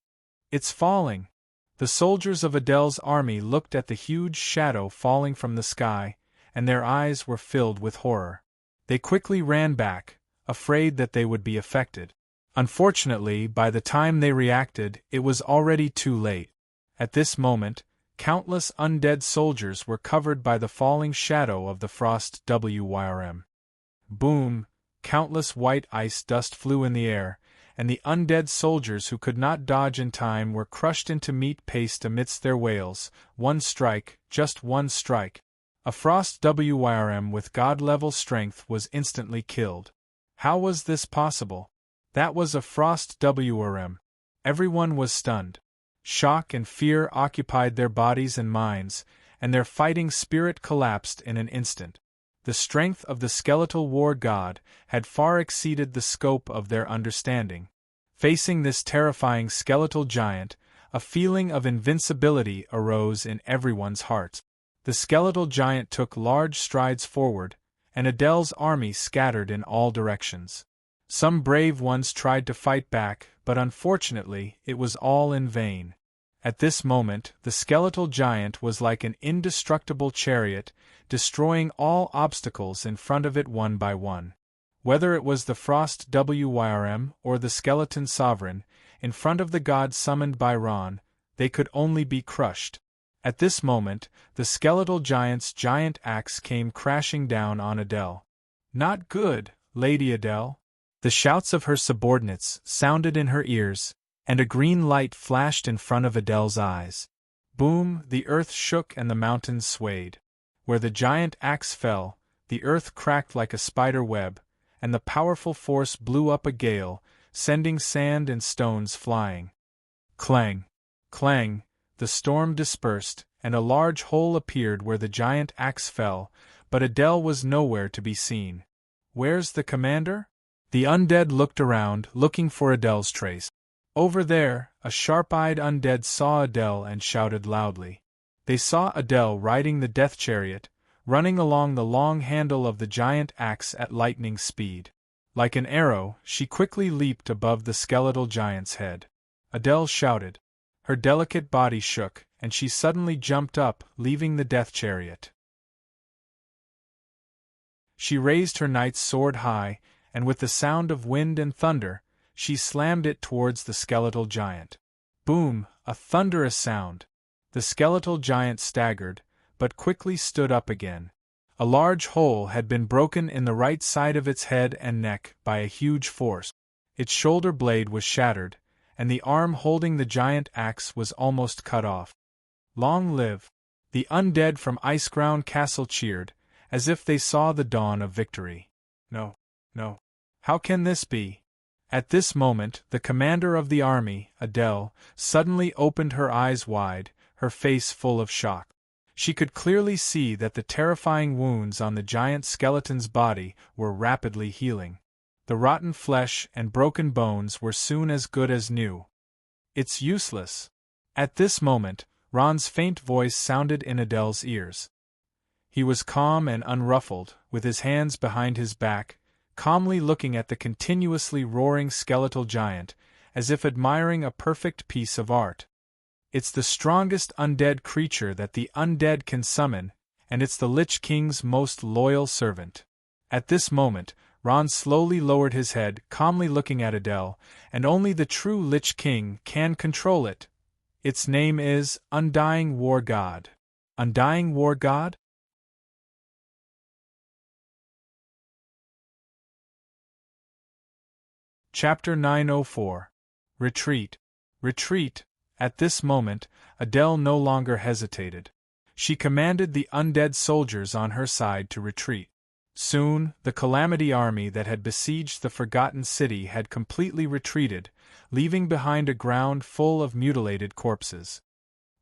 It's falling! The soldiers of Adele's army looked at the huge shadow falling from the sky, and their eyes were filled with horror. They quickly ran back, afraid that they would be affected. Unfortunately, by the time they reacted, it was already too late. At this moment, countless undead soldiers were covered by the falling shadow of the Frost Wyrm. Boom! Countless white ice dust flew in the air, and the undead soldiers who could not dodge in time were crushed into meat paste amidst their wails. One strike, just one strike. A Frost Wyrm with god-level strength was instantly killed. How was this possible? That was a Frost Wyrm. Everyone was stunned. Shock and fear occupied their bodies and minds, and their fighting spirit collapsed in an instant. The strength of the skeletal war god had far exceeded the scope of their understanding. Facing this terrifying skeletal giant, a feeling of invincibility arose in everyone's hearts. The skeletal giant took large strides forward, and Adele's army scattered in all directions. Some brave ones tried to fight back, but unfortunately it was all in vain. At this moment, the skeletal giant was like an indestructible chariot, destroying all obstacles in front of it one by one. Whether it was the Frost Wyrm or the skeleton sovereign, in front of the god summoned by Ron, they could only be crushed. At this moment, the skeletal giant's giant axe came crashing down on Adele. "Not good, Lady Adele." The shouts of her subordinates sounded in her ears, and a green light flashed in front of Adele's eyes. Boom, the earth shook and the mountains swayed. Where the giant axe fell, the earth cracked like a spider web, and the powerful force blew up a gale, sending sand and stones flying. Clang! Clang! The storm dispersed, and a large hole appeared where the giant axe fell, but Adele was nowhere to be seen. "Where's the commander?" The undead looked around, looking for Adele's trace. Over there, a sharp-eyed undead saw Adele and shouted loudly. They saw Adele riding the death chariot, running along the long handle of the giant axe at lightning speed. Like an arrow, she quickly leaped above the skeletal giant's head. Adele shouted. Her delicate body shook, and she suddenly jumped up, leaving the death chariot. She raised her knight's sword high, and with the sound of wind and thunder, she slammed it towards the skeletal giant. Boom! A thunderous sound. The skeletal giant staggered, but quickly stood up again. A large hole had been broken in the right side of its head and neck by a huge force. Its shoulder blade was shattered, and the arm holding the giant axe was almost cut off. Long live! The undead from Iceground Castle cheered, as if they saw the dawn of victory. No, no. How can this be? At this moment, the commander of the army, Adele, suddenly opened her eyes wide, her face full of shock. She could clearly see that the terrifying wounds on the giant skeleton's body were rapidly healing. The rotten flesh and broken bones were soon as good as new. "It's useless." At this moment, Ron's faint voice sounded in Adele's ears. He was calm and unruffled, with his hands behind his back, calmly looking at the continuously roaring skeletal giant, as if admiring a perfect piece of art. "It's the strongest undead creature that the undead can summon, and it's the Lich King's most loyal servant." At this moment, Ron slowly lowered his head, calmly looking at Adele, "and only the true Lich King can control it. Its name is Undying War God." Undying War God? Chapter 904. Retreat. Retreat. At this moment, Adele no longer hesitated. She commanded the undead soldiers on her side to retreat. Soon, the Calamity army that had besieged the Forgotten City had completely retreated, leaving behind a ground full of mutilated corpses.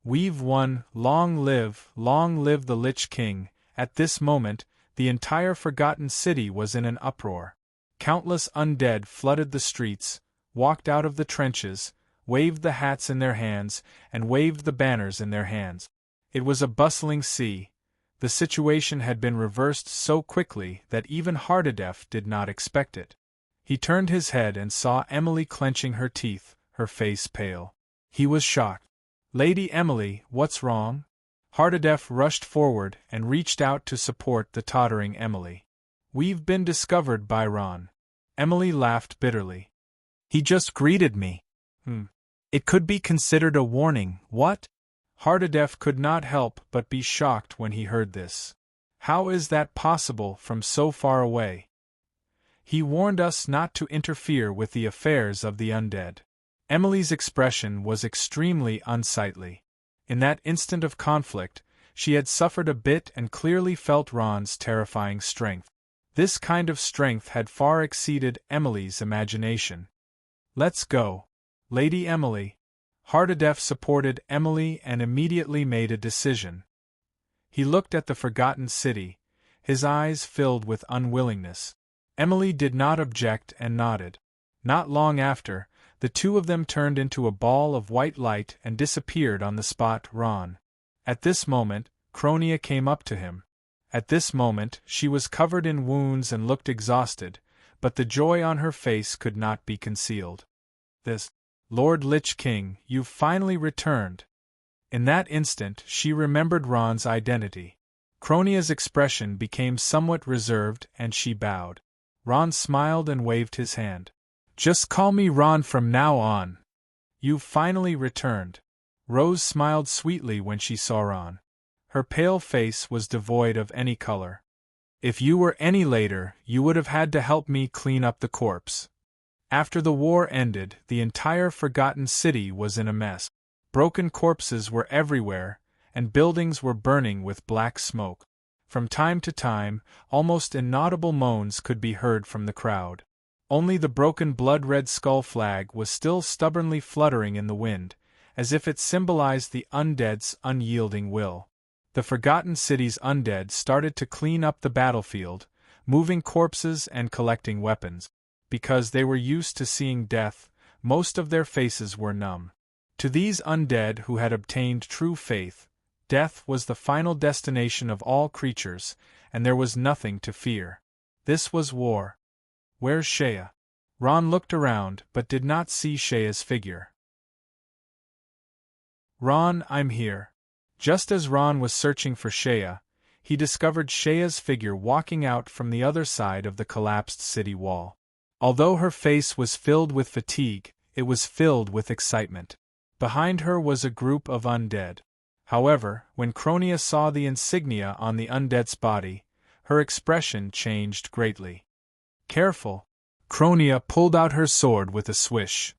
"We've won, long live the Lich King." At this moment, the entire Forgotten City was in an uproar. Countless undead flooded the streets, walked out of the trenches, waved the hats in their hands, and waved the banners in their hands. It was a bustling sea. The situation had been reversed so quickly that even Hardadef did not expect it. He turned his head and saw Emily clenching her teeth, her face pale. He was shocked. "Lady Emily, what's wrong?" Hardadef rushed forward and reached out to support the tottering Emily. "We've been discovered by Ron." Emily laughed bitterly. "He just greeted me." It could be considered a warning, what?" Hardadef could not help but be shocked when he heard this. "How is that possible from so far away?" "He warned us not to interfere with the affairs of the undead." Emily's expression was extremely unsightly. In that instant of conflict, she had suffered a bit and clearly felt Ron's terrifying strength. This kind of strength had far exceeded Emily's imagination. "Let's go, Lady Emily." Hardadef supported Emily and immediately made a decision. He looked at the forgotten city, his eyes filled with unwillingness. Emily did not object and nodded. Not long after, the two of them turned into a ball of white light and disappeared on the spot Ron. At this moment, Cronia came up to him. At this moment, she was covered in wounds and looked exhausted, but the joy on her face could not be concealed. "This, Lord Lich King, you've finally returned." In that instant, she remembered Ron's identity. Cronia's expression became somewhat reserved and she bowed. Ron smiled and waved his hand. "Just call me Ron from now on. You've finally returned." Rose smiled sweetly when she saw Ron. Her pale face was devoid of any color. "If you were any later, you would have had to help me clean up the corpse." After the war ended, the entire forgotten city was in a mess. Broken corpses were everywhere, and buildings were burning with black smoke. From time to time, almost inaudible moans could be heard from the crowd. Only the broken blood-red skull flag was still stubbornly fluttering in the wind, as if it symbolized the undead's unyielding will. The forgotten city's undead started to clean up the battlefield, moving corpses and collecting weapons. Because they were used to seeing death, most of their faces were numb. To these undead who had obtained true faith, death was the final destination of all creatures, and there was nothing to fear. This was war. "Where's Shea?" Ron looked around but did not see Shea's figure. "Ron, I'm here." Just as Ron was searching for Shea, he discovered Shea's figure walking out from the other side of the collapsed city wall. Although her face was filled with fatigue, it was filled with excitement. Behind her was a group of undead. However, when Cronia saw the insignia on the undead's body, her expression changed greatly. "Careful!" Cronia pulled out her sword with a swish.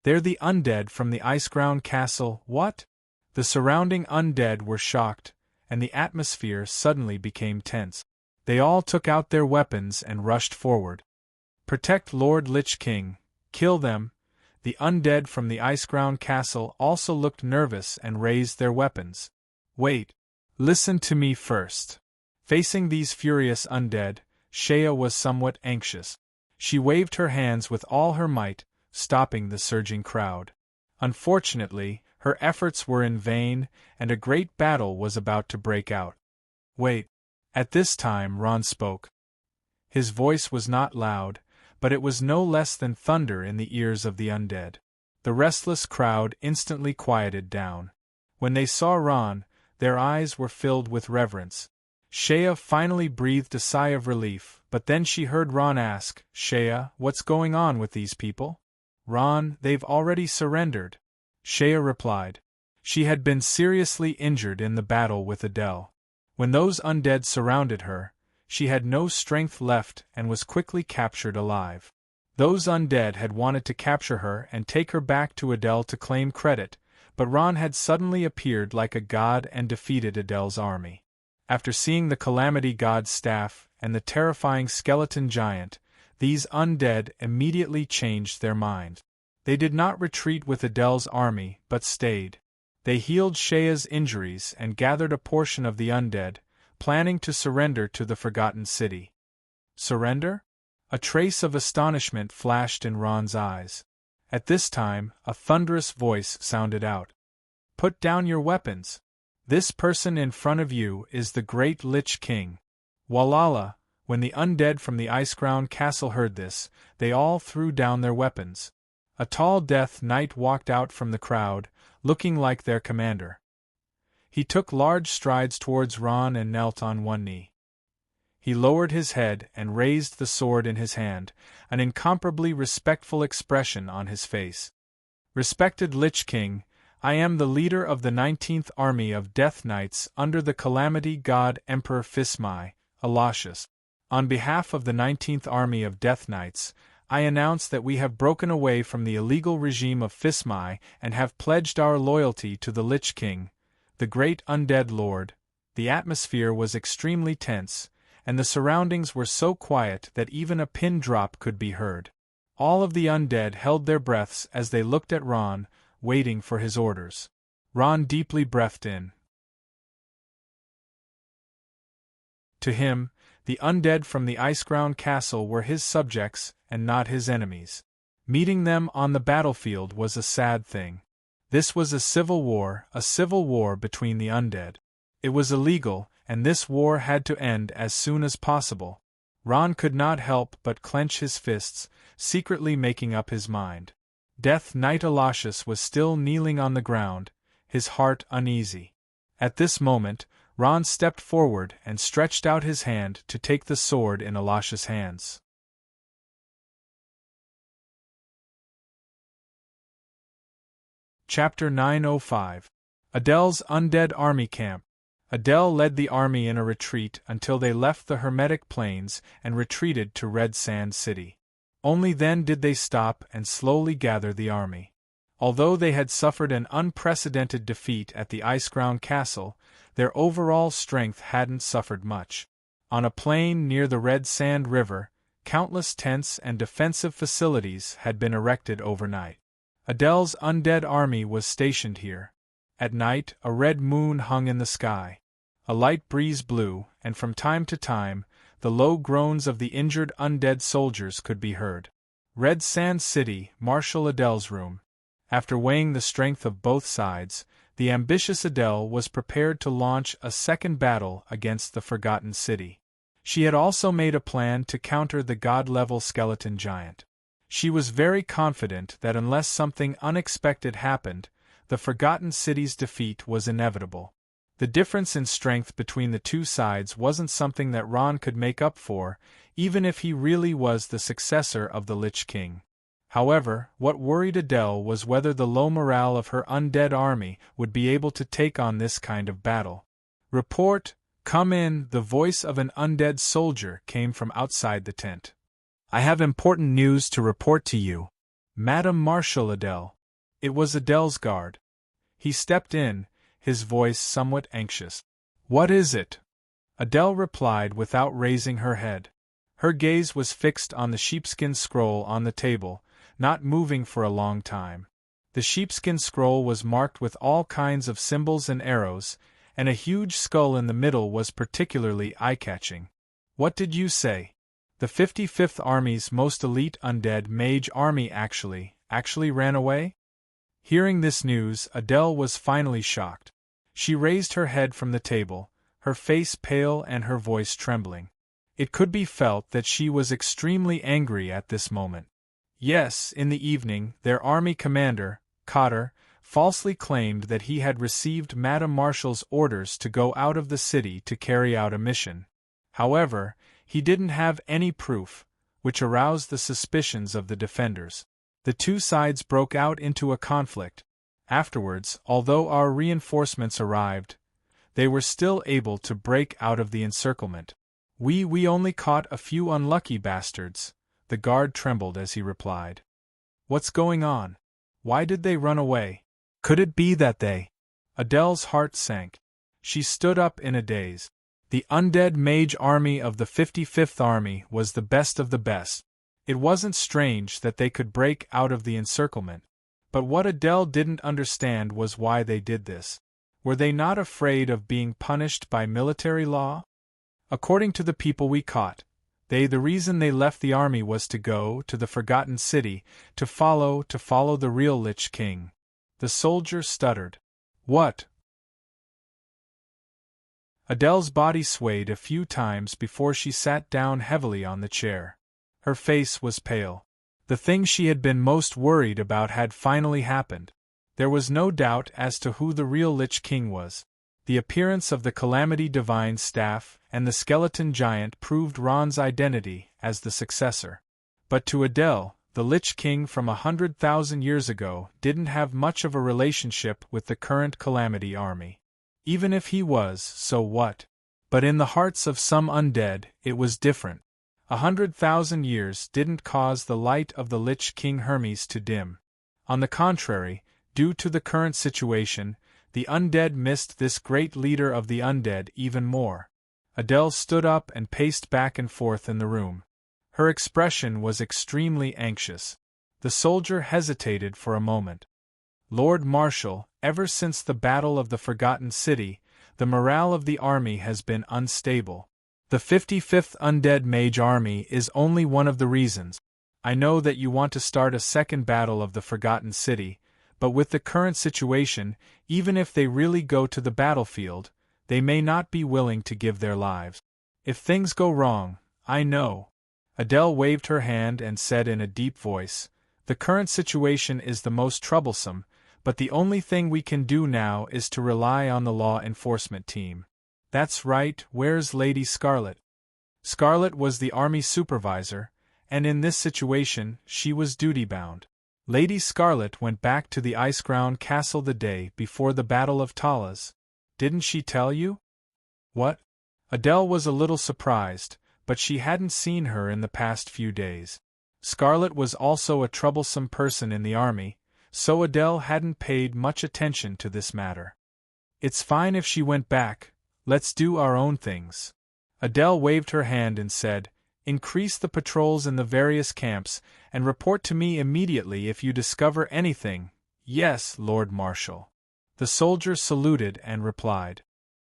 "They're the undead from the Iceground Castle." "What?" The surrounding undead were shocked, and the atmosphere suddenly became tense. They all took out their weapons and rushed forward. "Protect Lord Lich King. Kill them." The undead from the Iceground Castle also looked nervous and raised their weapons. "Wait. Listen to me first." Facing these furious undead, Shea was somewhat anxious. She waved her hands with all her might, stopping the surging crowd. Unfortunately, her efforts were in vain, and a great battle was about to break out. "Wait." At this time Ron spoke. His voice was not loud, but it was no less than thunder in the ears of the undead. The restless crowd instantly quieted down. When they saw Ron, their eyes were filled with reverence. Shea finally breathed a sigh of relief, but then she heard Ron ask, "Shea, what's going on with these people?" "Ron, they've already surrendered," Shea replied. She had been seriously injured in the battle with Adele. When those undead surrounded her, she had no strength left and was quickly captured alive. Those undead had wanted to capture her and take her back to Adele to claim credit, but Ron had suddenly appeared like a god and defeated Adele's army. After seeing the Calamity God's staff and the terrifying skeleton giant, these undead immediately changed their mind. They did not retreat with Adele's army but stayed. They healed Shea's injuries and gathered a portion of the undead, planning to surrender to the Forgotten City. Surrender? A trace of astonishment flashed in Ron's eyes. At this time, a thunderous voice sounded out. "Put down your weapons. This person in front of you is the great Lich King." Walala! When the undead from the Iceground Castle heard this, they all threw down their weapons. A tall Death Knight walked out from the crowd, looking like their commander. He took large strides towards Ron and knelt on one knee. He lowered his head and raised the sword in his hand, an incomparably respectful expression on his face. "Respected Lich King, I am the leader of the 19th Army of Death Knights under the Calamity God Emperor Fismai, Aloysius. On behalf of the 19th Army of Death Knights, I announce that we have broken away from the illegal regime of Fismai and have pledged our loyalty to the Lich King, the great undead lord." The atmosphere was extremely tense, and the surroundings were so quiet that even a pin drop could be heard. All of the undead held their breaths as they looked at Ron, waiting for his orders. Ron deeply breathed in. To him, the undead from the ice-ground castle were his subjects and not his enemies. Meeting them on the battlefield was a sad thing. This was a civil war between the undead. It was illegal, and this war had to end as soon as possible. Ron could not help but clench his fists, secretly making up his mind. Death Knight Aloysius was still kneeling on the ground, his heart uneasy. At this moment, Ron stepped forward and stretched out his hand to take the sword in Aloysius' hands. Chapter 905. Adele's Undead Army Camp. Adele led the army in a retreat until they left the Hermetic Plains and retreated to Red Sand City. Only then did they stop and slowly gather the army. Although they had suffered an unprecedented defeat at the Iceground Castle, their overall strength hadn't suffered much. On a plain near the Red Sand River, countless tents and defensive facilities had been erected overnight. Adele's undead army was stationed here. At night, a red moon hung in the sky. A light breeze blew, and from time to time, the low groans of the injured undead soldiers could be heard. Red Sand City, Marshal Adele's room. After weighing the strength of both sides, the ambitious Adele was prepared to launch a second battle against the Forgotten City. She had also made a plan to counter the god-level skeleton giant. She was very confident that unless something unexpected happened, the Forgotten City's defeat was inevitable. The difference in strength between the two sides wasn't something that Ron could make up for, even if he really was the successor of the Lich King. However, what worried Adele was whether the low morale of her undead army would be able to take on this kind of battle. "Report, come in," the voice of an undead soldier came from outside the tent. "I have important news to report to you, Madam Marshal Adele." It was Adele's guard. He stepped in, his voice somewhat anxious. "What is it?" Adele replied without raising her head. Her gaze was fixed on the sheepskin scroll on the table, not moving for a long time. The sheepskin scroll was marked with all kinds of symbols and arrows, and a huge skull in the middle was particularly eye-catching. "What did you say?" "The 55th Army's most elite undead mage army actually ran away?" Hearing this news, Adele was finally shocked. She raised her head from the table, her face pale and her voice trembling. It could be felt that she was extremely angry at this moment. Yes, in the evening, their army commander, Cotter, falsely claimed that he had received Madame Marshal's orders to go out of the city to carry out a mission. However, he didn't have any proof, which aroused the suspicions of the defenders. The two sides broke out into a conflict. Afterwards, although our reinforcements arrived, they were still able to break out of the encirclement. We only caught a few unlucky bastards," the guard trembled as he replied. "What's going on? Why did they run away? Could it be that they—" Adele's heart sank. She stood up in a daze. The undead mage army of the 55th Army was the best of the best. It wasn't strange that they could break out of the encirclement. But what Adele didn't understand was why they did this. Were they not afraid of being punished by military law? According to the people we caught, the reason they left the army was to go to the Forgotten City, to follow the real Lich King. The soldier stuttered. "What?" Adele's body swayed a few times before she sat down heavily on the chair. Her face was pale. The thing she had been most worried about had finally happened. There was no doubt as to who the real Lich King was. The appearance of the Calamity Divine's staff and the skeleton giant proved Ron's identity as the successor. But to Adele, the Lich King from 100,000 years ago didn't have much of a relationship with the current Calamity army. Even if he was, so what? But in the hearts of some undead, it was different. 100,000 years didn't cause the light of the Lich King Hermes to dim. On the contrary, due to the current situation, the undead missed this great leader of the undead even more. Adele stood up and paced back and forth in the room. Her expression was extremely anxious. The soldier hesitated for a moment. "Lord Marshal, ever since the Battle of the Forgotten City, the morale of the army has been unstable. The 55th Undead Mage Army is only one of the reasons. I know that you want to start a second battle of the Forgotten City, but with the current situation, even if they really go to the battlefield, they may not be willing to give their lives. If things go wrong, I know. Adele waved her hand and said in a deep voice, "The current situation is the most troublesome, but the only thing we can do now is to rely on the law enforcement team." "That's right, where's Lady Scarlet?" Scarlet was the army supervisor, and in this situation, she was duty-bound. Lady Scarlet went back to the Iceground Castle the day before the Battle of Talas. Didn't she tell you? What? Adele was a little surprised, but she hadn't seen her in the past few days. Scarlet was also a troublesome person in the army, so Adele hadn't paid much attention to this matter. "It's fine if she went back, let's do our own things." Adele waved her hand and said, "Increase the patrols in the various camps, and report to me immediately if you discover anything." "Yes, Lord Marshal." The soldier saluted and replied,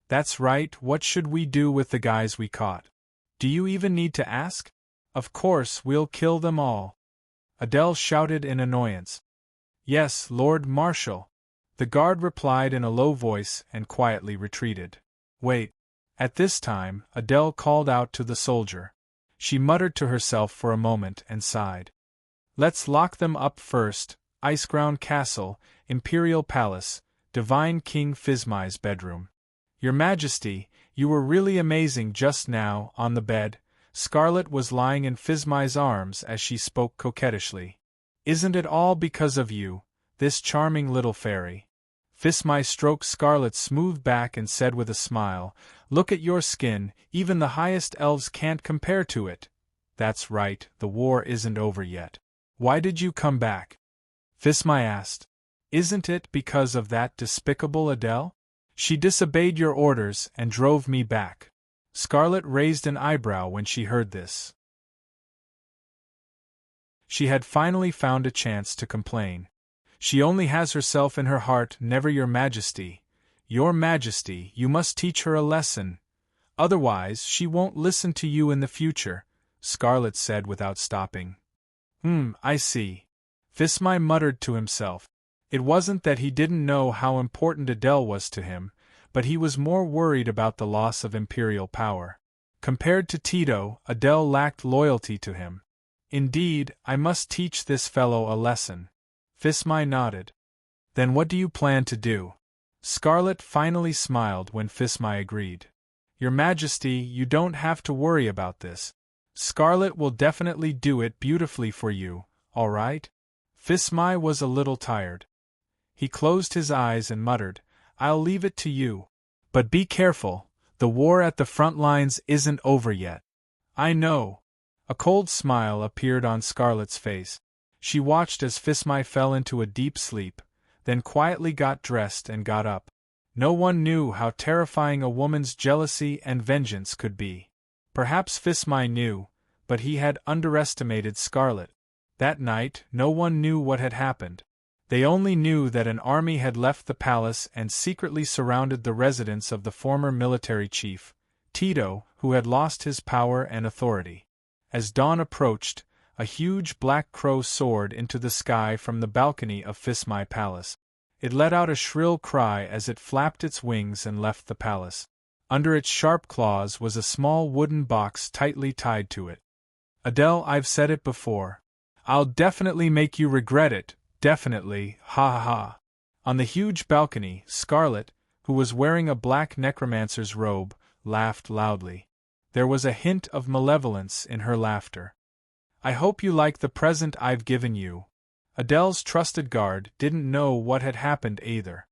"That's right, what should we do with the guys we caught? Do you even need to ask? Of course, we'll kill them all." Adele shouted in annoyance. "Yes, Lord Marshal." The guard replied in a low voice and quietly retreated. "Wait." At this time, Adele called out to the soldier. She muttered to herself for a moment and sighed. "Let's lock them up first. Iceground Castle, Imperial Palace, Divine King Physmai's bedroom." "Your Majesty, you were really amazing just now, on the bed." Scarlet was lying in Physmai's arms as she spoke coquettishly. "Isn't it all because of you, this charming little fairy?" Physmai stroked Scarlet's smooth back and said with a smile, "Look at your skin, even the highest elves can't compare to it." "That's right, the war isn't over yet. Why did you come back?" Physmai asked. "Isn't it because of that despicable Adele? She disobeyed your orders and drove me back." Scarlet raised an eyebrow when she heard this. She had finally found a chance to complain. "She only has herself in her heart, never your Majesty. Your Majesty, you must teach her a lesson. Otherwise, she won't listen to you in the future," Scarlet said without stopping. I see." Physmai muttered to himself. It wasn't that he didn't know how important Adele was to him, but he was more worried about the loss of imperial power. Compared to Tito, Adele lacked loyalty to him. "Indeed, I must teach this fellow a lesson." Physmai nodded. "Then what do you plan to do?" Scarlet finally smiled when Physmai agreed. "Your Majesty, you don't have to worry about this. Scarlet will definitely do it beautifully for you, all right?" Physmai was a little tired. He closed his eyes and muttered, "I'll leave it to you. But be careful, the war at the front lines isn't over yet." "I know." A cold smile appeared on Scarlet's face. She watched as Physmai fell into a deep sleep, then quietly got dressed and got up. No one knew how terrifying a woman's jealousy and vengeance could be. Perhaps Physmai knew, but he had underestimated Scarlet. That night, no one knew what had happened. They only knew that an army had left the palace and secretly surrounded the residence of the former military chief, Tito, who had lost his power and authority. As dawn approached, a huge black crow soared into the sky from the balcony of Physmai Palace. It let out a shrill cry as it flapped its wings and left the palace. Under its sharp claws was a small wooden box tightly tied to it. "Adele, I've said it before. I'll definitely make you regret it, definitely, ha ha ha." On the huge balcony, Scarlet, who was wearing a black necromancer's robe, laughed loudly. There was a hint of malevolence in her laughter. "I hope you like the present I've given you." Adele's trusted guard didn't know what had happened either.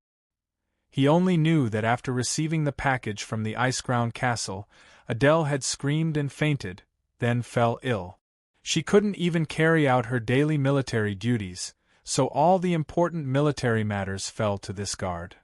He only knew that after receiving the package from the Iceground Castle, Adele had screamed and fainted, then fell ill. She couldn't even carry out her daily military duties, so all the important military matters fell to this guard.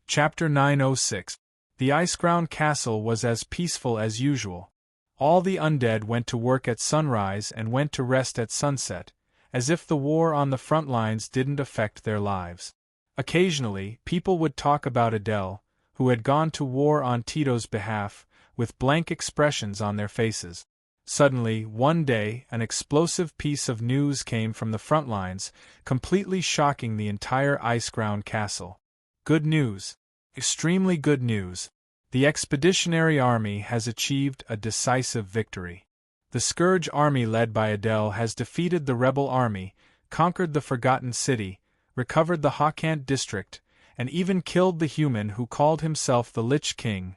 Chapter 906. The Iceground Castle was as peaceful as usual. All the undead went to work at sunrise and went to rest at sunset, as if the war on the front lines didn't affect their lives. Occasionally, people would talk about Adele, who had gone to war on Tito's behalf, with blank expressions on their faces. Suddenly, one day, an explosive piece of news came from the front lines, completely shocking the entire ice-ground castle. Good news. Extremely good news. The Expeditionary Army has achieved a decisive victory. The Scourge Army led by Adele has defeated the rebel army, conquered the Forgotten City, recovered the Hawkant district, and even killed the human who called himself the Lich King.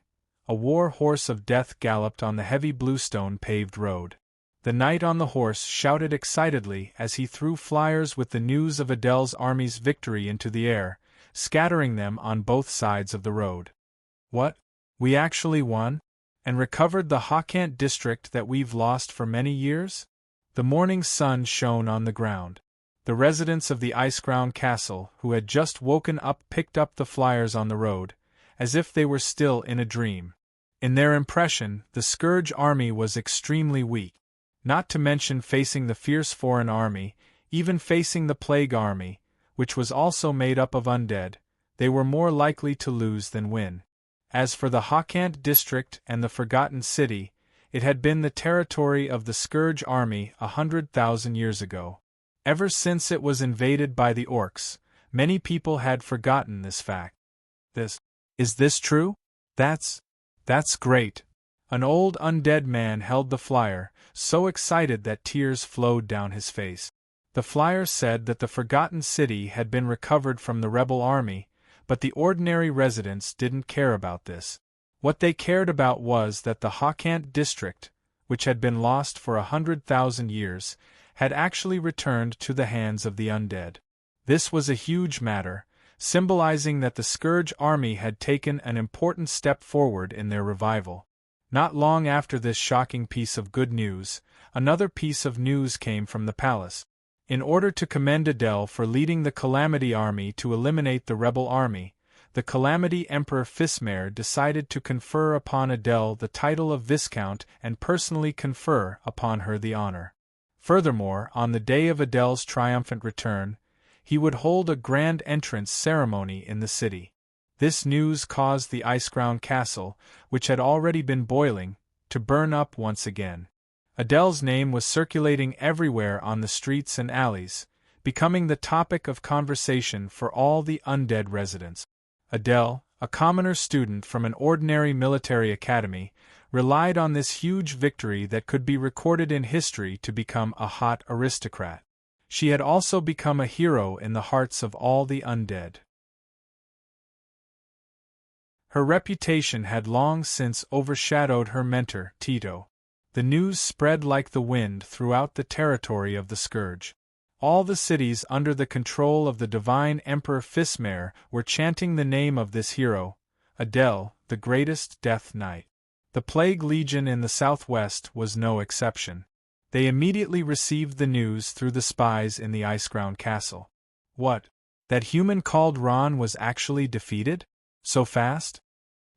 A war horse of death galloped on the heavy bluestone paved road. The knight on the horse shouted excitedly as he threw flyers with the news of Adele's army's victory into the air, scattering them on both sides of the road. What? We actually won? And recovered the Hawkant district that we've lost for many years? The morning sun shone on the ground. The residents of the Iceground Castle, who had just woken up, picked up the flyers on the road, as if they were still in a dream. In their impression, the Scourge army was extremely weak. Not to mention facing the fierce foreign army, even facing the Plague army, which was also made up of undead, they were more likely to lose than win. As for the Hawkant district and the Forgotten City, it had been the territory of the Scourge army 100,000 years ago. Ever since it was invaded by the orcs, many people had forgotten this fact. Is this true? That's great. An old undead man held the flyer, so excited that tears flowed down his face. The flyer said that the Forgotten City had been recovered from the rebel army, but the ordinary residents didn't care about this. What they cared about was that the Hawkant district, which had been lost for 100,000 years, had actually returned to the hands of the undead. This was a huge matter, symbolizing that the Scourge army had taken an important step forward in their revival. Not long after this shocking piece of good news, another piece of news came from the palace. In order to commend Adele for leading the Calamity army to eliminate the rebel army, the Calamity Emperor Fismare decided to confer upon Adele the title of Viscount and personally confer upon her the honor. Furthermore, on the day of Adele's triumphant return, he would hold a grand entrance ceremony in the city. This news caused the Iceground Castle, which had already been boiling, to burn up once again. Adele's name was circulating everywhere on the streets and alleys, becoming the topic of conversation for all the undead residents. Adele, a commoner student from an ordinary military academy, relied on this huge victory that could be recorded in history to become a hot aristocrat. She had also become a hero in the hearts of all the undead. Her reputation had long since overshadowed her mentor, Tito. The news spread like the wind throughout the territory of the Scourge. All the cities under the control of the divine Emperor Fismare were chanting the name of this hero, Adele, the greatest Death Knight. The Plague Legion in the southwest was no exception. They immediately received the news through the spies in the Iceground Castle. What? That human called Ron was actually defeated? So fast?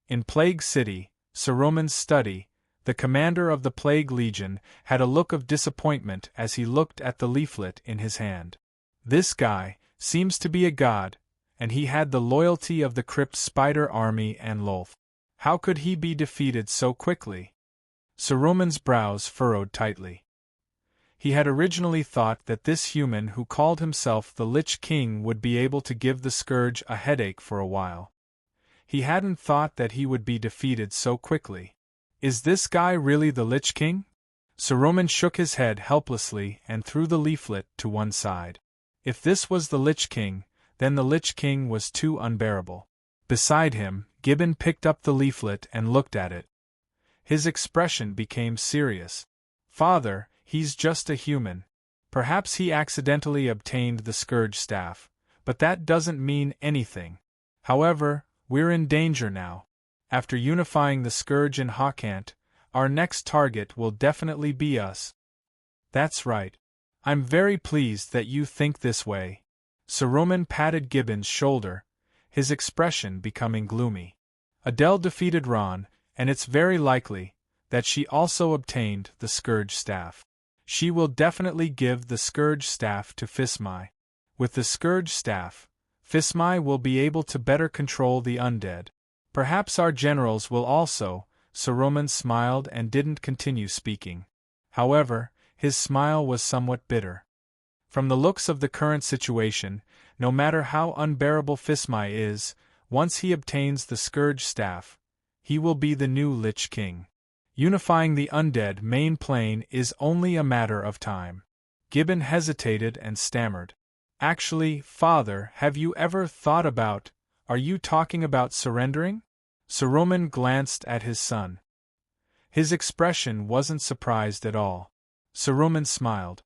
In Plague City, Saruman's study, the commander of the Plague Legion had a look of disappointment as he looked at the leaflet in his hand. This guy seems to be a god, and he had the loyalty of the Crypt Spider army and Lolth. How could he be defeated so quickly? Saruman's brows furrowed tightly. He had originally thought that this human who called himself the Lich King would be able to give the Scourge a headache for a while. He hadn't thought that he would be defeated so quickly. Is this guy really the Lich King? Saruman shook his head helplessly and threw the leaflet to one side. If this was the Lich King, then the Lich King was too unbearable. Beside him, Gibbon picked up the leaflet and looked at it. His expression became serious. Father, he's just a human. Perhaps he accidentally obtained the Scourge staff, but that doesn't mean anything. However, we're in danger now. After unifying the Scourge and Hawkant, our next target will definitely be us. That's right. I'm very pleased that you think this way. Saruman patted Gibbon's shoulder, his expression becoming gloomy. Adele defeated Ron, and it's very likely that she also obtained the Scourge staff. She will definitely give the Scourge staff to Fismai. With the Scourge staff, Fismai will be able to better control the undead. Perhaps our generals will also. Saruman smiled and didn't continue speaking. However, his smile was somewhat bitter. From the looks of the current situation, no matter how unbearable Fismai is, once he obtains the Scourge Staff, he will be the new Lich King. Unifying the undead main plane is only a matter of time. Gibbon hesitated and stammered. Actually, Father, have you ever thought about, are you talking about surrendering? Saruman glanced at his son. His expression wasn't surprised at all. Saruman smiled.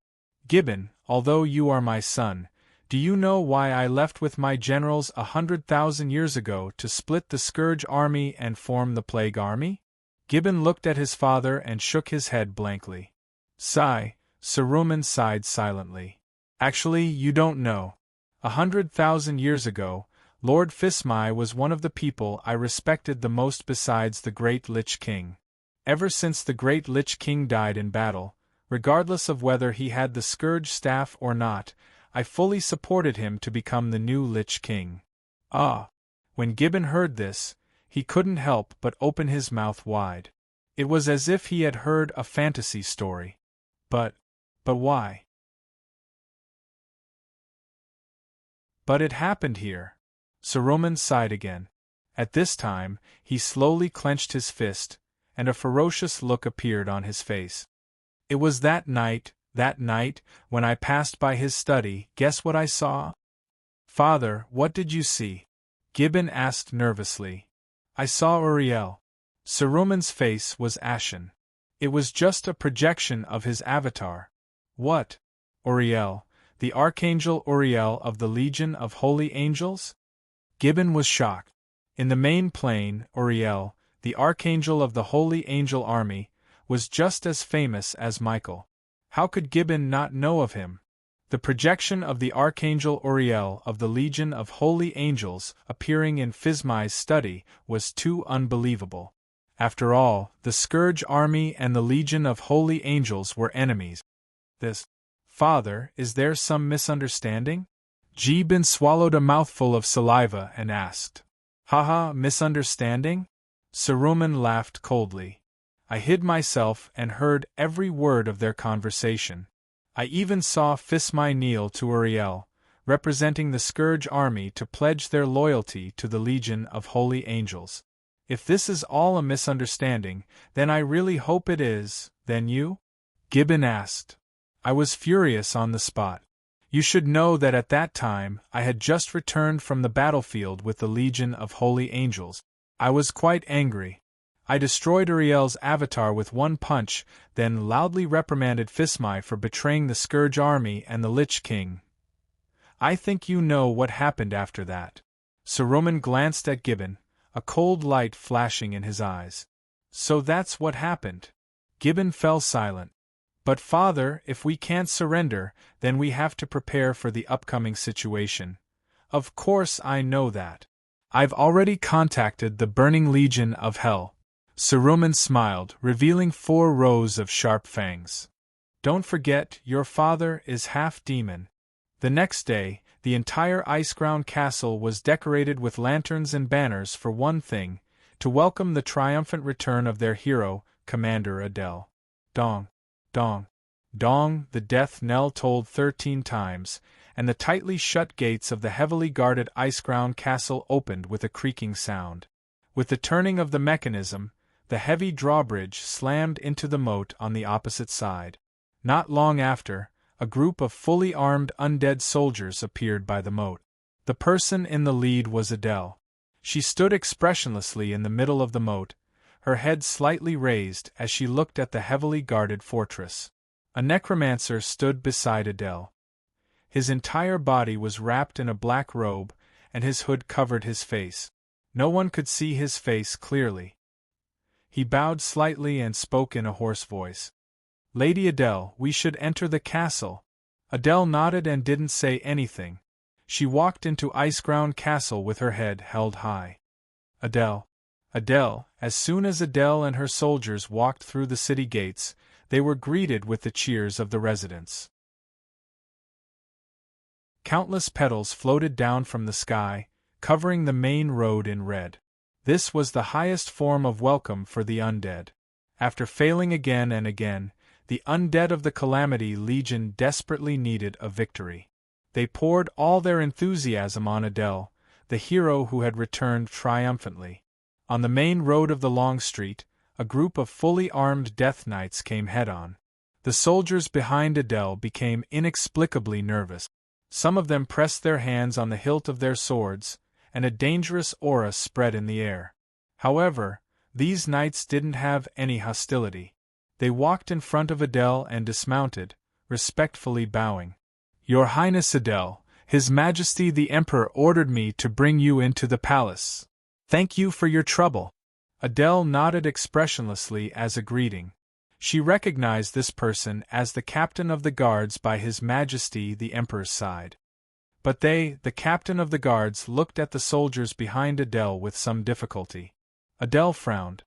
Gibbon, although you are my son, do you know why I left with my generals 100,000 years ago to split the Scourge army and form the Plague army? Gibbon looked at his father and shook his head blankly. Sigh, Saruman sighed silently. Actually, you don't know. 100,000 years ago, Lord Fismai was one of the people I respected the most besides the Great Lich King. Ever since the Great Lich King died in battle, regardless of whether he had the Scourge Staff or not, I fully supported him to become the new Lich King. Ah! When Gibbon heard this, he couldn't help but open his mouth wide. It was as if he had heard a fantasy story. But why? But it happened here. Saruman sighed again. At this time, he slowly clenched his fist, and a ferocious look appeared on his face. It was that night, when I passed by his study. Guess what I saw? Father, what did you see? Gibbon asked nervously. I saw Uriel. Saruman's face was ashen. It was just a projection of his avatar. What? Uriel, the Archangel Uriel of the Legion of Holy Angels? Gibbon was shocked. In the main plane, Uriel, the Archangel of the Holy Angel Army, was just as famous as Michael. How could Gibbon not know of him? The projection of the Archangel Uriel of the Legion of Holy Angels appearing in Fismai's study was too unbelievable. After all, the Scourge Army and the Legion of Holy Angels were enemies. Father, is there some misunderstanding? Gibbon swallowed a mouthful of saliva and asked. Haha, misunderstanding? Saruman laughed coldly. I hid myself and heard every word of their conversation. I even saw Fismai kneel to Uriel, representing the Scourge army to pledge their loyalty to the Legion of Holy Angels. If this is all a misunderstanding, then I really hope it is. Then you? Gibbon asked. I was furious on the spot. You should know that at that time I had just returned from the battlefield with the Legion of Holy Angels. I was quite angry. I destroyed Uriel's avatar with one punch, then loudly reprimanded Fismai for betraying the Scourge army and the Lich King. I think you know what happened after that. Saruman glanced at Gibbon, a cold light flashing in his eyes. So that's what happened. Gibbon fell silent. But Father, if we can't surrender, then we have to prepare for the upcoming situation. Of course I know that. I've already contacted the Burning Legion of Hell. Saruman smiled, revealing 4 rows of sharp fangs. Don't forget, your father is half demon. The next day, the entire Iceground castle was decorated with lanterns and banners for one thing, to welcome the triumphant return of their hero, Commander Adele. Dong, dong, dong, the death knell tolled 13 times, and the tightly shut gates of the heavily guarded Iceground castle opened with a creaking sound. With the turning of the mechanism, the heavy drawbridge slammed into the moat on the opposite side. Not long after, a group of fully armed undead soldiers appeared by the moat. The person in the lead was Adele. She stood expressionlessly in the middle of the moat, her head slightly raised as she looked at the heavily guarded fortress. A necromancer stood beside Adele. His entire body was wrapped in a black robe, and his hood covered his face. No one could see his face clearly. He bowed slightly and spoke in a hoarse voice. Lady Adele, we should enter the castle. Adele nodded and didn't say anything. She walked into Iceground Castle with her head held high. Adele. As soon as Adele and her soldiers walked through the city gates, they were greeted with the cheers of the residents. Countless petals floated down from the sky, covering the main road in red. This was the highest form of welcome for the undead. After failing again and again, the undead of the Calamity Legion desperately needed a victory. They poured all their enthusiasm on Adele, the hero who had returned triumphantly. On the main road of the Long Street, a group of fully armed Death Knights came head-on. The soldiers behind Adele became inexplicably nervous. Some of them pressed their hands on the hilt of their swords, and a dangerous aura spread in the air. However, these knights didn't have any hostility. They walked in front of Adele and dismounted, respectfully bowing. "Your Highness Adele, His Majesty the Emperor ordered me to bring you into the palace. Thank you for your trouble." Adele nodded expressionlessly as a greeting. She recognized this person as the captain of the guards by His Majesty the Emperor's side. But they, the captain of the guards, looked at the soldiers behind Adele with some difficulty. Adele frowned.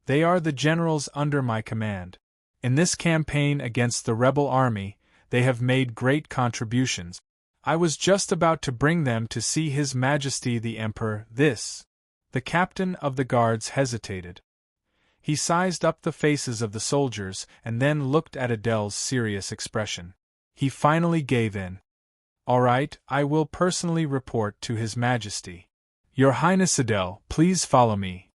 "They are the generals under my command. In this campaign against the rebel army, they have made great contributions. I was just about to bring them to see His Majesty the Emperor. The captain of the guards hesitated. He sized up the faces of the soldiers and then looked at Adele's serious expression. He finally gave in. "All right, I will personally report to His Majesty. Your Highness Adele, please follow me."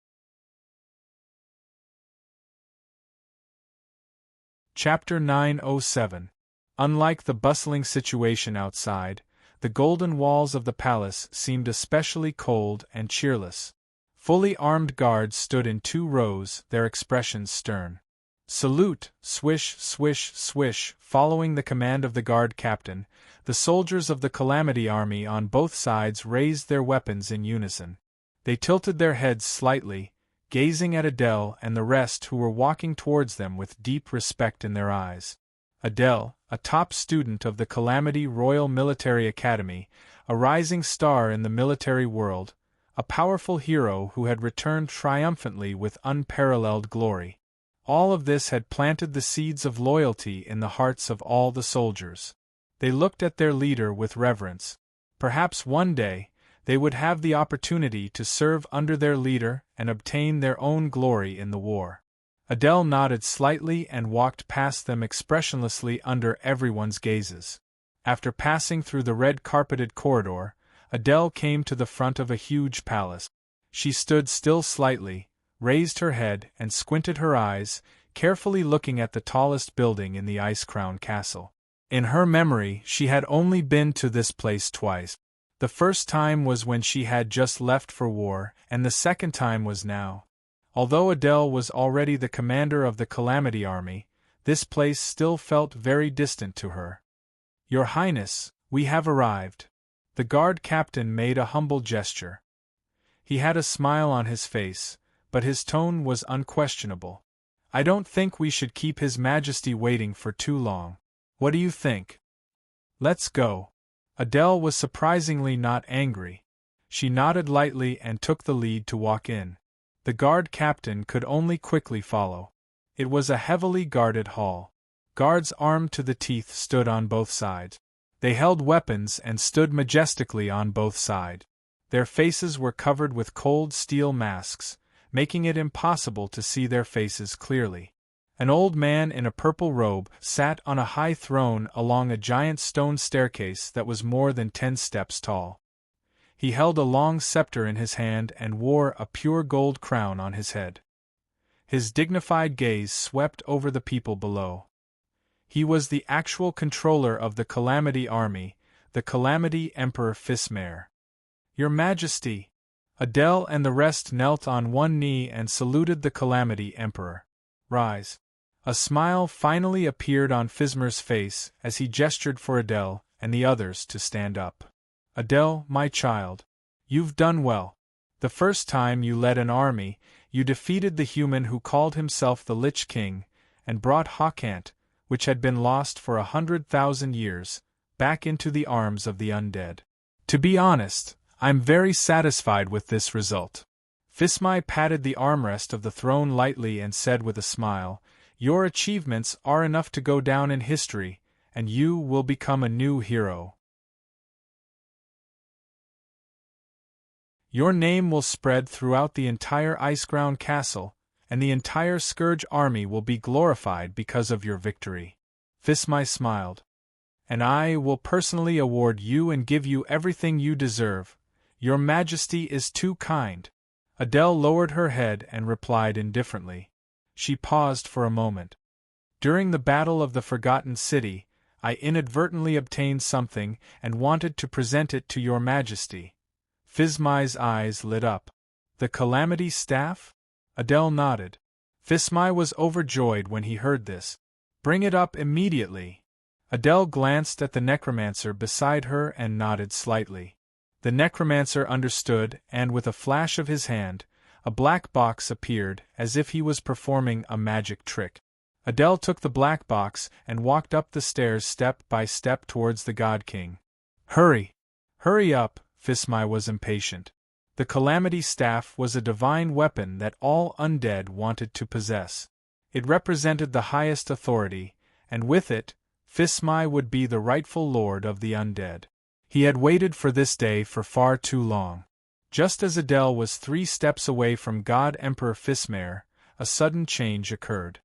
Chapter 907. Unlike the bustling situation outside, the golden walls of the palace seemed especially cold and cheerless. Fully armed guards stood in 2 rows, their expressions stern. "Salute!" Swish, swish, swish. Following the command of the guard captain, the soldiers of the Calamity Army on both sides raised their weapons in unison. They tilted their heads slightly, gazing at Adele and the rest who were walking towards them with deep respect in their eyes. Adele, a top student of the Calamity Royal Military Academy, a rising star in the military world, a powerful hero who had returned triumphantly with unparalleled glory. All of this had planted the seeds of loyalty in the hearts of all the soldiers. They looked at their leader with reverence. Perhaps one day, they would have the opportunity to serve under their leader and obtain their own glory in the war. Adele nodded slightly and walked past them expressionlessly under everyone's gazes. After passing through the red-carpeted corridor, Adele came to the front of a huge palace. She stood still slightly, raised her head and squinted her eyes, carefully looking at the tallest building in the ice-crowned castle. In her memory, she had only been to this place twice. The first time was when she had just left for war, and the second time was now. Although Adele was already the commander of the Calamity Army, this place still felt very distant to her. "Your Highness, we have arrived." The guard captain made a humble gesture. He had a smile on his face, but his tone was unquestionable. "I don't think we should keep His Majesty waiting for too long. What do you think? Let's go." Adele was surprisingly not angry. She nodded lightly and took the lead to walk in. The guard captain could only quickly follow. It was a heavily guarded hall. Guards armed to the teeth stood on both sides. They held weapons and stood majestically on both sides. Their faces were covered with cold steel masks, making it impossible to see their faces clearly. An old man in a purple robe sat on a high throne along a giant stone staircase that was more than 10 steps tall. He held a long scepter in his hand and wore a pure gold crown on his head. His dignified gaze swept over the people below. He was the actual controller of the Calamity Army, the Calamity Emperor Fismare. "Your Majesty!" Adele and the rest knelt on one knee and saluted the Calamity Emperor. "Rise." A smile finally appeared on Fismare's face as he gestured for Adele and the others to stand up. "Adele, my child, you've done well. The first time you led an army, you defeated the human who called himself the Lich King, and brought Hawkant, which had been lost for 100,000 years, back into the arms of the undead. To be honest, I'm very satisfied with this result." Fismai patted the armrest of the throne lightly and said with a smile, "Your achievements are enough to go down in history, and you will become a new hero." Your name will spread throughout the entire Iceground Castle, and the entire Scourge army will be glorified because of your victory." Fismai smiled. "And I will personally award you and give you everything you deserve. Your Majesty is too kind." Adele lowered her head and replied indifferently. She paused for a moment. "During the Battle of the Forgotten City, I inadvertently obtained something and wanted to present it to your Majesty." Fismai's eyes lit up. "The Calamity Staff?" Adele nodded. Fismai was overjoyed when he heard this. "Bring it up immediately." Adele glanced at the necromancer beside her and nodded slightly. The necromancer understood, and with a flash of his hand, a black box appeared as if he was performing a magic trick. Adele took the black box and walked up the stairs step by step towards the God King. "Hurry! Hurry up!" Fismai was impatient. The Calamity Staff was a divine weapon that all undead wanted to possess. It represented the highest authority, and with it, Fismai would be the rightful lord of the undead. He had waited for this day for far too long. Just as Adele was 3 steps away from God Emperor Fismare, a sudden change occurred.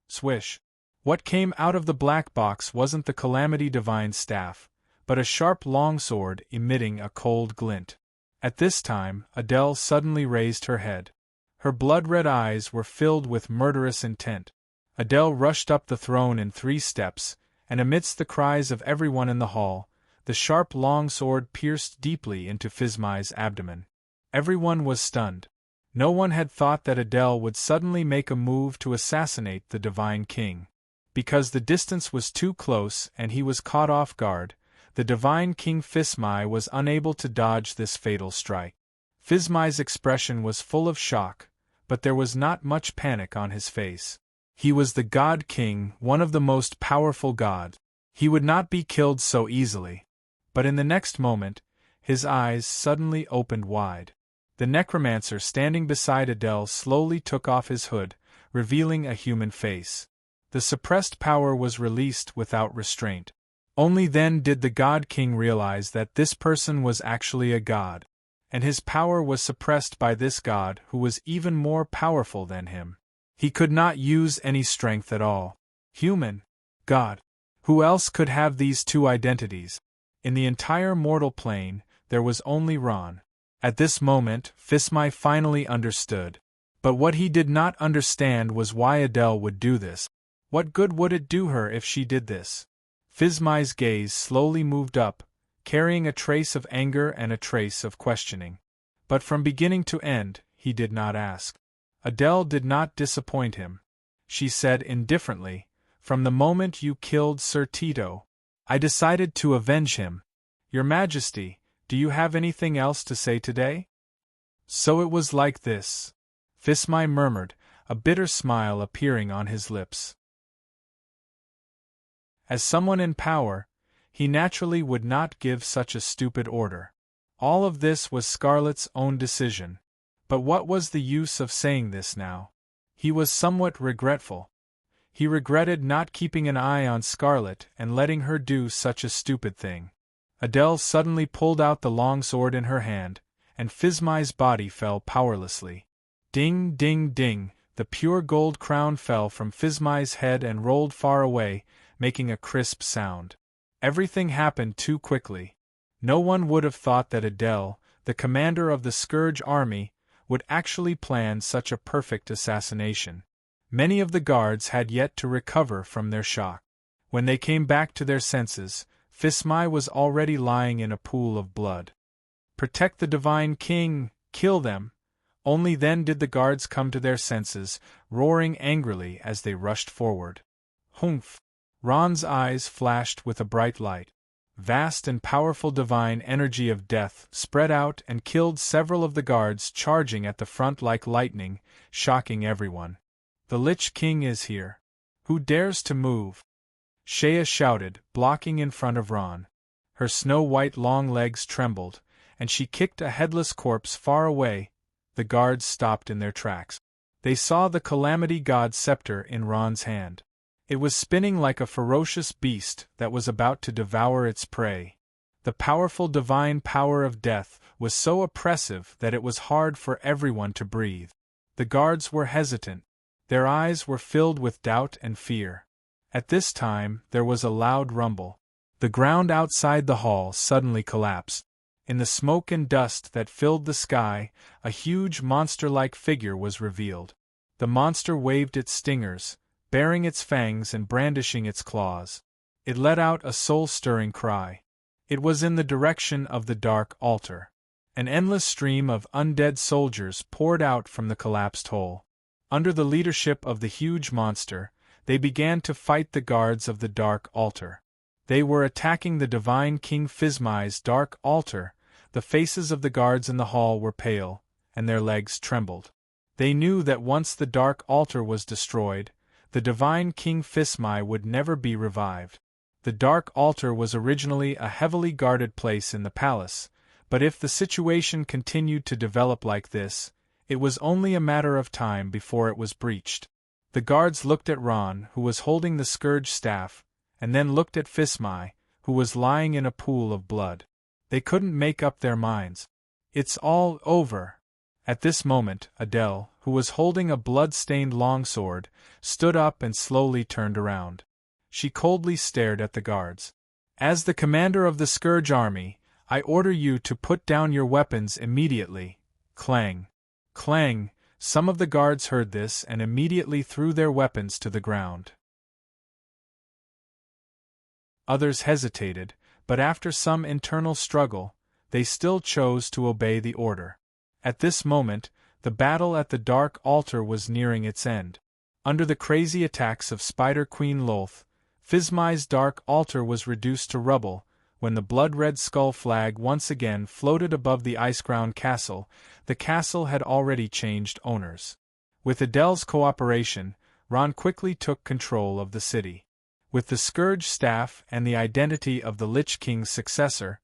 Swish! What came out of the black box wasn't the Calamity Divine Staff, but a sharp longsword emitting a cold glint. At this time, Adele suddenly raised her head. Her blood-red eyes were filled with murderous intent. Adele rushed up the throne in 3 steps, and amidst the cries of everyone in the hall, the sharp longsword pierced deeply into Fismai's abdomen. Everyone was stunned. No one had thought that Adele would suddenly make a move to assassinate the Divine King. Because the distance was too close and he was caught off guard, the Divine King Fismai was unable to dodge this fatal strike. Fismai's expression was full of shock, but there was not much panic on his face. He was the God King, one of the most powerful gods. He would not be killed so easily. But in the next moment, his eyes suddenly opened wide. The necromancer standing beside Adele slowly took off his hood, revealing a human face. The suppressed power was released without restraint. Only then did the God King realize that this person was actually a god, and his power was suppressed by this god who was even more powerful than him. He could not use any strength at all. Human. God. Who else could have these 2 identities? In the entire mortal plane, there was only Ron. At this moment, Fismai finally understood. But what he did not understand was why Adele would do this. What good would it do her if she did this? Fismai's gaze slowly moved up, carrying a trace of anger and a trace of questioning. But from beginning to end, he did not ask. Adele did not disappoint him. She said indifferently, "From the moment you killed Sir Tito, I decided to avenge him. Your Majesty, do you have anything else to say today?" "So it was like this," Fismai murmured, a bitter smile appearing on his lips. As someone in power, he naturally would not give such a stupid order. All of this was Scarlet's own decision. But what was the use of saying this now? He was somewhat regretful. He regretted not keeping an eye on Scarlet and letting her do such a stupid thing. Adele suddenly pulled out the long sword in her hand, and Fismai's body fell powerlessly. Ding, ding, ding, the pure gold crown fell from Fismai's head and rolled far away, making a crisp sound. Everything happened too quickly. No one would have thought that Adele, the commander of the Scourge army, would actually plan such a perfect assassination. Many of the guards had yet to recover from their shock. When they came back to their senses, Fismai was already lying in a pool of blood. "Protect the Divine King! Kill them!" Only then did the guards come to their senses, roaring angrily as they rushed forward. Humph! Ron's eyes flashed with a bright light. Vast and powerful divine energy of death spread out and killed several of the guards charging at the front like lightning, shocking everyone. "The Lich King is here. Who dares to move?" Shea shouted, blocking in front of Ron. Her snow-white long legs trembled, and she kicked a headless corpse far away. The guards stopped in their tracks. They saw the Calamity God's scepter in Ron's hand. It was spinning like a ferocious beast that was about to devour its prey. The powerful divine power of death was so oppressive that it was hard for everyone to breathe. The guards were hesitant. Their eyes were filled with doubt and fear. At this time, there was a loud rumble. The ground outside the hall suddenly collapsed. In the smoke and dust that filled the sky, a huge monster-like figure was revealed. The monster waved its stingers, baring its fangs and brandishing its claws. It let out a soul-stirring cry. It was in the direction of the dark altar. An endless stream of undead soldiers poured out from the collapsed hole. Under the leadership of the huge monster, they began to fight the guards of the dark altar. They were attacking the divine King Phizmai's dark altar. The faces of the guards in the hall were pale, and their legs trembled. They knew that once the dark altar was destroyed, the divine King Phizmai would never be revived. The dark altar was originally a heavily guarded place in the palace, but if the situation continued to develop like this, it was only a matter of time before it was breached. The guards looked at Ron, who was holding the scourge staff, and then looked at Phizmai, who was lying in a pool of blood. They couldn't make up their minds. "It's all over." At this moment, Adele, who was holding a blood-stained longsword, stood up and slowly turned around. She coldly stared at the guards. "As the commander of the Scourge army, I order you to put down your weapons immediately." Clang! Clang! Some of the guards heard this and immediately threw their weapons to the ground. Others hesitated, but after some internal struggle, they still chose to obey the order. At this moment, the battle at the Dark Altar was nearing its end. Under the crazy attacks of Spider Queen Lolth, Phizmai's Dark Altar was reduced to rubble. When the blood-red skull flag once again floated above the ice-crowned castle, the castle had already changed owners. With Adele's cooperation, Ron quickly took control of the city. With the Scourge staff and the identity of the Lich King's successor,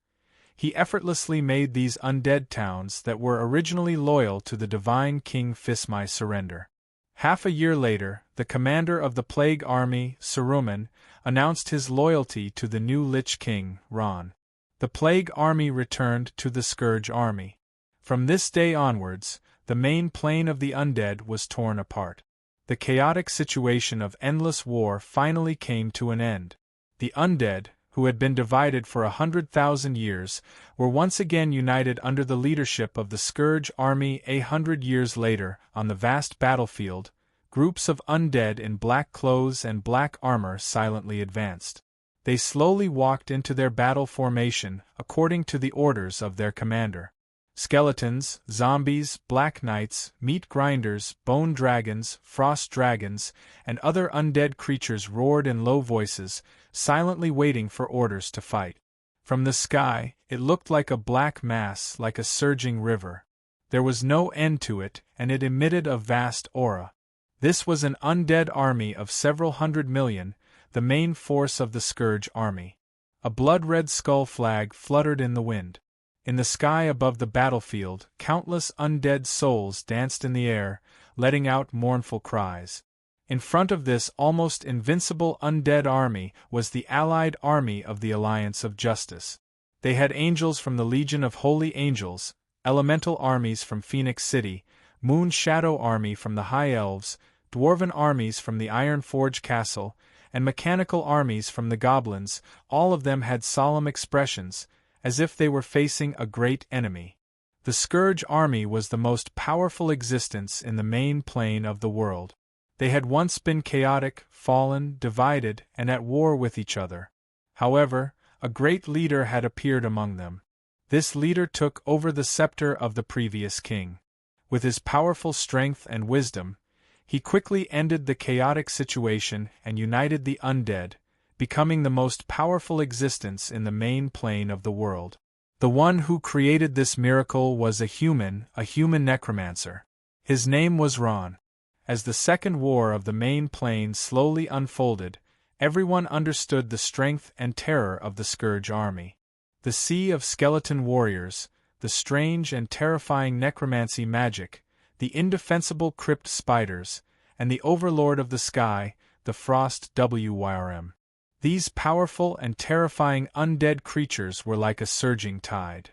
he effortlessly made these undead towns that were originally loyal to the divine King Phizmai surrender. Half a year later, the commander of the Plague Army, Serene, announced his loyalty to the new Lich King, Ron. The Plague Army returned to the Scourge Army. From this day onwards, the main plane of the undead was torn apart. The chaotic situation of endless war finally came to an end. The undead, who had been divided for 100,000 years, were once again united under the leadership of the Scourge Army. 100 years later, on the vast battlefield, groups of undead in black clothes and black armor silently advanced. They slowly walked into their battle formation according to the orders of their commander. Skeletons, zombies, black knights, meat grinders, bone dragons, frost dragons, and other undead creatures roared in low voices, silently waiting for orders to fight. From the sky, it looked like a black mass, like a surging river. There was no end to it, and it emitted a vast aura. This was an undead army of several 100 million, the main force of the Scourge army. A blood-red skull flag fluttered in the wind. In the sky above the battlefield, countless undead souls danced in the air, letting out mournful cries. In front of this almost invincible undead army was the allied army of the Alliance of Justice. They had angels from the Legion of Holy Angels, elemental armies from Phoenix City, Moon Shadow Army from the High Elves, dwarven armies from the Iron Forge Castle, and mechanical armies from the Goblins. All of them had solemn expressions, as if they were facing a great enemy. The Scourge army was the most powerful existence in the main plane of the world. They had once been chaotic, fallen, divided, and at war with each other. However, a great leader had appeared among them. This leader took over the scepter of the previous king. With his powerful strength and wisdom, he quickly ended the chaotic situation and united the undead, becoming the most powerful existence in the main plane of the world. The one who created this miracle was a human necromancer. His name was Ron. As the Second War of the main plane slowly unfolded, everyone understood the strength and terror of the Scourge army. The sea of skeleton warriors, the strange and terrifying necromancy magic, the indefensible crypt spiders, and the overlord of the sky, the Frost Wyrm. These powerful and terrifying undead creatures were like a surging tide.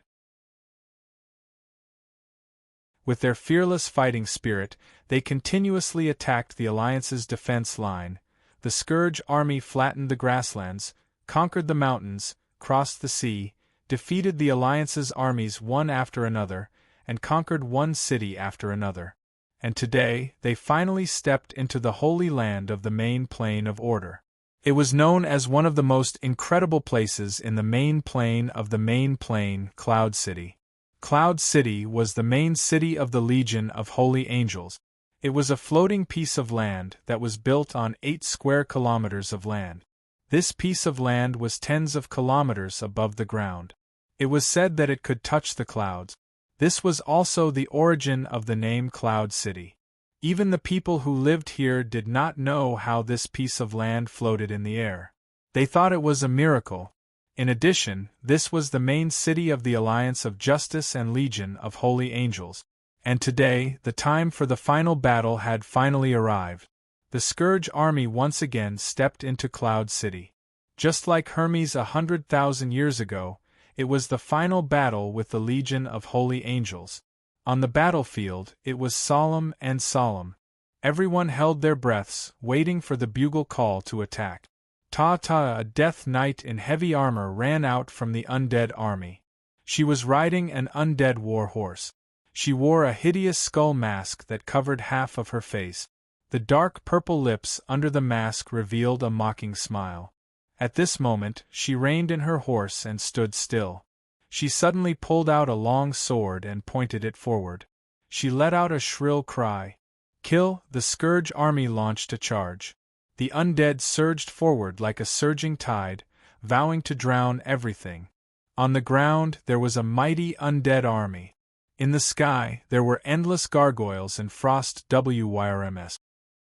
With their fearless fighting spirit, they continuously attacked the Alliance's defense line. The Scourge army flattened the grasslands, conquered the mountains, crossed the sea, defeated the Alliance's armies one after another, and conquered one city after another. And today, they finally stepped into the holy land of the main plane of order. It was known as one of the most incredible places in the main plane of the main plane, Cloud City. Cloud City was the main city of the Legion of Holy Angels. It was a floating piece of land that was built on 8 square kilometers of land. This piece of land was tens of kilometers above the ground. It was said that it could touch the clouds. This was also the origin of the name Cloud City. Even the people who lived here did not know how this piece of land floated in the air. They thought it was a miracle. In addition, this was the main city of the Alliance of Justice and Legion of Holy Angels. And today, the time for the final battle had finally arrived. The Scourge army once again stepped into Cloud City. Just like Hermes 100,000 years ago, it was the final battle with the Legion of Holy Angels. On the battlefield, it was solemn and solemn. Everyone held their breaths, waiting for the bugle call to attack. Ta-ta, a death knight in heavy armor ran out from the undead army. She was riding an undead war horse. She wore a hideous skull mask that covered half of her face. The dark purple lips under the mask revealed a mocking smile. At this moment, she reined in her horse and stood still. She suddenly pulled out a long sword and pointed it forward. She let out a shrill cry. Kill! The Scourge army launched a charge. The undead surged forward like a surging tide, vowing to drown everything. On the ground, there was a mighty undead army. In the sky, there were endless gargoyles and frost WYRMS.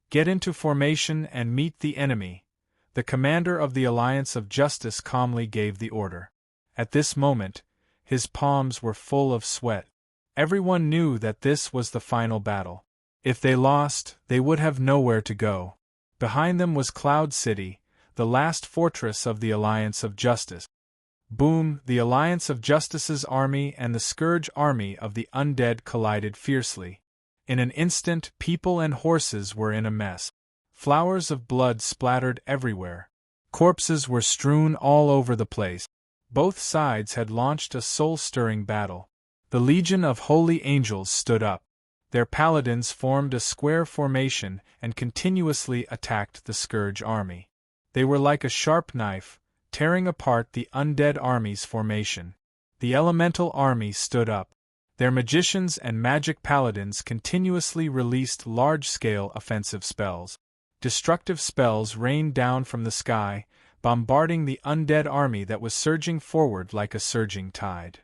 Get into formation and meet the enemy. The commander of the Alliance of Justice calmly gave the order. At this moment, his palms were full of sweat. Everyone knew that this was the final battle. If they lost, they would have nowhere to go. Behind them was Cloud City, the last fortress of the Alliance of Justice. Boom! The Alliance of Justice's army and the Scourge army of the undead collided fiercely. In an instant, people and horses were in a mess. Flowers of blood splattered everywhere. Corpses were strewn all over the place. Both sides had launched a soul-stirring battle. The Legion of Holy Angels stood up. Their paladins formed a square formation and continuously attacked the Scourge army. They were like a sharp knife, tearing apart the undead army's formation. The elemental army stood up. Their magicians and magic paladins continuously released large-scale offensive spells. Destructive spells rained down from the sky, bombarding the undead army that was surging forward like a surging tide.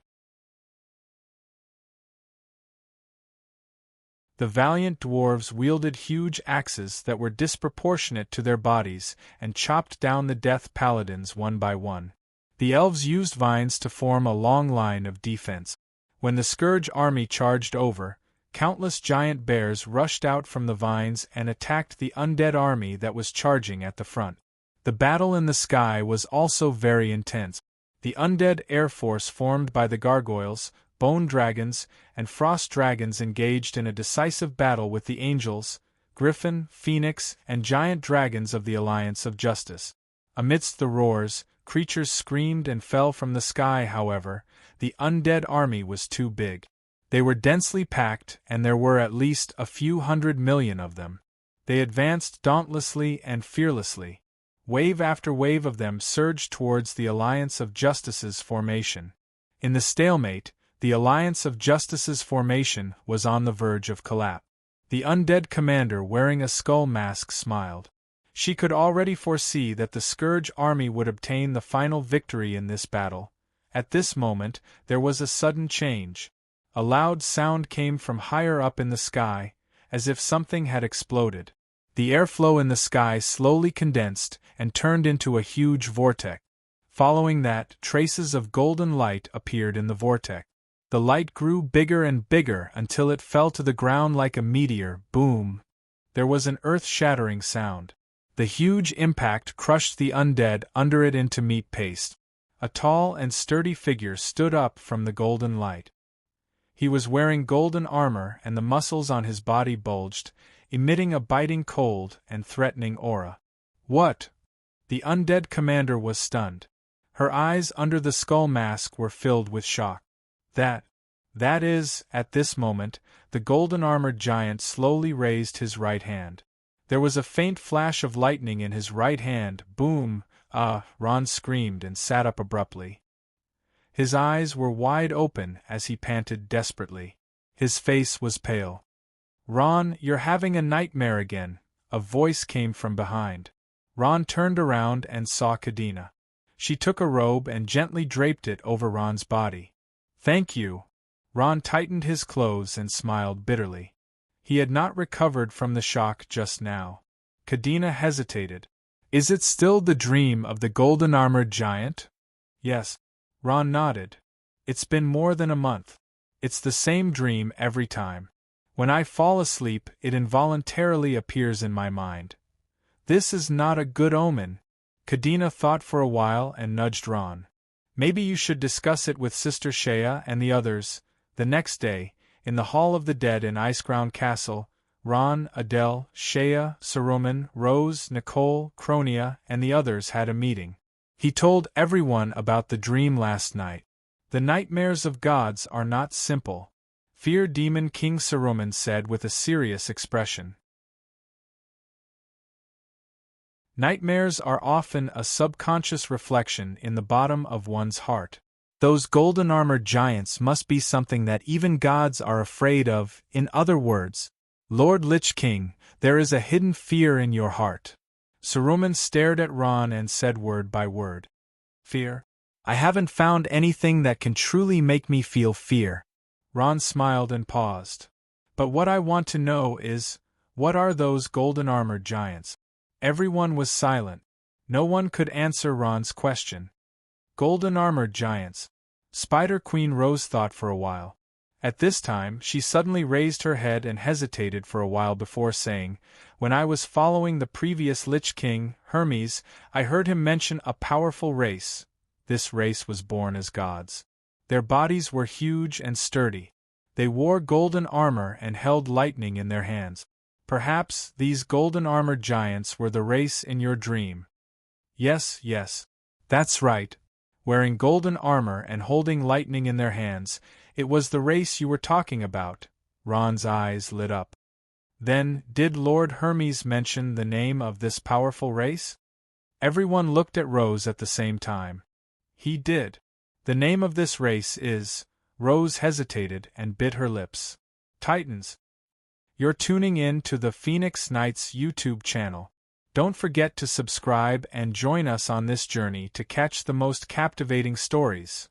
The valiant dwarves wielded huge axes that were disproportionate to their bodies and chopped down the death paladins one by one. The elves used vines to form a long line of defense. When the Scourge army charged over, countless giant bears rushed out from the vines and attacked the undead army that was charging at the front. The battle in the sky was also very intense. The undead air force formed by the gargoyles, bone dragons, and frost dragons engaged in a decisive battle with the angels, griffin, phoenix, and giant dragons of the Alliance of Justice. Amidst the roars, creatures screamed and fell from the sky. However, the undead army was too big. They were densely packed, and there were at least a few 100 million of them. They advanced dauntlessly and fearlessly. Wave after wave of them surged towards the Alliance of Justice's formation. In the stalemate, the Alliance of Justice's formation was on the verge of collapse. The undead commander wearing a skull mask smiled. She could already foresee that the Scourge army would obtain the final victory in this battle. At this moment, there was a sudden change. A loud sound came from higher up in the sky, as if something had exploded. The airflow in the sky slowly condensed and turned into a huge vortex. Following that, traces of golden light appeared in the vortex. The light grew bigger and bigger until it fell to the ground like a meteor. Boom! There was an earth-shattering sound. The huge impact crushed the undead under it into meat paste. A tall and sturdy figure stood up from the golden light. He was wearing golden armor and the muscles on his body bulged, emitting a biting cold and threatening aura. What? The undead commander was stunned. Her eyes under the skull mask were filled with shock. That is, at this moment, the golden-armored giant slowly raised his right hand. There was a faint flash of lightning in his right hand. Boom! Ron screamed and sat up abruptly. His eyes were wide open as he panted desperately. His face was pale. "Ron, you're having a nightmare again," a voice came from behind. Ron turned around and saw Kadena. She took a robe and gently draped it over Ron's body. "Thank you." Ron tightened his clothes and smiled bitterly. He had not recovered from the shock just now. Kadena hesitated. "Is it still the dream of the golden-armored giant?" "Yes." Ron nodded. "It's been more than a month. It's the same dream every time. When I fall asleep, it involuntarily appears in my mind. This is not a good omen." Kadena thought for a while and nudged Ron. "Maybe you should discuss it with Sister Shea and the others." The next day, in the Hall of the Dead in Iceground Castle, Ron, Adele, Shea, Saruman, Rose, Nicole, Cronia, and the others had a meeting. He told everyone about the dream last night. "The nightmares of gods are not simple," Fear Demon King Saruman said with a serious expression. "Nightmares are often a subconscious reflection in the bottom of one's heart. Those golden-armored giants must be something that even gods are afraid of. In other words, Lord Lich King, there is a hidden fear in your heart." Saruman stared at Ron and said word by word. "Fear? I haven't found anything that can truly make me feel fear." Ron smiled and paused. "But what I want to know is, what are those golden-armored giants?" Everyone was silent. No one could answer Ron's question. Golden-armored giants. Spider Queen Rose thought for a while. At this time, she suddenly raised her head and hesitated for a while before saying, "When I was following the previous Lich King, Hermes, I heard him mention a powerful race. This race was born as gods. Their bodies were huge and sturdy. They wore golden armor and held lightning in their hands. Perhaps these golden-armored giants were the race in your dream." Yes, that's right. Wearing golden armor and holding lightning in their hands, it was the race you were talking about. Ron's eyes lit up. "Then, did Lord Hermes mention the name of this powerful race?" Everyone looked at Rose at the same time. "He did. The name of this race is—" Rose hesitated and bit her lips. "Titans." You're tuning in to the Phoenix Knights YouTube channel. Don't forget to subscribe and join us on this journey to catch the most captivating stories.